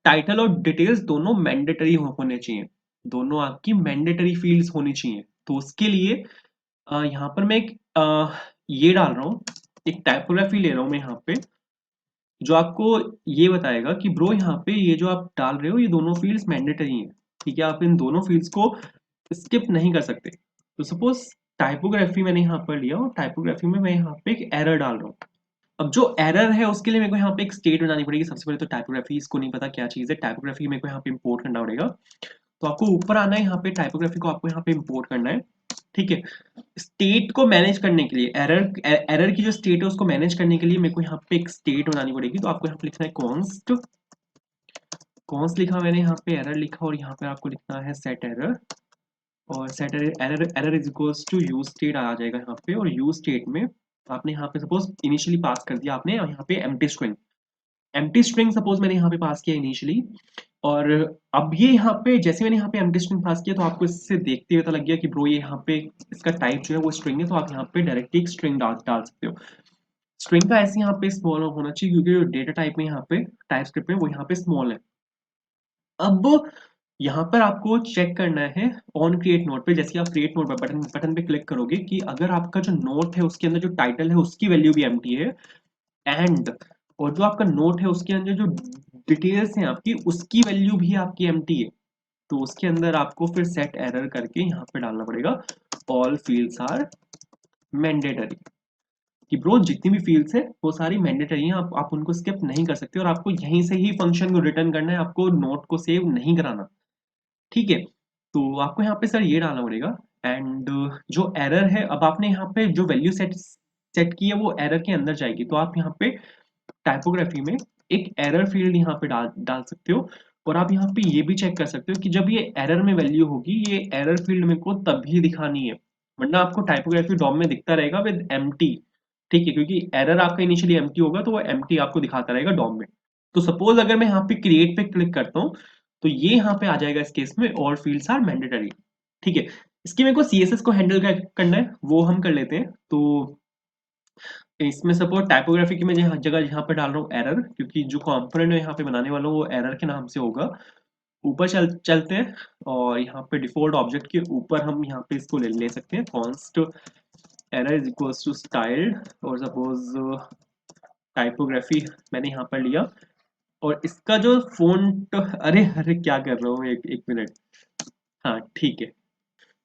टाइटल और डिटेल्स दोनों मैंडेटरी होने चाहिए, दोनों आपकी मैंडेटरी फील्ड्स होनी चाहिए। तो उसके लिए यहाँ पर मैं एक ये डाल रहा हूँ, एक टाइपोग्राफी ले रहा हूँ मैं यहाँ पे, जो आपको ये बताएगा कि ब्रो यहाँ पे ये जो आप डाल रहे हो ये दोनों फील्ड्स मैंडेटरी हैं, ठीक है। आप इन दोनों फील्ड्स को स्किप नहीं कर सकते। तो सपोज टाइपोग्राफी मैंने यहाँ पर लिया और टाइपोग्राफी में मैं यहाँ पे एक एरर डाल रहा हूँ। अब जो एरर है उसके लिए मेरे को यहाँ पे एक स्टेट बनानी पड़ेगी। सबसे पहले तो टाइपोग्राफी, इसको नहीं पता क्या चीज़ है, टाइपोग्राफी मेरे को यहाँ पे इंपोर्ट करना पड़ेगा। तो आपको ऊपर आना है, यहाँ पे टाइपोग्राफी को आपको यहाँ पे इंपोर्ट करना है, ठीक है। स्टेट को मैनेज करने के लिए, एरर की जो स्टेट है उसको मैनेज करने के लिए मेरे को यहाँ पे एक स्टेट बनानी पड़ेगी। तो आपको यहाँ पे लिखना है कॉन्स्ट, कॉन्स्ट लिखा मैंने यहाँ पे, एरर लिखा, और यहाँ पे आपको लिखना है सेट एरर, और set error is equals to use state आ जाएगा यहाँ पे। और यूज स्टेट में आपने यहाँ पे सपोज इनिशियली पास कर दिया आपने, और यहाँ पे एम्प्टी स्ट्रिंग सपोज मैंने यहाँ पे पास किया इनिशियली। और अब ये यहाँ पे जैसे मैंने यहाँ पे एम्प्टी स्ट्रिंग पास किया तो आपको इससे देखते हुए पता लग गया कि ब्रो ये यहाँ पे इसका टाइप जो है वो स्ट्रिंग है। तो आप यहाँ पे डायरेक्टली एक स्ट्रिंग डाल सकते हो। स्ट्रिंग का ऐसे यहाँ पे स्मॉल होना चाहिए क्योंकि जो डेटा टाइप में यहाँ पे टाइप स्क्रिप्ट में वो यहाँ पे स्मॉल है। अब यहाँ पर आपको चेक करना है ऑन क्रिएट नोट पे, जैसे आप क्रिएट नोट पे बटन पे क्लिक करोगे कि अगर आपका जो नोट है उसके अंदर जो टाइटल है उसकी वैल्यू भी एम्प्टी है, एंड और जो आपका नोट है उसके अंदर जो डिटेल्स हैं आपकी उसकी वैल्यू भी आपकी एम्प्टी है। तो उसके अंदर आपको फिर सेट एरर करके यहाँ पे डालना पड़ेगा ऑल फील्ड्स आर मैंडेटरी, कि ब्रो जितनी भी फील्ड्स है वो सारी मैंडेटरी हैं, आप उनको स्किप नहीं कर सकते, और आपको यहीं से ही फंक्शन को रिटर्न करना है, आपको नोट को सेव नहीं कराना, ठीक है। तो आपको यहाँ पे सर ये डालना पड़ेगा। एंड जो एरर है, अब आपने यहाँ पे जो वैल्यू सेट सेट की है वो एरर के अंदर जाएगी। तो आप यहाँ पे टाइपोग्राफी में एक एरर फील्ड यहाँ पे डाल डाल सकते हो, और आप यहाँ पे ये भी चेक कर सकते हो कि जब ये एरर में वैल्यू होगी, ये एरर फील्ड मेरे को तभी दिखानी है, वरना आपको टाइपोग्राफी डॉम में दिखता रहेगा विद एम्प्टी, ठीक है। क्योंकि एरर आपका इनिशियली एम्प्टी होगा तो वो एम्प्टी आपको दिखाता रहेगा डॉम में। तो सपोज अगर मैं यहाँ पे क्रिएट पे क्लिक करता हूँ तो ये यहाँ पे आ जाएगा इस केस में ऑल फील्ड्स आर मैंडेटरी, ठीक है। इसके मेरे को सीएसएस को हैंडल करना है, वो हम कर लेते हैं। तो इसमें सपोज टाइपोग्राफी की मैं जगह यहाँ पे डाल रहा हूँ एरर, क्योंकि जो कंपोनेंट मैं यहाँ पे बनाने वाला हूँ वो एरर के नाम से होगा। ऊपर चलते हैं, और यहाँ पे डिफॉल्ट ऑब्जेक्ट के ऊपर हम यहाँ पे इसको ले सकते हैं const error is equals to style, और सपोज टाइपोग्राफी मैंने यहाँ पर लिया, और इसका जो फोंट, अरे अरे क्या कर रहा हूँ, एक एक मिनट, हाँ ठीक है।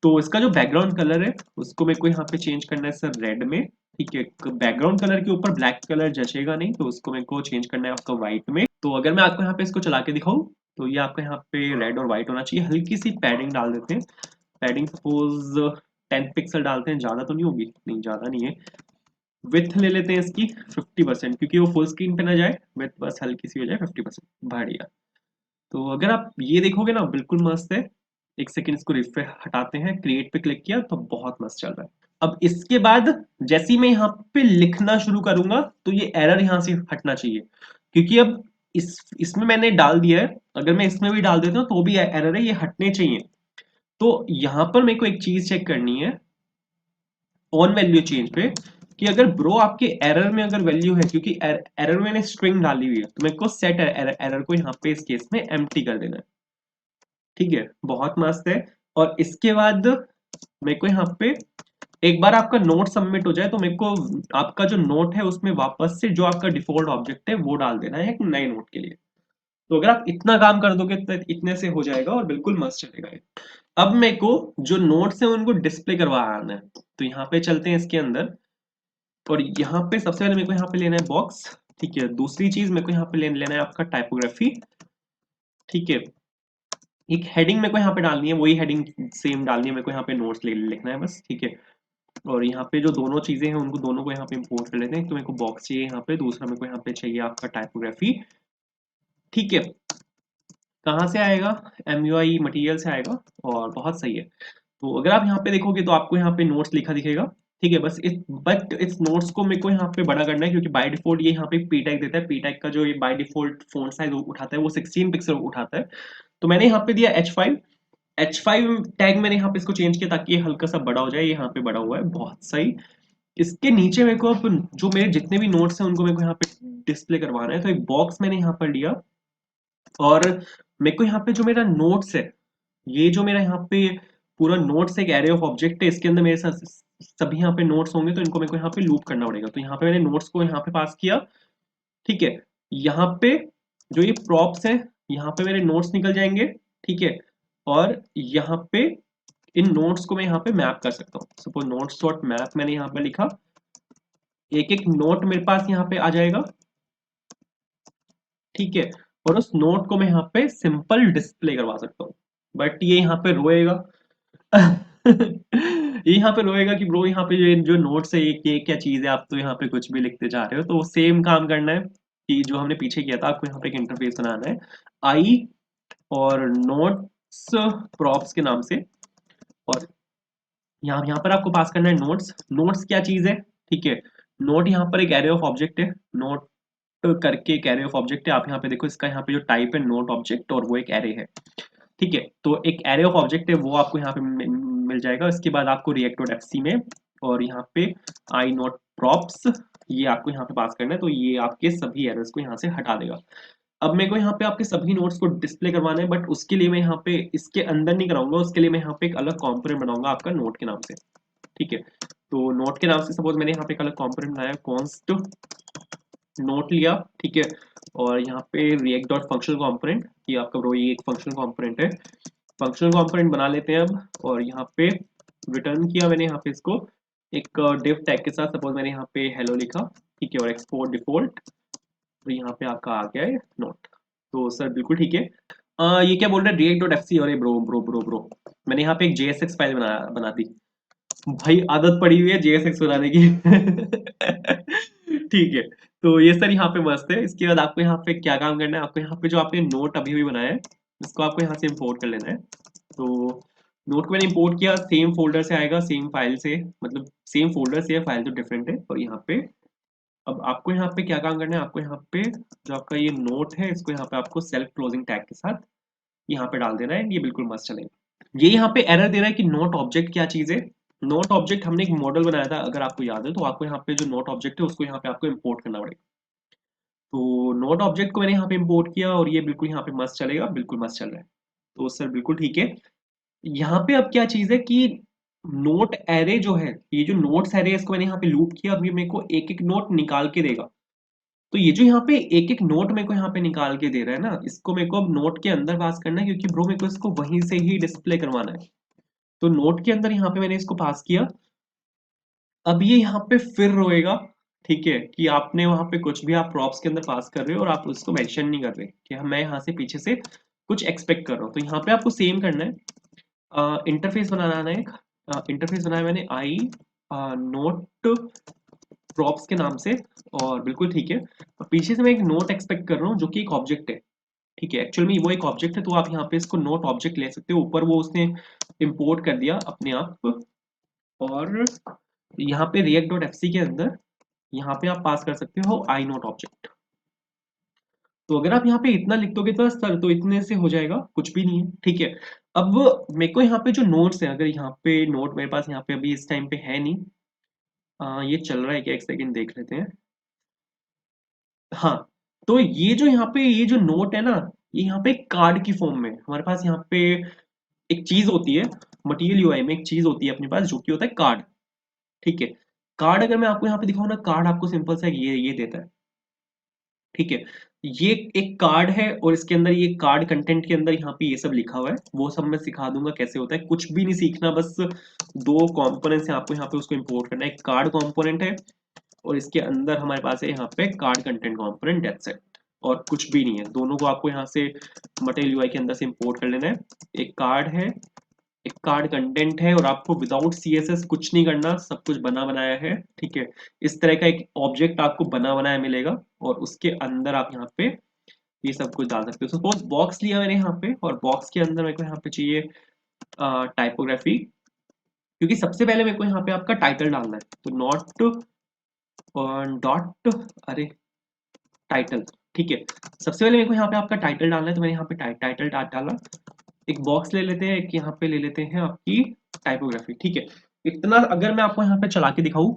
तो इसका जो बैकग्राउंड कलर है उसको मेरे को यहाँ पे चेंज करना है सर रेड में, ठीक है। बैकग्राउंड कलर के ऊपर ब्लैक कलर जचेगा नहीं, तो उसको मेरे को चेंज करना है आपका व्हाइट में। तो अगर मैं आपको यहाँ पे इसको चला के दिखाऊं तो ये आपका यहाँ पे रेड और व्हाइट होना चाहिए। हल्की सी पैडिंग डाल देते हैं, पैडिंग सपोज 10 पिक्सल डालते हैं, ज्यादा तो नहीं होगी, नहीं ज्यादा नहीं है। विथ ले लेते हैं इसकी 50%, क्योंकि वो फुल स्क्रीन पे ना जाए, विथ बस हल्की सी हो जाए 50%, बढ़िया। तो अगर आप ये देखोगे ना बिल्कुल मस्त है। एक सेकंड इसको रिफ्रेश हटाते हैं, क्रिएट पे क्लिक किया तो बहुत मस्त चल रहा है। अब इसके बाद जैसे ही मैं यहाँ पे लिखना शुरू करूंगा तो ये एरर यहाँ से हटना चाहिए, क्योंकि अब इसमें मैंने डाल दिया है, अगर मैं इसमें भी डाल देता हूँ तो भी एरर है, ये हटने चाहिए। तो यहाँ पर मेरे को एक चीज चेक करनी है ऑन वैल्यू चेंज पे, कि अगर ब्रो आपके एरर में अगर वैल्यू है, क्योंकि एरर में मैंने स्ट्रिंग डाली हुई है, तो मेरे को सेट एरर को यहाँ पे इस केस में एम्प्टी कर देना है, ठीक है। बहुत मस्त है। और इसके बाद मेरे को यहाँ पे एक बार आपका नोट सबमिट हो जाए तो मेरे को आपका जो नोट है उसमें वापस से जो आपका डिफॉल्ट ऑब्जेक्ट है वो डाल देना है एक नए नोट के लिए। तो अगर आप इतना काम कर दोगे तो इतने से हो जाएगा और बिल्कुल मस्त चलेगा ये। अब मेरे को जो नोट्स है उनको डिस्प्ले करवाना है, तो यहाँ पे चलते हैं इसके अंदर, और यहाँ पे सबसे पहले मेरे को यहाँ पे लेना है बॉक्स, ठीक है। दूसरी चीज मेरे को यहाँ पे लेना है आपका टाइपोग्राफी, ठीक है। एक हेडिंग मेरे को यहाँ पे डालनी है, वही हेडिंग सेम डालनी है मेरे को यहाँ पे, नोट्स लिखना है बस, ठीक है। और यहाँ पे जो दोनों चीजें हैं उनको दोनों को यहाँ पे इंपोर्ट कर लेते हैं। तो मेरे को बॉक्स चाहिए यहाँ पे, दूसरा मेरे को यहाँ पे चाहिए आपका टाइपोग्राफी। ठीक है, कहाँ से आएगा? MUI मटेरियल से आएगा और बहुत सही है। तो अगर आप यहाँ पे देखोगे तो आपको यहाँ पे नोट्स लिखा दिखेगा। ठीक है, बट इस नोट्स को मेरे को यहाँ पे बड़ा करना है, क्योंकि बाय डिफॉल्ट ये यहाँ पे पी टैग देता है। पी टैग का जो ये बाय डिफॉल्ट फॉन्ट साइज उठाता है वो 16 पिक्सल उठाता है। तो मैंने यहाँ पे दिया H5 टैग, मैंने यहाँ पे इसको चेंज किया ताकि ये हल्का सा बड़ा हो जाए। ये यहाँ पे बड़ा हुआ है, बहुत सही। इसके नीचे मेरे को अब जो मेरे जितने भी नोट्स हैं उनको मेरे को यहाँ पे डिस्प्ले करवाना है। तो एक बॉक्स मैंने यहाँ पर लिया और मेरे को यहाँ पे जो मेरा नोट्स है, ये जो मेरा यहाँ पे पूरा नोट्स एक एरे ऑफ ऑब्जेक्ट है, इसके अंदर मेरे साथ सभी यहाँ पे नोट्स होंगे। तो इनको मेरे को यहाँ पे लूप करना पड़ेगा। तो यहाँ पे मैंने नोट्स को यहाँ पे पास किया। ठीक है, यहाँ पे जो ये प्रॉप्स है, यहाँ पे मेरे नोट्स निकल जाएंगे। ठीक है, और यहाँ पे इन नोट्स को मैं यहाँ पे मैप कर सकता हूँ। सपोज नोट्स डॉट मैप मैंने यहाँ पे लिखा, एक एक नोट मेरे पास यहाँ पे आ जाएगा। ठीक है, और उस नोट को मैं यहाँ पे सिंपल डिस्प्ले करवा सकता हूँ। बट ये यहाँ पे रोएगा ये यहाँ पे रोएगा कि ब्रो यहाँ पे ये जो नोट्स है ये क्या चीज है, आप तो यहाँ पे कुछ भी लिखते जा रहे हो। तो सेम काम करना है कि जो हमने पीछे किया था, आपको यहाँ पे एक इंटरफेस बनाना है आई और नोट्स प्रॉप्स के नाम से। और यहाँ पर आपको पास करना है नोट्स। नोट्स क्या चीज है? ठीक है, नोट यहाँ पर एक एरे ऑफ ऑब्जेक्ट है। नोट करके एक एरे ऑफ ऑब्जेक्ट है। आप यहाँ पे देखो, इसका यहाँ पे जो टाइप है नोट ऑब्जेक्ट, और वो एक एरे है। ठीक है, तो एक एरे ऑफ ऑब्जेक्ट है वो आपको यहाँ पे मिल जाएगा। इसके बाद आपको react.fc में और यहाँ पे आई नोट प्रॉप्स, ये आपको यहाँ पे पास करना है। तो ये आपके सभी एरर्स को यहाँ से हटा देगा। अब मेरे को यहाँ पे आपके सभी नोट्स को डिस्प्ले करवाना है, बट उसके लिए मैं यहाँ पे इसके अंदर नहीं कराऊंगा। उसके लिए मैं यहाँ पे एक अलग कॉम्पोनेंट बनाऊंगा आपका नोट के नाम से। ठीक है, तो नोट के नाम से सपोज मैंने यहाँ पे एक अलग कॉम्पोनेंट बनाया, कॉन्स्ट नोट लिया। ठीक है, और यहाँ पे react डॉट फंक्शनल कॉम्पोनेंट, ये आपका ब्रो ये एक फंक्शनल कॉम्पोनेंट है। फंक्शनल कॉम्पोनेंट बना लेते हैं अब। और यहाँ पे रिटर्न किया मैंने यहाँ पे इसको एक div टैग के साथ। सपोज मैंने यहाँ पे हेलो लिखा। ठीक है, और एक्सपोर्ट डिफॉल्ट, तो यहाँ पे आपका आ गया है नोट। तो सर बिल्कुल ठीक है। ये क्या बोल रहा है react.fc? अरे ब्रो ब्रो ब्रो ब्रो, मैंने यहाँ पे एक JSX फाइल बना दी भाई। आदत पड़ी हुई है JSX बनाने की ठीक है, तो ये सर यहाँ पे मस्त है। इसके बाद आपको यहाँ पे क्या काम करना है, आपको यहाँ पे जो आपने नोट अभी भी बनाया है इसको आपको यहाँ से इम्पोर्ट कर लेना है। तो नोट को मैंने इम्पोर्ट किया, सेम फोल्डर से आएगा, सेम फाइल से, मतलब सेम फोल्डर से है, फाइल तो डिफरेंट है। और यहाँ पे अब आपको यहाँ पे क्या काम करना है, आपको यहाँ पे जो आपका ये नोट है इसको यहाँ पे आपको सेल्फ क्लोजिंग टैग के साथ यहाँ पे डाल देना है। ये बिल्कुल मस्त चलेगा। ये यहाँ पे एरर दे रहा है कि नोट ऑब्जेक्ट क्या चीज है। नोट ऑब्जेक्ट हमने एक मॉडल बनाया था, अगर आपको याद है तो आपको यहाँ पे जो नोट ऑब्जेक्ट है उसको यहाँ पे आपको इम्पोर्ट करना पड़ेगा। तो नोट ऑब्जेक्ट को मैंने यहाँ पे इम्पोर्ट किया और ये बिल्कुल यहाँ पे मस्त चलेगा, बिल्कुल मस्त चल रहा है। तो सर बिल्कुल ठीक है। यहाँ पे अब क्या चीज है कि नोट एरे जो है, ये जो नोट्स एरे है इसको मैंने यहाँ पे लूप किया। अब ये मेरे को एक एक नोट निकाल के देगा। तो ये जो यहाँ पे एक एक नोट मेरे को यहाँ पे निकाल के दे रहा है ना, इसको मेरे को अब नोट के अंदर पास करना है, क्योंकि ब्रो मेरे को इसको वहीं से ही डिस्प्ले करवाना है। तो नोट के अंदर यहाँ पे मैंने इसको पास किया। अब ये यहाँ पे फिर रोएगा। ठीक है, कि आपने वहां पे कुछ भी आप प्रॉप्स के अंदर पास कर रहे हो और आप उसको मेंशन नहीं कर रहे कि मैं यहाँ से पीछे से कुछ एक्सपेक्ट कर रहा हूँ। तो यहाँ पे आपको सेम करना है। इंटरफेस बनाना है एक। इंटरफेस बनाया मैंने आई नोट प्रॉप्स के नाम से, और बिल्कुल ठीक है। और पीछे से मैं एक नोट एक्सपेक्ट कर रहा हूँ जो कि एक ऑब्जेक्ट है। ठीक है, एक्चुअल में वो एक ऑब्जेक्ट है, तो आप यहाँ पे इसको नोट ऑब्जेक्ट ले सकते हो। ऊपर वो उसने इंपोर्ट कर दिया अपने आप। और यहाँ पे react.fc के अंदर यहाँ पे आप पास कर सकते हो आई नोट ऑब्जेक्ट। तो अगर आप यहाँ पे इतना लिख दोगे तो सर तो इतने से हो जाएगा, कुछ भी नहीं है। ठीक है, अब मेरे को यहाँ पे जो नोट्स है, अगर यहाँ पे नोट मेरे पास यहाँ पे अभी इस टाइम पे है नहीं। ये चल रहा है क्या, एक सेकंड देख लेते हैं। हाँ, तो ये जो यहाँ पे ये जो नोट है ना, ये यहाँ पे कार्ड की फॉर्म में हमारे पास यहाँ पे एक चीज होती है। मटेरियल यूआई में एक चीज होती है अपने पास जो कि होता है कार्ड। ठीक है, कार्ड अगर मैं आपको यहाँ पे दिखाऊं ना, कार्ड आपको सिंपल सा ये देता है। ठीक है, ये एक कार्ड है और इसके अंदर ये कार्ड कंटेंट के अंदर यहाँ पे ये सब लिखा हुआ है। वो सब मैं सिखा दूंगा कैसे होता है, कुछ भी नहीं सीखना, बस दो कंपोनेंट्स हैं आपको यहाँ पे उसको इंपोर्ट करना है। एक कार्ड कंपोनेंट है और इसके अंदर हमारे पास है यहाँ पे card content component, that's it. और कुछ भी नहीं है, दोनों को आपको यहाँ से मटेरियल यूआई के अंदर से इंपोर्ट कर लेना है। एक कार्ड है एक कार्ड कंटेंट है और आपको विदाउट सीएसएस कुछ नहीं करना, सब कुछ बना बनाया है, ठीक है। इस तरह का एक ऑब्जेक्ट आपको बना बनाया मिलेगा और उसके अंदर आप यहाँ पे ये सब कुछ डाल सकते हो। सपोज बॉक्स लिया मैंने यहाँ पे और बॉक्स के अंदर मेरे को यहाँ पे चाहिए टाइपोग्राफी, क्योंकि सबसे पहले मेरे को यहाँ पे आपका टाइटल डालना है, तो नॉट डॉट अरे टाइटल, ठीक है। सबसे पहले मेरे को यहाँ पे आपका टाइटल डालना है, तो मैंने यहाँ पे टाइटल डाला। एक बॉक्स ले लेते हैं, एक यहाँ पे ले लेते हैं आपकी टाइपोग्राफी, ठीक है। इतना अगर मैं आपको यहाँ पे चला के दिखाऊं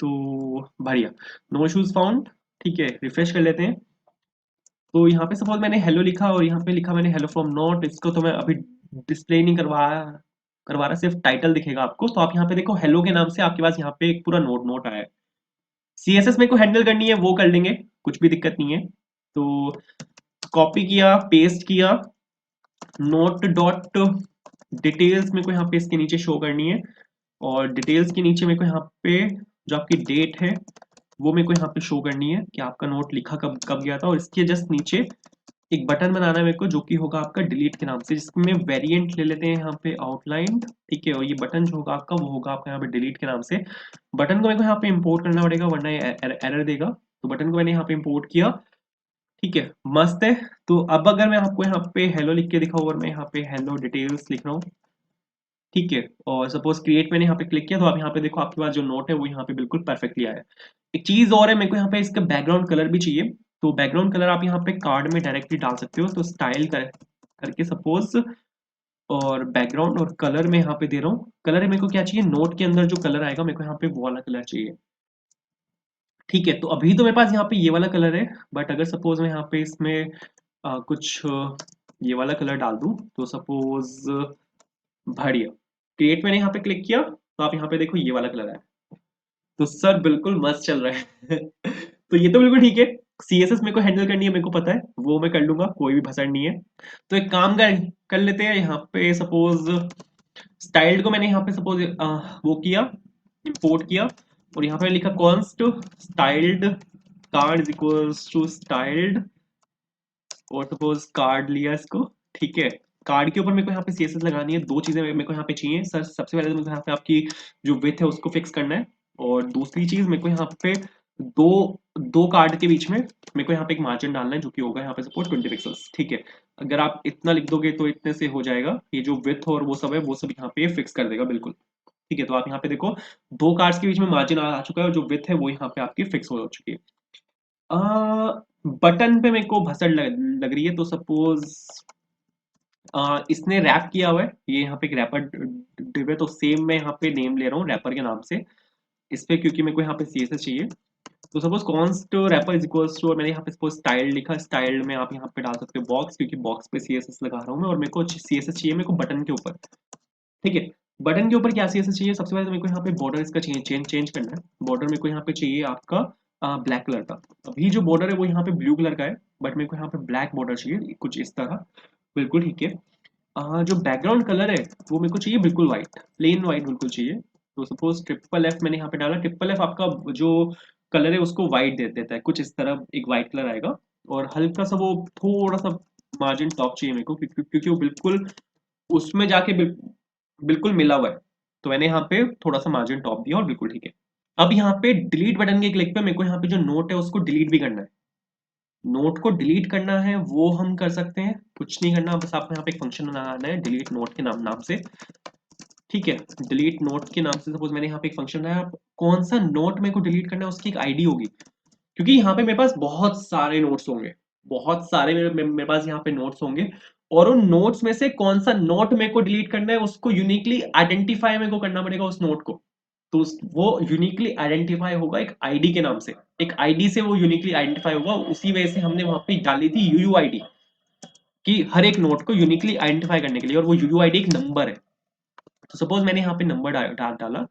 तो बढ़िया। नो इश्यूज फाउंड, ठीक है, रिफ्रेश कर लेते हैं। तो यहाँ पे सपोज मैंने हेलो लिखा और यहाँ पे लिखा मैंने हेलो फ्रॉम नोट, इसको तो मैं अभी डिस्प्ले नहीं करवा रहा, सिर्फ टाइटल दिखेगा आपको। तो आप यहाँ पे देखो हेलो के नाम से आपके पास यहाँ पे एक पूरा नोट नोट आया है। सीएसएस में को हैंडल करनी है वो कर लेंगे, कुछ भी दिक्कत नहीं है। तो कॉपी किया, पेस्ट किया, नोट डॉट डिटेल्स मेरे को यहाँ पे इसके नीचे शो करनी है, और डिटेल्स के नीचे मेरे को यहाँ पे जो आपकी डेट है वो मेरे को यहाँ पे शो करनी है कि आपका नोट लिखा कब कब गया था। और इसके जस्ट नीचे एक बटन बनाना है मेरे को, जो कि होगा आपका डिलीट के नाम से, जिसमें वेरिएंट ले लेते हैं यहाँ पे आउटलाइन, ठीक है। और ये बटन जो होगा आपका वो होगा आपका यहाँ पे डिलीट के नाम से। बटन को मेरे को यहाँ पे इंपोर्ट करना पड़ेगा वरना ये एरर देगा। तो बटन को मैंने यहाँ पे इंपोर्ट किया, ठीक है, मस्त है। तो अब अगर मैं आपको यहाँ पे हेलो लिख के दिखाऊँ और मैं यहाँ पे हेलो डिटेल्स लिख रहा हूँ, ठीक है, और सपोज क्रिएट मैंने यहाँ पे क्लिक किया, तो आप यहाँ पे देखो आपके पास जो नोट है वो यहाँ पे बिल्कुल परफेक्टली आया है। एक चीज और है, मेरे को यहाँ पे इसका बैकग्राउंड कलर भी चाहिए। तो बैकग्राउंड कलर आप यहाँ पे कार्ड में डायरेक्टली डाल सकते हो, तो स्टाइल करके सपोज, और बैकग्राउंड और कलर में यहाँ पे दे रहा हूँ। कलर मेरे को क्या चाहिए, नोट के अंदर जो कलर आएगा मेरे को यहाँ पे वो वाला कलर चाहिए, ठीक है। तो अभी तो मेरे पास यहाँ पे ये वाला कलर है, बट अगर सपोज मैं यहाँ पे इसमें कुछ ये वाला कलर डाल दूं, तो सपोज बढ़िया, क्रिएट मैंने यहाँ पे क्लिक किया तो आप यहाँ पे देखो ये वाला कलर है। तो सर बिल्कुल मस्त चल रहा है तो ये तो बिल्कुल ठीक है। सीएसएस मेरे को हैंडल करनी है, मेरे को पता है, वो मैं कर लूंगा, कोई भी भसड़ नहीं है। तो एक काम कर लेते हैं, यहाँ पे सपोज स्टाइल्ड को मैंने यहाँ पे सपोज वो किया, इंपोर्ट किया, और यहाँ पे लिखा const styled card is equals to styled, और सपोज कार्ड लिया इसको, ठीक है। कार्ड के ऊपर मेरे को यहाँ पे सीएसएस लगानी है। दो चीजें मेरे को यहाँ पे चाहिए सर। सबसे पहले तो मेरे को यहाँ पे आपकी जो विड्थ है उसको फिक्स करना है, और दूसरी चीज मेरे को यहाँ पे दो दो कार्ड के बीच में मेरे को यहाँ पे एक मार्जिन डालना है, जो कि होगा यहाँ पे सपोज 20 पिक्सल्स, ठीक है। अगर आप इतना लिख दोगे तो इतने से हो जाएगा। ये जो विड्थ और वो सब है वो सब यहाँ पे फिक्स कर देगा बिल्कुल, ठीक है। तो आप यहाँ पे देखो दो कार्ड्स के बीच में मार्जिन आ चुका है, और जो विड्थ है वो यहाँ पे आपकी फिक्स हो चुकी है। बटन पे मेरे को भसड़ लग रही है, तो सपोज इसने रैप किया हुआ है, ये यहाँ पे एक रैपर डिव है, तो सेम मैं यहाँ पे नेम ले रहा हूँ रैपर के नाम से इस पे, क्योंकि मेरे को यहाँ पे सीएसएस चाहिए। तो suppose const wrapper is equals to, और मैंने यहाँ पे सपोज स्टाइल लिखा, स्टाइल में आप यहाँ पे डाल सकते हो बॉक्स, क्योंकि बॉक्स पे सीएसएस लगा रहा हूँ मैं, और मेरे को सीएसएस चाहिए मेरे को बटन के ऊपर, ठीक है। बटन के ऊपर क्या सीएसएस चाहिए, सबसे पहले तो मेरे को यहाँ पे बॉर्डर इसका चेंज करना है। बॉर्डर मेरे को यहाँ पे चाहिए आपका ब्लैक कलर का। अभी जो बॉर्डर है वो यहाँ पे ब्लू कलर का है, बट मेरे को यहाँ पे ब्लैक बॉर्डर चाहिए कुछ इस तरह, बिल्कुल ठीक है। जो बैकग्राउंड कलर है वो मेरे को चाहिए बिल्कुल व्हाइट, प्लेन व्हाइट बिल्कुल चाहिए। तो सपोज ट्रिपल एफ मैंने यहाँ पे डाला, ट्रिपल एफ आपका जो कलर है उसको व्हाइट दे देता है, कुछ इस तरह एक व्हाइट कलर आएगा। और हल्का सा वो थोड़ा सा मार्जिन टॉप चाहिए मेरे को, क्योंकि वो बिल्कुल उसमें जाके बिल्कुल मिला हुआ है। तो मैंने यहाँ पे थोड़ा सा मार्जिन टॉप दिया और बिल्कुल ठीक है। अब यहाँ पे डिलीट बटन के क्लिक पे मेरे को यहाँ पे जो नोट है उसको डिलीट भी करना है। नोट को डिलीट करना है वो हम कर सकते हैं, कुछ नहीं करना, बस आपको यहाँ पे एक फंक्शन बनाना है डिलीट नोट के नाम से, ठीक है। डिलीट नोट के नाम से सपोज मैंने यहाँ पे एक फंक्शन बनाया। कौन सा नोट मेरे को डिलीट करना है उसकी एक आईडी होगी, क्योंकि यहाँ पे मेरे पास बहुत सारे नोट्स होंगे, बहुत सारे मेरे पास यहाँ पे नोट्स होंगे, और उन नोट्स में से कौन सा नोट मेरे को डिलीट करना है उसको यूनिकली आइडेंटिफाई मेरे को करना पड़ेगा उस नोट को। तो वो यूनिकली आइडेंटिफाई होगा एक आईडी के नाम से, एक आईडी से वो यूनिकली आइडेंटिफाई होगा। उसी वजह से हमने वहां पे डाली थी यूयूआईडी, कि हर एक नोट को यूनिकली आइडेंटिफाई करने के लिए, और वो यूयूआईडी एक नंबर है। तो सपोज मैंने यहाँ पे नंबर डाला।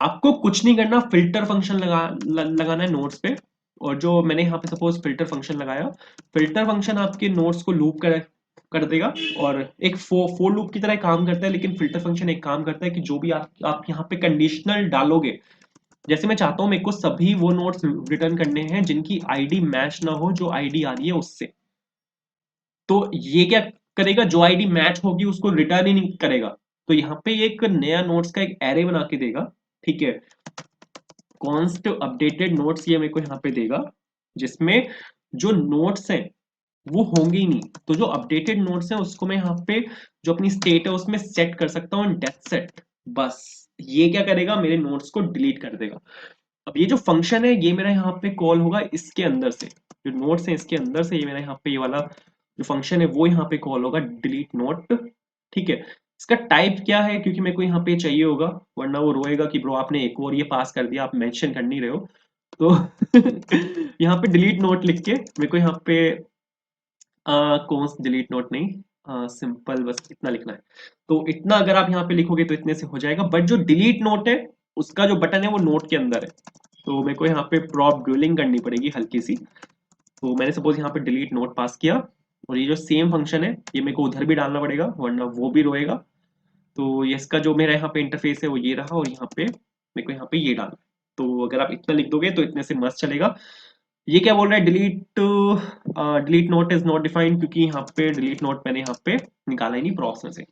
आपको कुछ नहीं करना, फिल्टर फंक्शन लगाना है नोट्स पे। और जो मैंने यहाँ पे सपोज फिल्टर फंक्शन लगाया, फिल्टर फंक्शन आपके नोट्स को लूप कर देगा, और एक फोर लूप की तरह काम करता है। लेकिन फिल्टर फंक्शन एक काम करता है कि जो भी आप यहाँ पे कंडीशनल डालोगे, जैसे मैं चाहता हूँ मेरे को सभी वो नोट्स रिटर्न करने हैं जिनकी आईडी मैच ना हो जो आईडी आ रही है उससे। तो ये क्या करेगा, जो आईडी मैच होगी उसको रिटर्न ही नहीं करेगा, तो यहाँ पे एक नया नोट्स का एक एरे बना के देगा, ठीक है। कॉन्स्ट अपडेटेड नोट्स ये मेरे को यहाँ पे देगा, जिसमें जो नोट्स हैं वो होंगे ही नहीं। तो जो अपडेटेड नोट्स हैं उसको मैं यहाँ पे जो अपनी स्टेट है उसमें सेट कर सकता हूँ डेथ सेट। बस ये क्या करेगा, मेरे नोट्स को डिलीट कर देगा। अब ये जो फंक्शन है ये मेरा यहाँ पे कॉल होगा इसके अंदर से, जो नोट्स है इसके अंदर से ये मेरा यहाँ पे ये वाला जो फंक्शन है वो यहाँ पे कॉल होगा डिलीट नोट, ठीक है। इसका टाइप क्या है, क्योंकि मेरे को यहाँ पे चाहिए होगा, वरना वो रोएगा कि ब्रो आपने एक और ये पास कर दिया, आप मेंशन कर नहीं रहे हो। तो यहाँ पे डिलीट नोट लिख के मेरे को यहाँ पे कौन डिलीट नोट नहीं, सिंपल बस इतना लिखना है। तो इतना अगर आप यहाँ पे लिखोगे तो इतने से हो जाएगा, बट जो डिलीट नोट है उसका जो बटन है वो नोट के अंदर है। तो मेरे को यहाँ पे प्रॉप ड्यूलिंग करनी पड़ेगी हल्की सी। तो मैंने सपोज यहाँ पे डिलीट नोट पास किया, और ये जो सेम फंक्शन है ये मेरे को उधर भी डालना पड़ेगा, वरना वो भी रोएगा। तो ये इसका जो मेरा यहाँ पे इंटरफेस है वो ये रहा, और यहाँ पे मेरे को यहाँ पे ये डालना है। तो अगर आप इतना लिख दोगे तो इतने से मस्त चलेगा। ये क्या बोल रहा है, delete note is not defined, क्योंकि यहाँ पे डिलीट नोट मैंने यहाँ पे निकाला ही नहीं प्रॉक्स में से।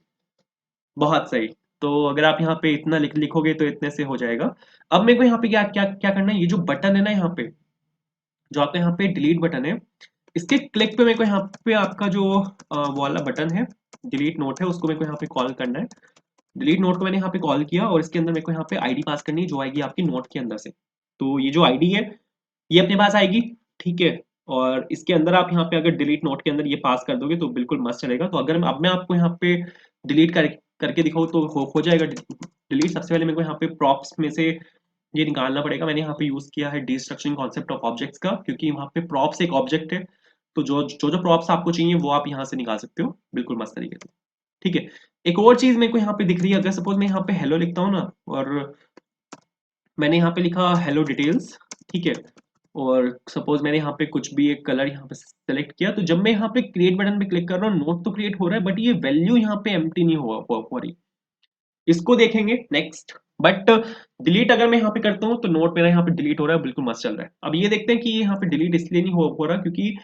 बहुत सही। तो अगर आप यहाँ पे इतना लिखोगे तो इतने से हो जाएगा। अब मेरे को यहाँ पे क्या क्या क्या करना है, ये जो बटन है ना यहाँ पे, जो आपका यहाँ पे डिलीट बटन है, इसके क्लिक पे मेरे को यहाँ पे आपका जो वो वाला बटन है डिलीट नोट है उसको मेरे को यहाँ पे कॉल करना है। डिलीट नोट को मैंने यहाँ पे कॉल किया, और इसके अंदर मेरे को यहाँ पे आईडी पास करनी है जो आएगी आपकी नोट के अंदर से। तो ये जो आईडी है ये अपने पास आएगी, ठीक है। और इसके अंदर आप यहाँ पे अगर डिलीट नोट के अंदर ये पास कर दोगे तो बिल्कुल मस्त चलेगा। तो अगर अब मैं आपको यहाँ पे डिलीट करके दिखाऊँ तो हो जाएगा डिलीट। सबसे पहले मेरे को यहाँ पे प्रॉप्स में से ये निकालना पड़ेगा। मैंने यहाँ पे यूज किया है डिस्ट्रक्शन कॉन्सेप्ट ऑफ ऑब्जेक्ट्स का, क्योंकि वहाँ पे प्रॉप्स एक ऑब्जेक्ट है। तो जो जो जो प्रॉप्स आपको चाहिए वो आप यहाँ से निकाल सकते हो बिल्कुल मस्त तरीके से, ठीक है। एक और चीज मेरे को यहाँ पे दिख रही है, अगर सपोज मैं यहाँ पे हेलो लिखता हूँ ना, और मैंने यहाँ पे लिखा हेलो डिटेल्स, ठीक है। और सपोज मैंने यहाँ पे कुछ भी एक कलर यहाँ पे सेलेक्ट किया, तो जब मैं यहाँ पे क्रिएट बटन पे क्लिक कर रहा हूँ नोट तो क्रिएट हो रहा है, बट ये वैल्यू यहाँ पे एम्प्टी नहीं हो रही। इसको देखेंगे नेक्स्ट। बट डिलीट अगर मैं यहाँ पे करता हूँ तो नोट मेरा यहाँ पे डिलीट हो रहा है, बिल्कुल मस्त चल रहा है। अब ये देखते हैं कि ये यहाँ पे डिलीट इसलिए नहीं हो रहा क्योंकि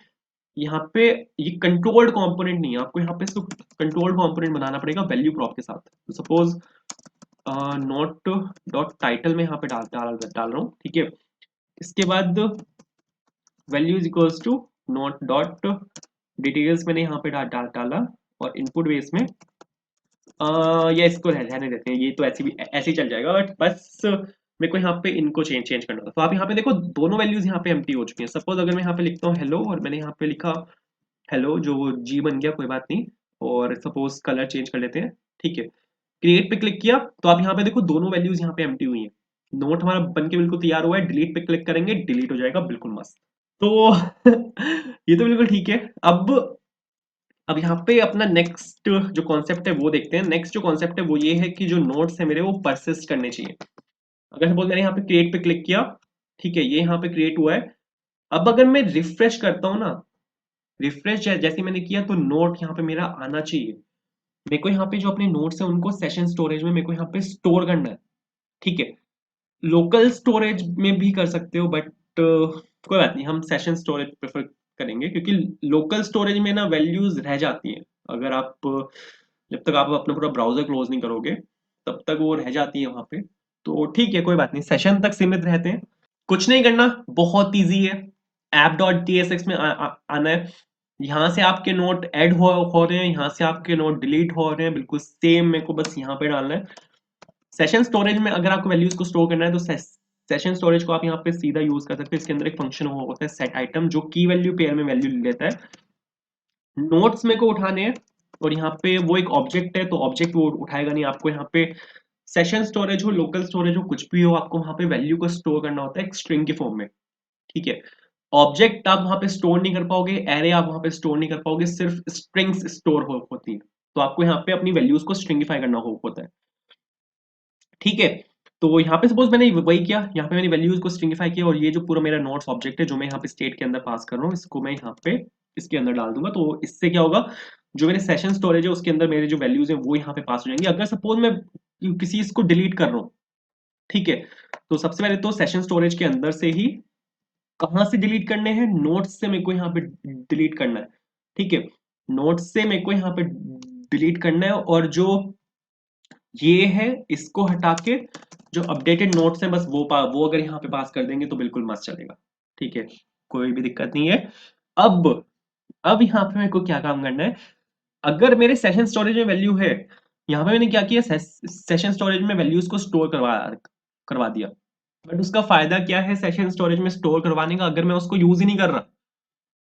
यहाँ पे ये कंट्रोल्ड कंपोनेंट नहीं है। आपको यहाँ पे कंट्रोल्ड कंपोनेंट बनाना पड़ेगा वैल्यू प्रॉप के साथ। तो सपोज नोट डॉट टाइटल में यहाँ पे डाल रहा हूँ, ठीक है। इसके बाद value is equals to note dot details मैंने यहाँ पे डाला, और इनपुट बेस में या इसको रहने देते हैं, ये तो ऐसे ही चल जाएगा। बट बस मेरे को यहाँ पे इनको चेंज चेंज करना था। तो आप यहाँ पे देखो दोनों वैल्यूज यहाँ पे एम्प्टी हो चुकी हैं। सपोज अगर मैं यहाँ पे लिखता हूँ हेलो, और मैंने यहाँ पे लिखा हेलो जो जी बन गया, कोई बात नहीं। और सपोज कलर चेंज कर लेते हैं, ठीक है। क्रिएट पे क्लिक किया तो आप यहाँ पे देखो दोनों वैल्यूज यहाँ पे एम्प्टी हुई हैं। नोट हमारा बन के बिल्कुल तैयार हुआ है। डिलीट पे क्लिक करेंगे डिलीट हो जाएगा, बिल्कुल मस्त। तो ये तो बिल्कुल ठीक है। अब यहाँ पे अपना नेक्स्ट जो कॉन्सेप्ट है वो देखते हैं। नेक्स्ट जो कॉन्सेप्ट है वो ये है कि जो नोट्स है मेरे वो परसिस्ट करने चाहिए। अगर सपोज मैंने यहाँ पे क्रिएट पे क्लिक किया, ठीक है, ये यहाँ पे क्रिएट हुआ है। अब अगर मैं रिफ्रेश करता हूँ ना, रिफ्रेश जैसे मैंने किया तो नोट यहाँ पे मेरा आना चाहिए। मेरे को यहाँ पे जो अपने नोट्स है उनको सेशन स्टोरेज में मेरे को यहाँ पे स्टोर करना है, ठीक है। लोकल स्टोरेज में भी कर सकते हो, बट कोई बात नहीं, हम सेशन स्टोरेज प्रेफर करेंगे, क्योंकि लोकल स्टोरेज में ना वैल्यूज रह जाती हैं। अगर आप जब तक आप अपना पूरा ब्राउजर क्लोज नहीं करोगे तब तक वो रह जाती है वहां पे। तो ठीक है, कोई बात नहीं, सेशन तक सीमित रहते हैं। कुछ नहीं करना, बहुत इजी है। app.tsx में आना है। यहाँ से आपके नोट ऐड हो रहे हैं, यहाँ से आपके नोट डिलीट हो रहे हैं, बिल्कुल सेम मेरे को बस यहाँ पे डालना है। सेशन स्टोरेज में अगर आपको वैल्यूज को स्टोर करना है तो सेशन स्टोरेज को आप यहाँ पे सीधा यूज कर सकते हैं। इसके अंदर एक फंक्शन होता है सेट आइटम, जो की वैल्यू पेयर में वैल्यू लेता है। नोट्स में को उठाने हैं, और यहाँ पे वो एक ऑब्जेक्ट है तो ऑब्जेक्ट वो उठाएगा नहीं। आपको यहाँ पे सेशन स्टोरेज हो लोकल स्टोरेज हो कुछ भी हो, आपको वहां पे वैल्यू को स्टोर करना होता है एक स्ट्रिंग के फॉर्म में, ठीक है। ऑब्जेक्ट आप वहां पे स्टोर नहीं कर पाओगे, एरे आप वहां पे स्टोर नहीं कर पाओगे, सिर्फ स्ट्रिंग्स स्टोर होती है। तो आपको यहाँ पे अपनी वैल्यूज को स्ट्रिंगिफाई करना होता है, ठीक है। तो यहाँ पे सपोज मैंने वही किया, यहाँ पे मैंने वैल्यूज को स्ट्रिंगिफाई किया, और ये जो पूरा मेरा नोट्स ऑब्जेक्ट है जो मैं यहाँ पे स्टेट के अंदर पास कर रहा हूँ, इसको मैं यहाँ पे इसके अंदर डाल दूंगा। तो इससे क्या होगा, जो मेरे सेशन स्टोरेज है उसके अंदर मेरे जो वैल्यूज है वो यहाँ पे पास हो जाएंगे। अगर सपोज मैं किसी इसको डिलीट कर रहा हूँ, ठीक है, तो सबसे पहले तो सेशन स्टोरेज के अंदर से ही कहाँ से डिलीट करने हैं, नोट्स से मेरे को यहाँ पे डिलीट करना है, ठीक है। नोट्स से मेरे को यहाँ पे डिलीट करना है, और जो ये है, इसको हटा के जो अपडेटेड नोट्स हैं बस वो अगर यहाँ पे पास कर देंगे तो बिल्कुल मस्त चलेगा। ठीक है, कोई भी दिक्कत नहीं है। अब अब यहाँ पे मेरे को क्या काम करना है, अगर मेरे सेशन स्टोरेज में वैल्यू है, यहाँ पे मैंने क्या किया, सेशन स्टोरेज में वैल्यूज को स्टोर करवा दिया। बट उसका फायदा क्या है सेशन स्टोरेज में स्टोर करवाने का, अगर मैं उसको यूज ही नहीं कर रहा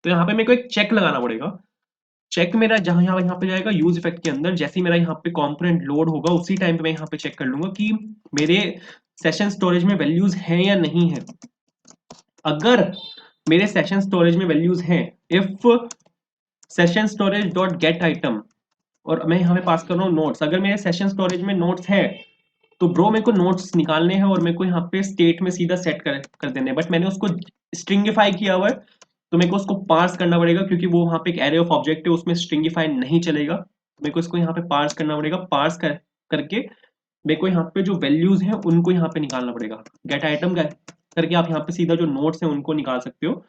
तो यहाँ पे मेरे को एक चेक लगाना पड़ेगा। चेक मेरा जहां यहाँ पे जाएगा यूज इफेक्ट के अंदर, जैसे ही मेरा यहाँ पे कंपोनेंट लोड होगा उसी टाइम पे मैं यहाँ पे चेक कर लूंगा कि मेरे सेशन स्टोरेज में वैल्यूज हैं या नहीं है। अगर मेरे सेशन स्टोरेज में वैल्यूज हैं, if session storage dot gate item, और मैं यहाँ पे पास कर रहा हूँ नोट्स, अगर मेरे सेशन स्टोरेज में नोट्स है तो ब्रो मेरे को नोट्स निकालने हैं और मेरे को यहाँ पे स्टेट में सीधा सेट कर देने हैं। बट मैंने उसको स्ट्रिंगिफाई किया हुआ है तो मेरे को उसको पार्स करना पड़ेगा, क्योंकि वो वहाँ पे एक एरे ऑफ ऑब्जेक्ट है, उसमें स्ट्रिंगिफाई नहीं चलेगा। मेरे को इसको यहाँ पे पार्स करना पड़ेगा, करके मेरे को यहाँ पे जो वैल्यूज हैं उनको यहाँ पे निकालना पड़ेगा। गेट आइटम करके आप यहाँ पे सीधा जो नोट्स हैं उनको निकाल सकते हो,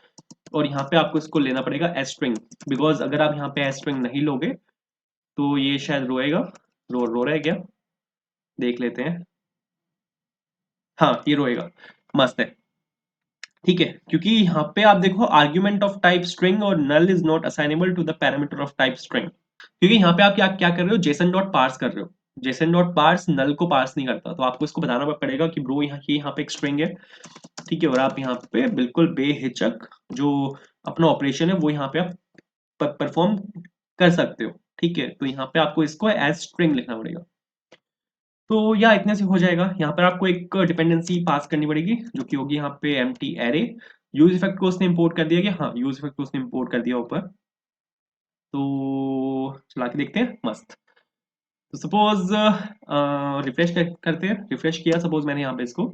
और यहाँ पे आपको इसको लेना पड़ेगा एस स्ट्रिंग, बिकॉज अगर आप यहाँ पे एस स्ट्रिंग नहीं लोगे तो ये शायद रोएगा। रो रहा है क्या, देख लेते हैं। हाँ, ये रोएगा, मस्त है। ठीक है, क्योंकि यहाँ पे आप देखो आर्ग्यूमेंट ऑफ टाइप स्ट्रिंग और null is not assignable to the parameter of type string, क्योंकि यहाँ पे आप क्या क्या कर रहे हो, जेसन डॉट पार्स कर रहे हो। जेसन डॉट पार्स नल को पार्स नहीं करता, तो आपको इसको बताना पड़ेगा कि ब्रो यहाँ पे एक स्ट्रिंग है। ठीक है, और आप यहाँ पे बिल्कुल बेहिचक जो अपना ऑपरेशन है वो यहाँ पे आप परफॉर्म कर सकते हो। ठीक है, तो यहाँ पे आपको इसको एज स्ट्रिंग लिखना पड़ेगा। तो या इतने से हो जाएगा। यहाँ पर आपको एक डिपेंडेंसी पास करनी पड़ेगी जो कि होगी यहाँ पे एम्प्टी एरे। यूज इफेक्ट को उसने इंपोर्ट कर दिया, क्या, हाँ यूज इफेक्ट को उसने इंपोर्ट कर दिया ऊपर। तो चला के देखते हैं, मस्त। तो सपोज रिफ्रेश करते हैं, रिफ्रेश किया सपोज मैंने यहाँ पे इसको,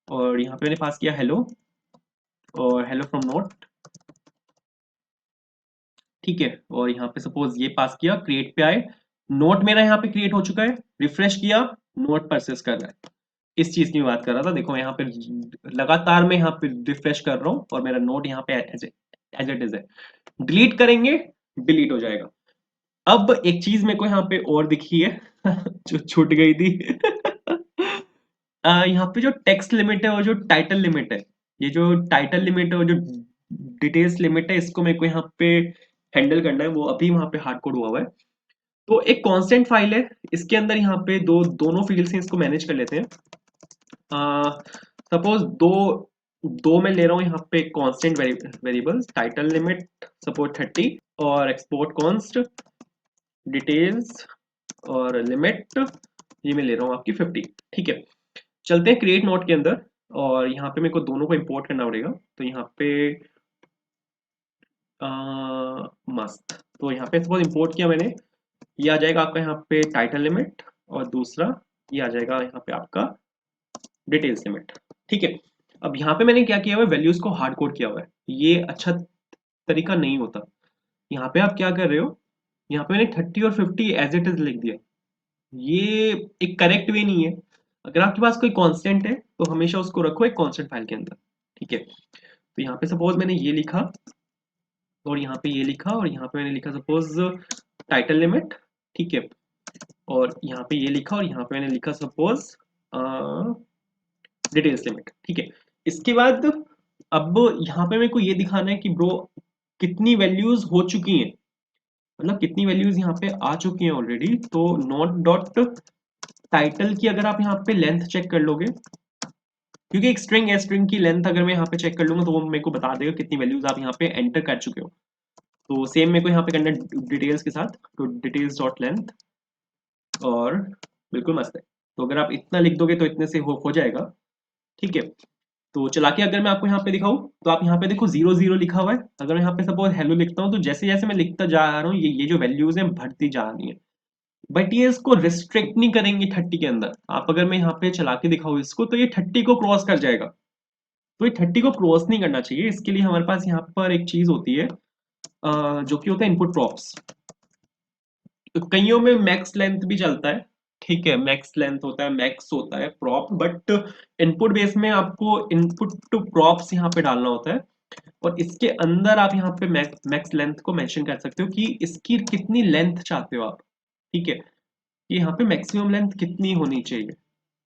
और यहाँ पे मैंने पास किया हेलो और हेलो फ्रॉम नोट। ठीक है, और यहाँ पे सपोज ये पास किया, क्रिएट पे आए, नोट मेरा यहाँ पे क्रिएट हो चुका है। रिफ्रेश किया, नोट परसिस्ट कर रहा है। इस चीज की बात कर रहा था, देखो यहाँ पे लगातार मैं यहाँ पे रिफ्रेश कर रहा हूँ और मेरा नोट यहाँ पे एज इट इज है। डिलीट करेंगे, डिलीट हो जाएगा। अब एक चीज मेरे को यहाँ पे और दिखी है जो छूट गई थी यहाँ पे जो टेक्स्ट लिमिट है और जो टाइटल लिमिट है, ये जो टाइटल लिमिट है और जो डिटेल्स लिमिट है, इसको मेरे को यहाँ पे हैंडल करना है। वो अभी वहां पे हार्ड कोड हुआ हुआ है। तो एक कांस्टेंट फाइल है, इसके अंदर यहाँ पे दोनों फील्ड्स हैं, इसको मैनेज कर लेते हैं। सपोज दो दो मैं ले रहा हूँ यहाँ पे constant variables, title limit suppose 30 और एक्सपोर्ट कॉन्स्ट डिटेल्स और लिमिट ये मैं ले रहा हूँ आपकी 50। ठीक है, चलते हैं क्रिएट नोट के अंदर, और यहाँ पे मेरे को दोनों को इंपोर्ट करना पड़ेगा। तो यहाँ पे मस्त, तो यहाँ पे सपोज इंपोर्ट किया मैंने, ये आ जाएगा आपका यहाँ पे टाइटल लिमिट, और दूसरा ये आ जाएगा यहाँ पे आपका डिटेल्स लिमिट। ठीक है, अब यहाँ पे मैंने क्या किया हुआ है, वैल्यूज को हार्ड कोड किया हुआ है। ये अच्छा तरीका नहीं होता। यहाँ पे आप क्या कर रहे हो, यहाँ पे मैंने 30 और 50 एज इट इज लिख दिया। ये एक करेक्ट वे नहीं है। अगर आपके पास कोई कांस्टेंट है तो हमेशा उसको रखो एक कांस्टेंट फाइल के अंदर। ठीक है, तो यहाँ पे सपोज मैंने ये लिखा और यहाँ पे ये लिखा और यहाँ पे मैंने लिखा सपोज टाइटल लिमिट। ठीक है, और यहाँ पे ये लिखा और यहाँ पे मैंने लिखा सपोज डिटेल्स लिमिट। ठीक है, इसके बाद अब यहाँ पे मेरे को ये दिखाना है कि ब्रो कितनी वैल्यूज हो चुकी हैं, मतलब कितनी वैल्यूज यहाँ पे आ चुकी हैं ऑलरेडी। तो नोट डॉट टाइटल की अगर आप यहाँ पे लेंथ चेक कर लोगे, क्योंकि एक स्ट्रिंग है, स्ट्रिंग की लेंथ अगर मैं यहाँ पे चेक कर लूंगा तो वो मेरे को बता देगा कितनी वैल्यूज आप यहाँ पे एंटर कर चुके हो। तो सेम मेरे को यहाँ पे करना है डिटेल्स के साथ, तो डिटेल्स डॉट लेंथ, और बिल्कुल मस्त है। तो अगर आप इतना लिख दोगे तो इतने से हो जाएगा। ठीक है, तो चला के अगर मैं आपको यहाँ पे दिखाऊं तो आप यहाँ पे देखो 0 0 लिखा हुआ है। अगर मैं यहाँ पे सपोज हेलो लिखता हूँ तो जैसे जैसे मैं लिखता जा रहा हूँ ये जो वैल्यूज हैं बढ़ती जा रही है। बट ये इसको रिस्ट्रिक्ट नहीं करेंगे 30 के अंदर। आप अगर मैं यहाँ पे चला के दिखाऊं इसको तो ये 30 को क्रॉस कर जाएगा। तो ये 30 को क्रॉस नहीं करना चाहिए, इसके लिए हमारे पास यहाँ पर एक चीज होती है जो कि होता है इनपुट प्रॉप्स। तो कईयों में मैक्स लेंथ भी चलता है। ठीक है, मैक्स लेंथ होता है, मैक्स होता है प्रॉप, बट इनपुट बेस में आपको इनपुट टू प्रॉप्स यहाँ पे डालना होता है। और इसके अंदर आप यहाँ पे मैक्स लेंथ को मेंशन कर सकते हो कि इसकी कितनी लेंथ चाहते हो आप। ठीक है, कि यहाँ पे मैक्सिमम लेंथ कितनी होनी चाहिए,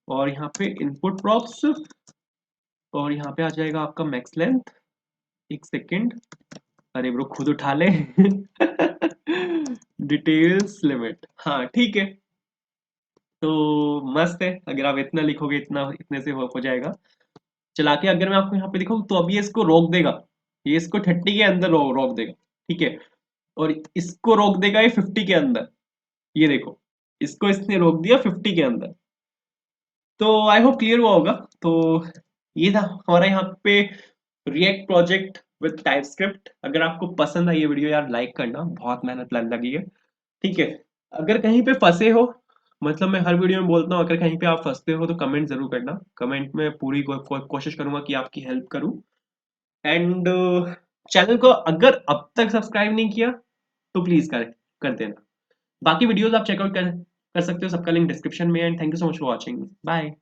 और यहाँ पे इनपुट प्रॉप्स, और यहाँ पे आ जाएगा आपका मैक्स लेंथ। एक सेकेंड, अरे ब्रो खुद उठा ले। डिटेल्स लिमिट, हाँ ठीक है। तो मस्त है, अगर आप इतना लिखोगे इतना इतने से हो जाएगा। चला के अगर मैं आपको यहाँ पे दिखाऊं तो अब ये इसको रोक देगा, ये इसको 30 के अंदर रोक देगा, ठीक है। और इसको रोक देगा ये 50 के अंदर, ये देखो, इसको इसने रोक दिया 50 के अंदर। तो आई होप क्लियर हुआ होगा। तो ये था हमारा यहाँ पे रिएक्ट प्रोजेक्ट विद टाइपस्क्रिप्ट। अगर आपको पसंद आई ये वीडियो यार, लाइक करना, बहुत मेहनत लगी है, ठीक है। अगर कहीं पे फंसे हो, मतलब मैं हर वीडियो में बोलता हूँ, अगर कहीं पे आप फंसते हो तो कमेंट जरूर करना, कमेंट में पूरी कोशिश करूंगा कि आपकी हेल्प करूं। एंड चैनल को अगर अब तक सब्सक्राइब नहीं किया तो प्लीज कर देना। बाकी वीडियोस आप चेकआउट कर सकते हो, सबका लिंक डिस्क्रिप्शन में है। And thank you so much for watching, bye.